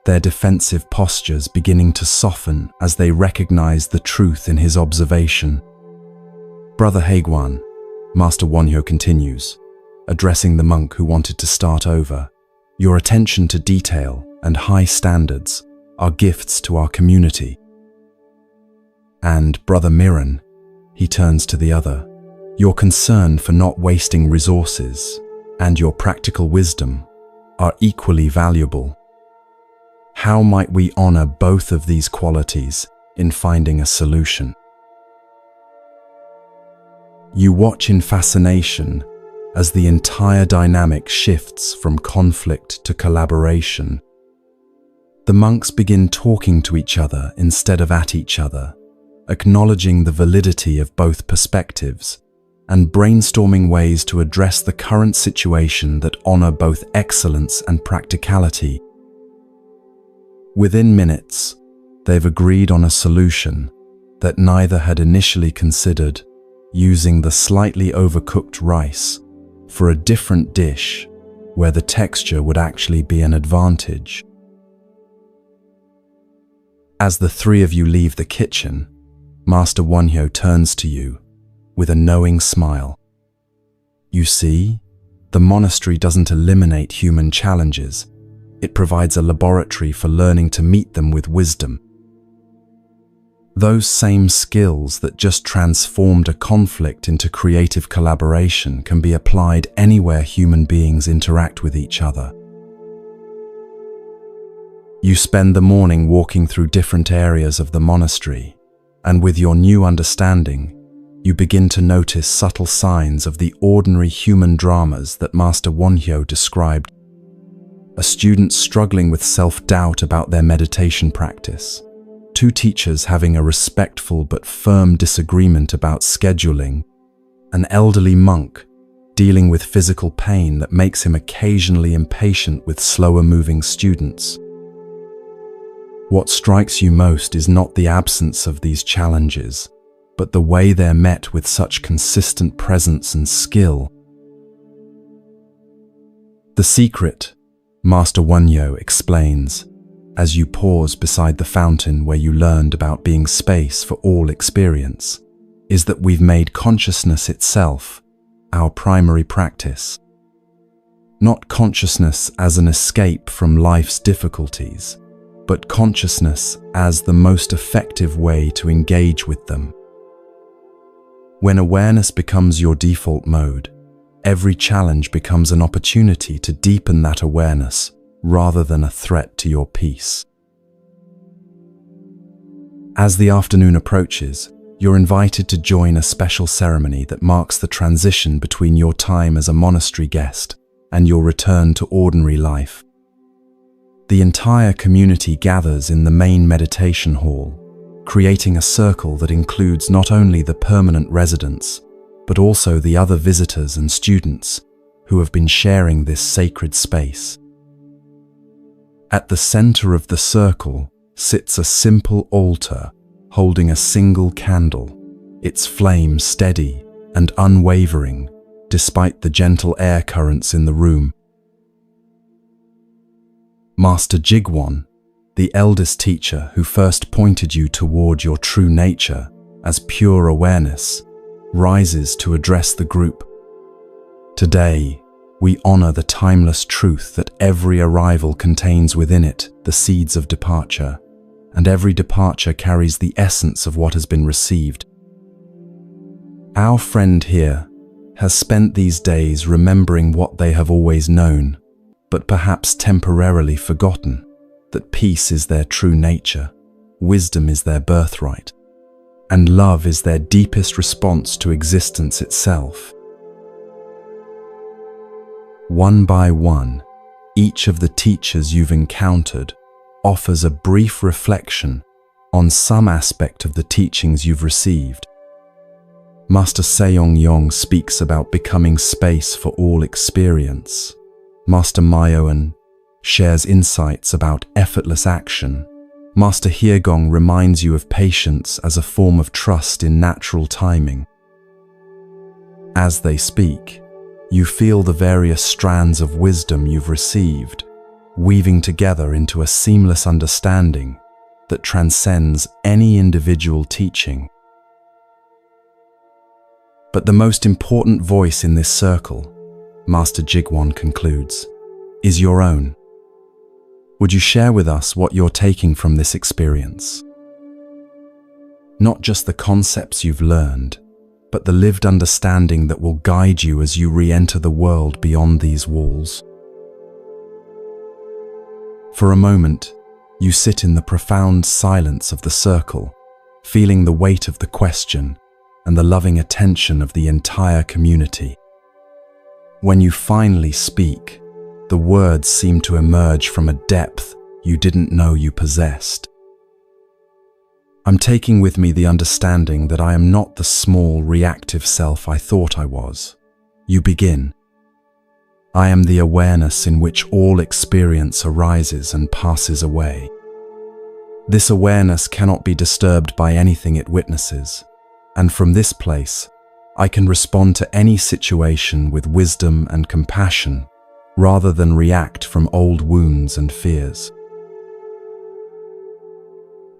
[SPEAKER 1] their defensive postures beginning to soften as they recognize the truth in his observation. "Brother Haegwan," Master Wonhyo continues, addressing the monk who wanted to start over, "your attention to detail and high standards are gifts to our community. And Brother Miran," he turns to the other, "your concern for not wasting resources and your practical wisdom are equally valuable. How might we honor both of these qualities in finding a solution?" You watch in fascination as the entire dynamic shifts from conflict to collaboration. The monks begin talking to each other instead of at each other, acknowledging the validity of both perspectives and brainstorming ways to address the current situation that honor both excellence and practicality. Within minutes, they've agreed on a solution that neither had initially considered, using the slightly overcooked rice for a different dish where the texture would actually be an advantage. As the three of you leave the kitchen, Master Wonhyo turns to you with a knowing smile. "You see, the monastery doesn't eliminate human challenges. It provides a laboratory for learning to meet them with wisdom. Those same skills that just transformed a conflict into creative collaboration can be applied anywhere human beings interact with each other." You spend the morning walking through different areas of the monastery, and with your new understanding, you begin to notice subtle signs of the ordinary human dramas that Master Wonhyo described. A student struggling with self-doubt about their meditation practice, two teachers having a respectful but firm disagreement about scheduling, an elderly monk dealing with physical pain that makes him occasionally impatient with slower-moving students. What strikes you most is not the absence of these challenges, but the way they're met with such consistent presence and skill. The secret, Master Wonhyo explains, as you pause beside the fountain where you learned about being space for all experience, is that we've made consciousness itself our primary practice. Not consciousness as an escape from life's difficulties, but consciousness as the most effective way to engage with them. When awareness becomes your default mode, every challenge becomes an opportunity to deepen that awareness rather than a threat to your peace. As the afternoon approaches, you're invited to join a special ceremony that marks the transition between your time as a monastery guest and your return to ordinary life. The entire community gathers in the main meditation hall, creating a circle that includes not only the permanent residents, but also the other visitors and students who have been sharing this sacred space. At the center of the circle sits a simple altar holding a single candle, its flame steady and unwavering despite the gentle air currents in the room. Master Jigwon, the eldest teacher who first pointed you toward your true nature as pure awareness, rises to address the group. Today, we honor the timeless truth that every arrival contains within it the seeds of departure, and every departure carries the essence of what has been received. Our friend here has spent these days remembering what they have always known, but perhaps temporarily forgotten, that peace is their true nature, wisdom is their birthright, and love is their deepest response to existence itself. One by one, each of the teachers you've encountered offers a brief reflection on some aspect of the teachings you've received. Master Seong-yong speaks about becoming space for all experience. Master Myoan shares insights about effortless action. Master Hyegong reminds you of patience as a form of trust in natural timing. As they speak, you feel the various strands of wisdom you've received, weaving together into a seamless understanding that transcends any individual teaching. But the most important voice in this circle, Master Jigwon concludes, is your own. Would you share with us what you're taking from this experience? Not just the concepts you've learned, but the lived understanding that will guide you as you re-enter the world beyond these walls. For a moment, you sit in the profound silence of the circle, feeling the weight of the question and the loving attention of the entire community. When you finally speak, the words seem to emerge from a depth you didn't know you possessed. I'm taking with me the understanding that I am not the small, reactive self I thought I was. You begin. I am the awareness in which all experience arises and passes away. This awareness cannot be disturbed by anything it witnesses, and from this place, I can respond to any situation with wisdom and compassion, rather than react from old wounds and fears.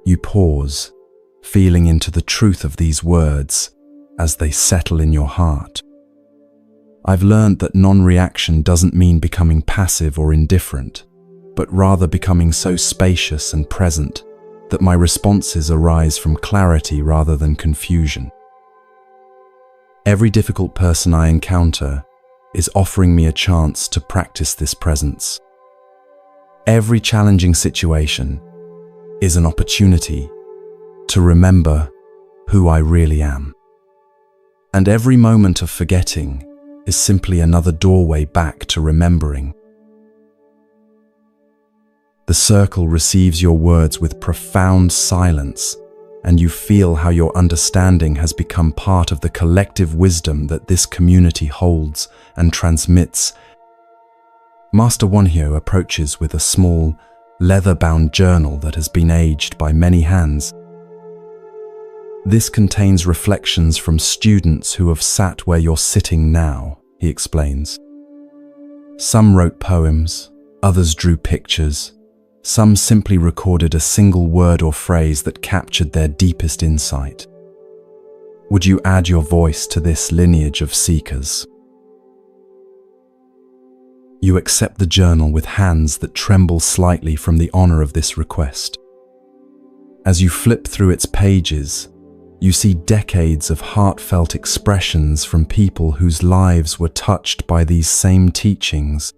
[SPEAKER 1] You pause, feeling into the truth of these words as they settle in your heart. I've learned that non-reaction doesn't mean becoming passive or indifferent, but rather becoming so spacious and present that my responses arise from clarity rather than confusion. Every difficult person I encounter is offering me a chance to practice this presence. Every challenging situation is an opportunity to remember who I really am. And every moment of forgetting is simply another doorway back to remembering. The circle receives your words with profound silence, and you feel how your understanding has become part of the collective wisdom that this community holds and transmits. Master Wonhyo approaches with a small, leather-bound journal that has been aged by many hands. This contains reflections from students who have sat where you're sitting now, he explains. Some wrote poems, others drew pictures, some simply recorded a single word or phrase that captured their deepest insight. Would you add your voice to this lineage of seekers? You accept the journal with hands that tremble slightly from the honor of this request. As you flip through its pages, you see decades of heartfelt expressions from people whose lives were touched by these same teachings.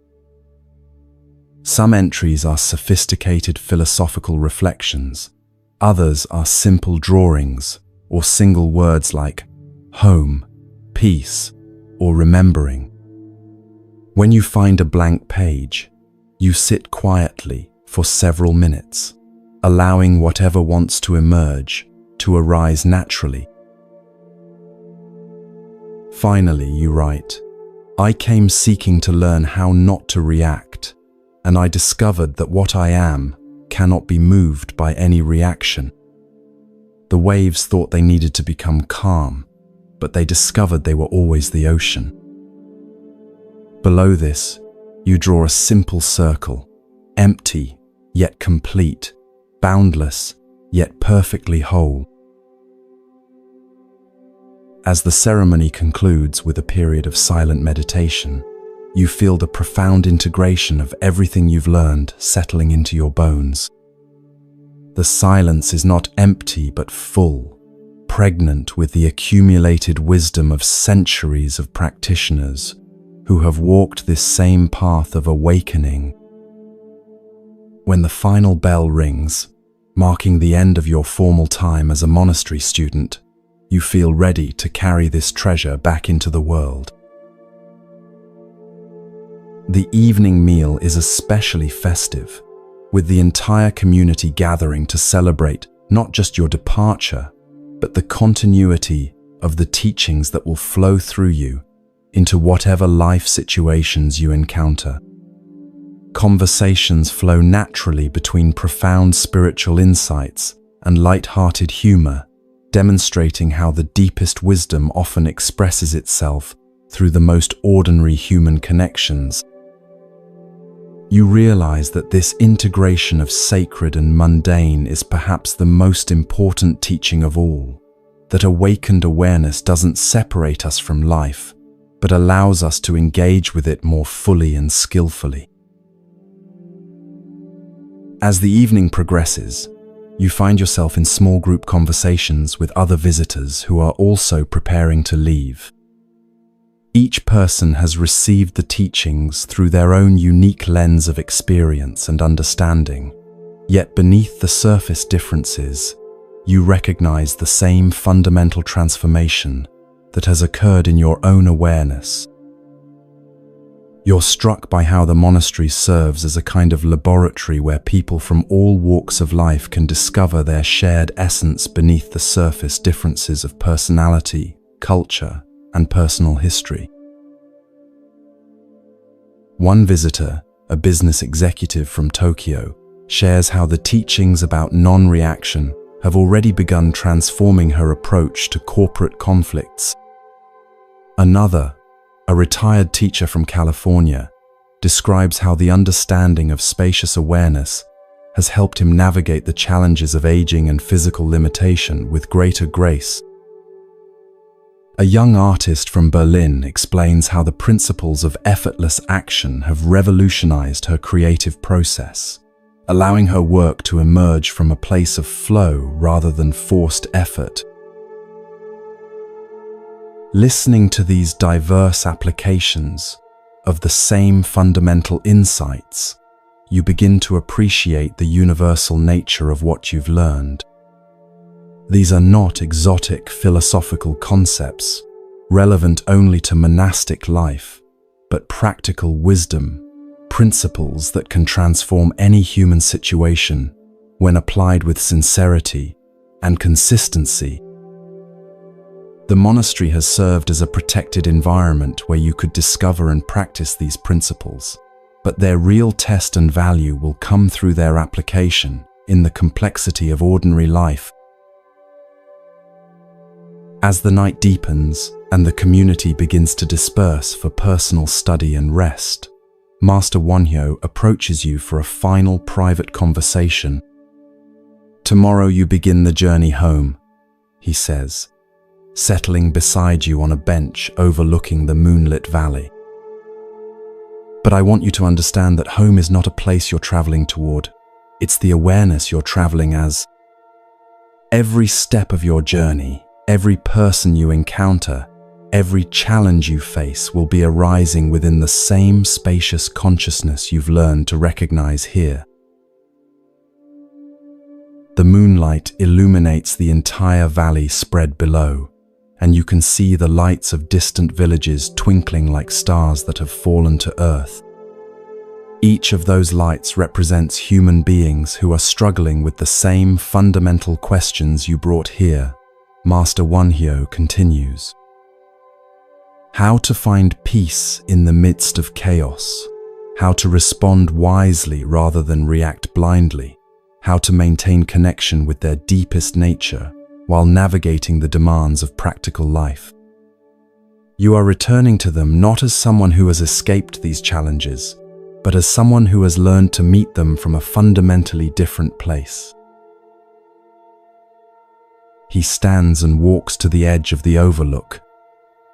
[SPEAKER 1] Some entries are sophisticated philosophical reflections. Others are simple drawings or single words like home, peace, or remembering. When you find a blank page, you sit quietly for several minutes, allowing whatever wants to emerge to arise naturally. Finally, you write, "I came seeking to learn how not to react, and I discovered that what I am cannot be moved by any reaction." The waves thought they needed to become calm, but they discovered they were always the ocean. Below this, you draw a simple circle, empty yet complete, boundless yet perfectly whole. As the ceremony concludes with a period of silent meditation, you feel the profound integration of everything you've learned settling into your bones. The silence is not empty but full, pregnant with the accumulated wisdom of centuries of practitioners who have walked this same path of awakening. When the final bell rings, marking the end of your formal time as a monastery student, you feel ready to carry this treasure back into the world. The evening meal is especially festive, with the entire community gathering to celebrate not just your departure, but the continuity of the teachings that will flow through you into whatever life situations you encounter. Conversations flow naturally between profound spiritual insights and light-hearted humor, demonstrating how the deepest wisdom often expresses itself through the most ordinary human connections. You realize that this integration of sacred and mundane is perhaps the most important teaching of all, that awakened awareness doesn't separate us from life, but allows us to engage with it more fully and skillfully. As the evening progresses, you find yourself in small group conversations with other visitors who are also preparing to leave. Each person has received the teachings through their own unique lens of experience and understanding, yet beneath the surface differences, you recognize the same fundamental transformation that has occurred in your own awareness. You're struck by how the monastery serves as a kind of laboratory where people from all walks of life can discover their shared essence beneath the surface differences of personality, culture, and personal history. One visitor, a business executive from Tokyo, shares how the teachings about non-reaction have already begun transforming her approach to corporate conflicts. Another, a retired teacher from California, describes how the understanding of spacious awareness has helped him navigate the challenges of aging and physical limitation with greater grace. A young artist from Berlin explains how the principles of effortless action have revolutionized her creative process, allowing her work to emerge from a place of flow rather than forced effort. Listening to these diverse applications of the same fundamental insights, you begin to appreciate the universal nature of what you've learned. These are not exotic philosophical concepts, relevant only to monastic life, but practical wisdom, principles that can transform any human situation when applied with sincerity and consistency. The monastery has served as a protected environment where you could discover and practice these principles, but their real test and value will come through their application in the complexity of ordinary life. As the night deepens and the community begins to disperse for personal study and rest, Master Wonhyo approaches you for a final private conversation. "Tomorrow you begin the journey home," he says, settling beside you on a bench overlooking the moonlit valley. But I want you to understand that home is not a place you're traveling toward. It's the awareness you're traveling as. Every step of your journey, every person you encounter, every challenge you face will be arising within the same spacious consciousness you've learned to recognize here. The moonlight illuminates the entire valley spread below, and you can see the lights of distant villages twinkling like stars that have fallen to earth. Each of those lights represents human beings who are struggling with the same fundamental questions you brought here. Master Wonhyo continues. How to find peace in the midst of chaos, how to respond wisely rather than react blindly, how to maintain connection with their deepest nature while navigating the demands of practical life. You are returning to them not as someone who has escaped these challenges, but as someone who has learned to meet them from a fundamentally different place. He stands and walks to the edge of the overlook,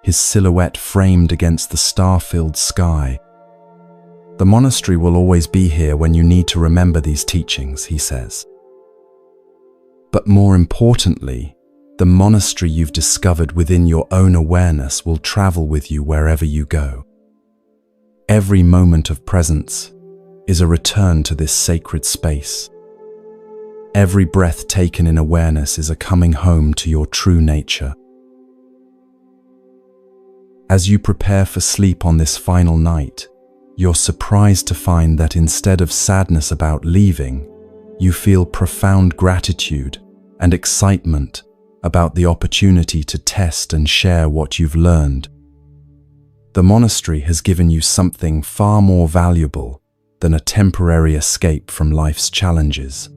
[SPEAKER 1] his silhouette framed against the star-filled sky. The monastery will always be here when you need to remember these teachings, he says. But more importantly, the monastery you've discovered within your own awareness will travel with you wherever you go. Every moment of presence is a return to this sacred space. Every breath taken in awareness is a coming home to your true nature. As you prepare for sleep on this final night, you're surprised to find that instead of sadness about leaving, you feel profound gratitude and excitement about the opportunity to test and share what you've learned. The monastery has given you something far more valuable than a temporary escape from life's challenges.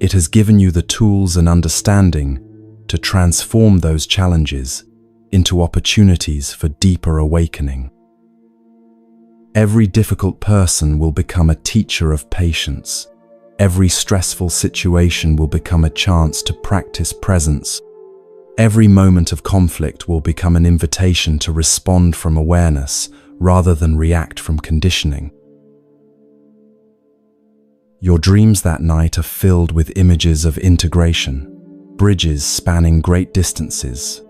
[SPEAKER 1] It has given you the tools and understanding to transform those challenges into opportunities for deeper awakening. Every difficult person will become a teacher of patience. Every stressful situation will become a chance to practice presence. Every moment of conflict will become an invitation to respond from awareness rather than react from conditioning. Your dreams that night are filled with images of integration, bridges spanning great distances,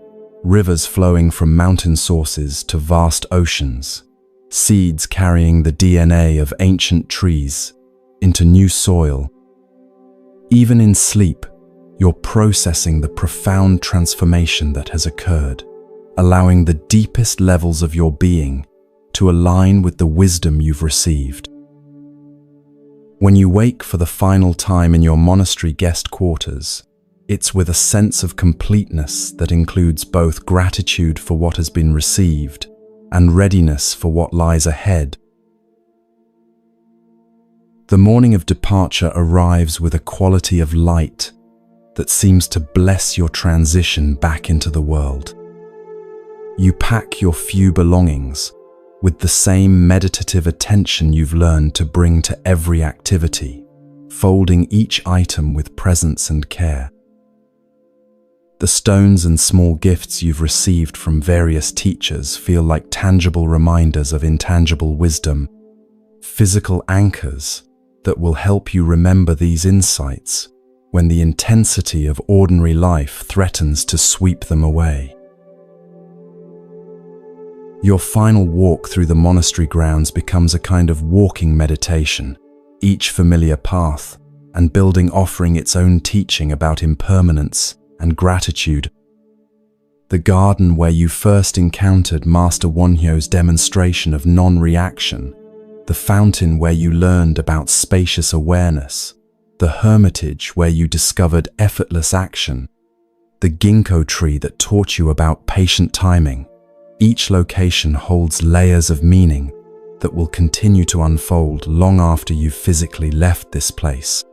[SPEAKER 1] rivers flowing from mountain sources to vast oceans, seeds carrying the DNA of ancient trees into new soil. Even in sleep, you're processing the profound transformation that has occurred, allowing the deepest levels of your being to align with the wisdom you've received. When you wake for the final time in your monastery guest quarters, it's with a sense of completeness that includes both gratitude for what has been received and readiness for what lies ahead. The morning of departure arrives with a quality of light that seems to bless your transition back into the world. You pack your few belongings with the same meditative attention you've learned to bring to every activity, folding each item with presence and care. The stones and small gifts you've received from various teachers feel like tangible reminders of intangible wisdom, physical anchors that will help you remember these insights when the intensity of ordinary life threatens to sweep them away. Your final walk through the monastery grounds becomes a kind of walking meditation, each familiar path and building offering its own teaching about impermanence and gratitude. The garden where you first encountered Master Wonhyo's demonstration of non-reaction, the fountain where you learned about spacious awareness, the hermitage where you discovered effortless action, the ginkgo tree that taught you about patient timing. Each location holds layers of meaning that will continue to unfold long after you've physically left this place.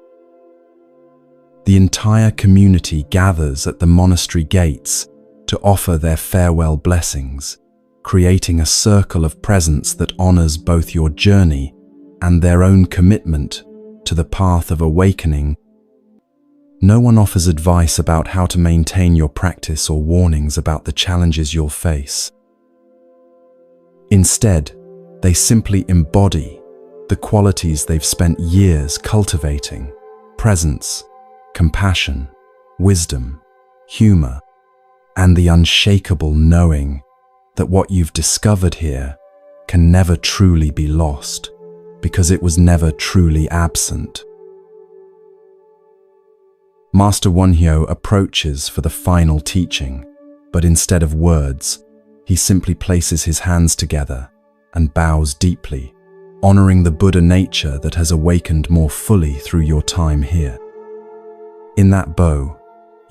[SPEAKER 1] The entire community gathers at the monastery gates to offer their farewell blessings, creating a circle of presence that honors both your journey and their own commitment to the path of awakening. No one offers advice about how to maintain your practice or warnings about the challenges you'll face. Instead, They simply embody the qualities they've spent years cultivating: presence, compassion, wisdom, humor, and the unshakable knowing that what you've discovered here can never truly be lost because it was never truly absent. Master Wonhyo approaches for the final teaching, but instead of words, he simply places his hands together and bows deeply, honoring the Buddha nature that has awakened more fully through your time here. In that bow,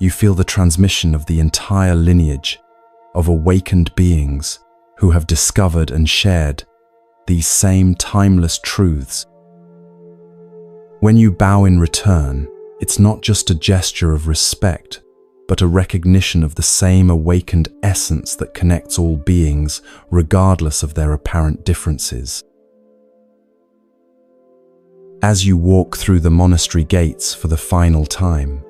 [SPEAKER 1] you feel the transmission of the entire lineage of awakened beings who have discovered and shared these same timeless truths. When you bow in return, it's not just a gesture of respect, but a recognition of the same awakened essence that connects all beings, regardless of their apparent differences. As you walk through the monastery gates for the final time,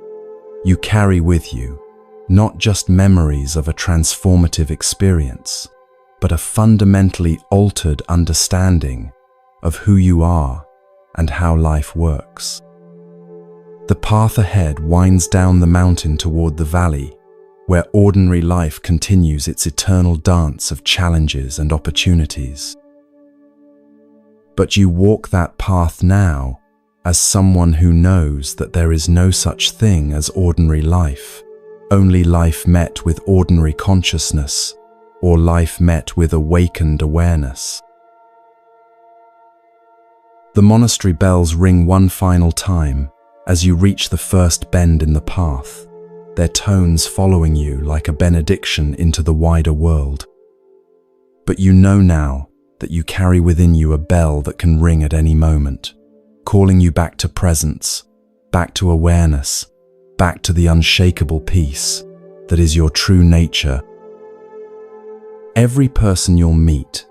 [SPEAKER 1] you carry with you not just memories of a transformative experience, but a fundamentally altered understanding of who you are and how life works. The path ahead winds down the mountain toward the valley, where ordinary life continues its eternal dance of challenges and opportunities. But you walk that path now as someone who knows that there is no such thing as ordinary life, only life met with ordinary consciousness, or life met with awakened awareness. The monastery bells ring one final time as you reach the first bend in the path, their tones following you like a benediction into the wider world. But you know now that you carry within you a bell that can ring at any moment, calling you back to presence, back to awareness, back to the unshakable peace that is your true nature. Every person you'll meet,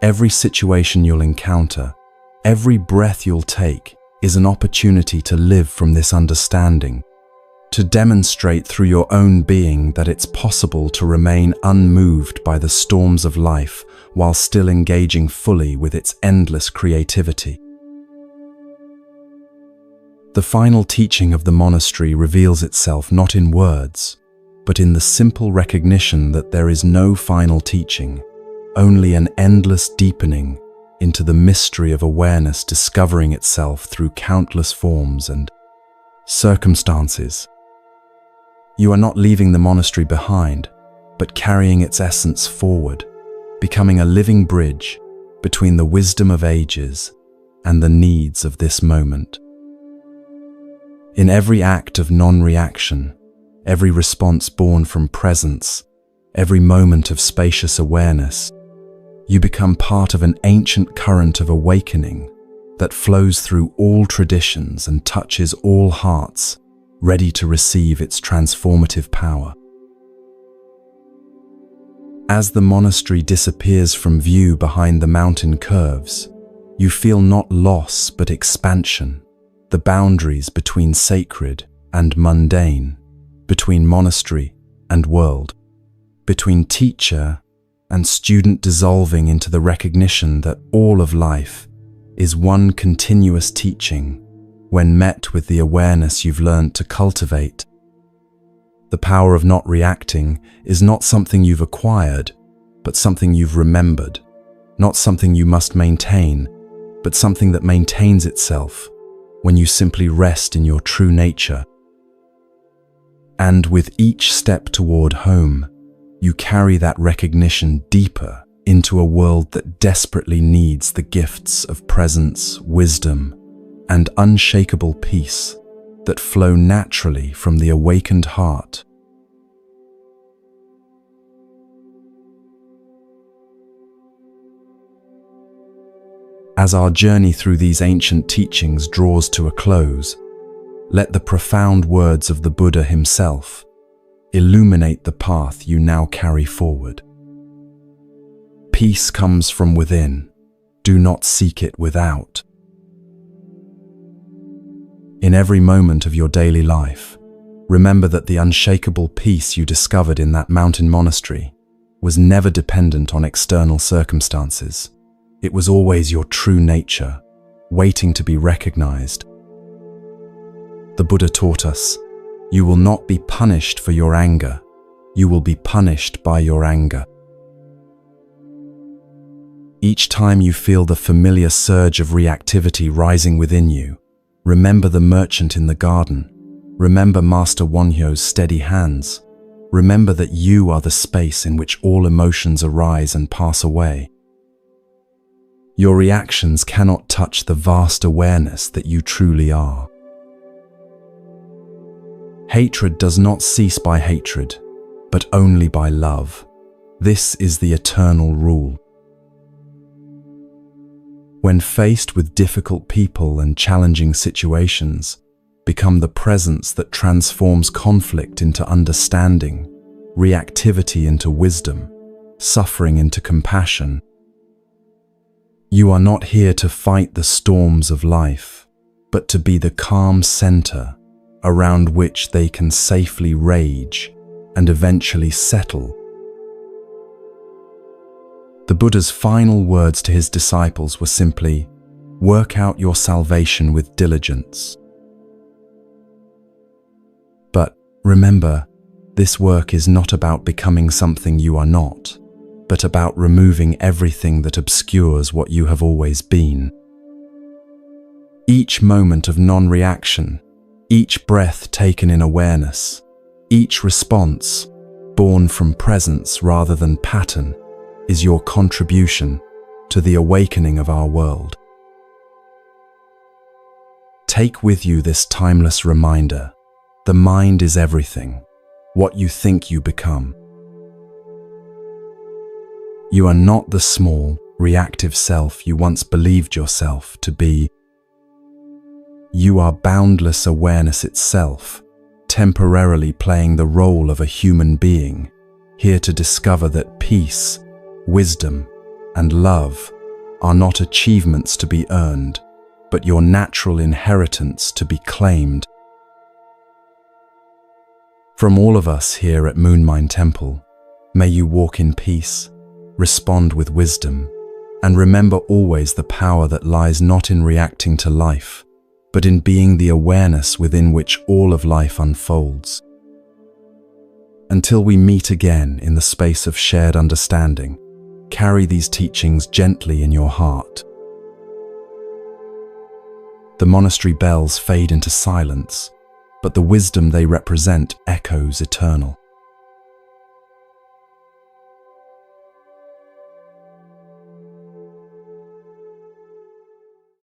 [SPEAKER 1] every situation you'll encounter, every breath you'll take is an opportunity to live from this understanding, to demonstrate through your own being that it's possible to remain unmoved by the storms of life while still engaging fully with its endless creativity. The final teaching of the monastery reveals itself not in words, but in the simple recognition that there is no final teaching, only an endless deepening into the mystery of awareness discovering itself through countless forms and circumstances. You are not leaving the monastery behind, but carrying its essence forward, becoming a living bridge between the wisdom of ages and the needs of this moment. In every act of non-reaction, every response born from presence, every moment of spacious awareness, you become part of an ancient current of awakening that flows through all traditions and touches all hearts, ready to receive its transformative power. As the monastery disappears from view behind the mountain curves, you feel not loss but expansion, the boundaries between sacred and mundane, between monastery and world, between teacher and student dissolving into the recognition that all of life is one continuous teaching when met with the awareness you've learned to cultivate. The power of not reacting is not something you've acquired, but something you've remembered, not something you must maintain, but something that maintains itself when you simply rest in your true nature. And with each step toward home, you carry that recognition deeper into a world that desperately needs the gifts of presence, wisdom, and unshakable peace that flow naturally from the awakened heart. As our journey through these ancient teachings draws to a close, let the profound words of the Buddha himself illuminate the path you now carry forward. Peace comes from within. Do not seek it without. In every moment of your daily life, remember that the unshakable peace you discovered in that mountain monastery was never dependent on external circumstances. It was always your true nature, waiting to be recognized. The Buddha taught us, you will not be punished for your anger. You will be punished by your anger. Each time you feel the familiar surge of reactivity rising within you, remember the merchant in the garden. Remember Master Wonhyo's steady hands. Remember that you are the space in which all emotions arise and pass away. Your reactions cannot touch the vast awareness that you truly are. Hatred does not cease by hatred, but only by love. This is the eternal rule. When faced with difficult people and challenging situations, become the presence that transforms conflict into understanding, reactivity into wisdom, suffering into compassion. You are not here to fight the storms of life, but to be the calm center around which they can safely rage and eventually settle. The Buddha's final words to his disciples were simply, "Work out your salvation with diligence." But remember, this work is not about becoming something you are not, but about removing everything that obscures what you have always been. Each moment of non-reaction, each breath taken in awareness, each response, born from presence rather than pattern, is your contribution to the awakening of our world. Take with you this timeless reminder: the mind is everything, what you think you become. You are not the small, reactive self you once believed yourself to be. You are boundless awareness itself, temporarily playing the role of a human being, here to discover that peace, wisdom, and love are not achievements to be earned, but your natural inheritance to be claimed. From all of us here at Moonlight Temple, may you walk in peace, respond with wisdom, and remember always the power that lies not in reacting to life, but in being the awareness within which all of life unfolds. Until we meet again in the space of shared understanding, carry these teachings gently in your heart. The monastery bells fade into silence, but the wisdom they represent echoes eternal.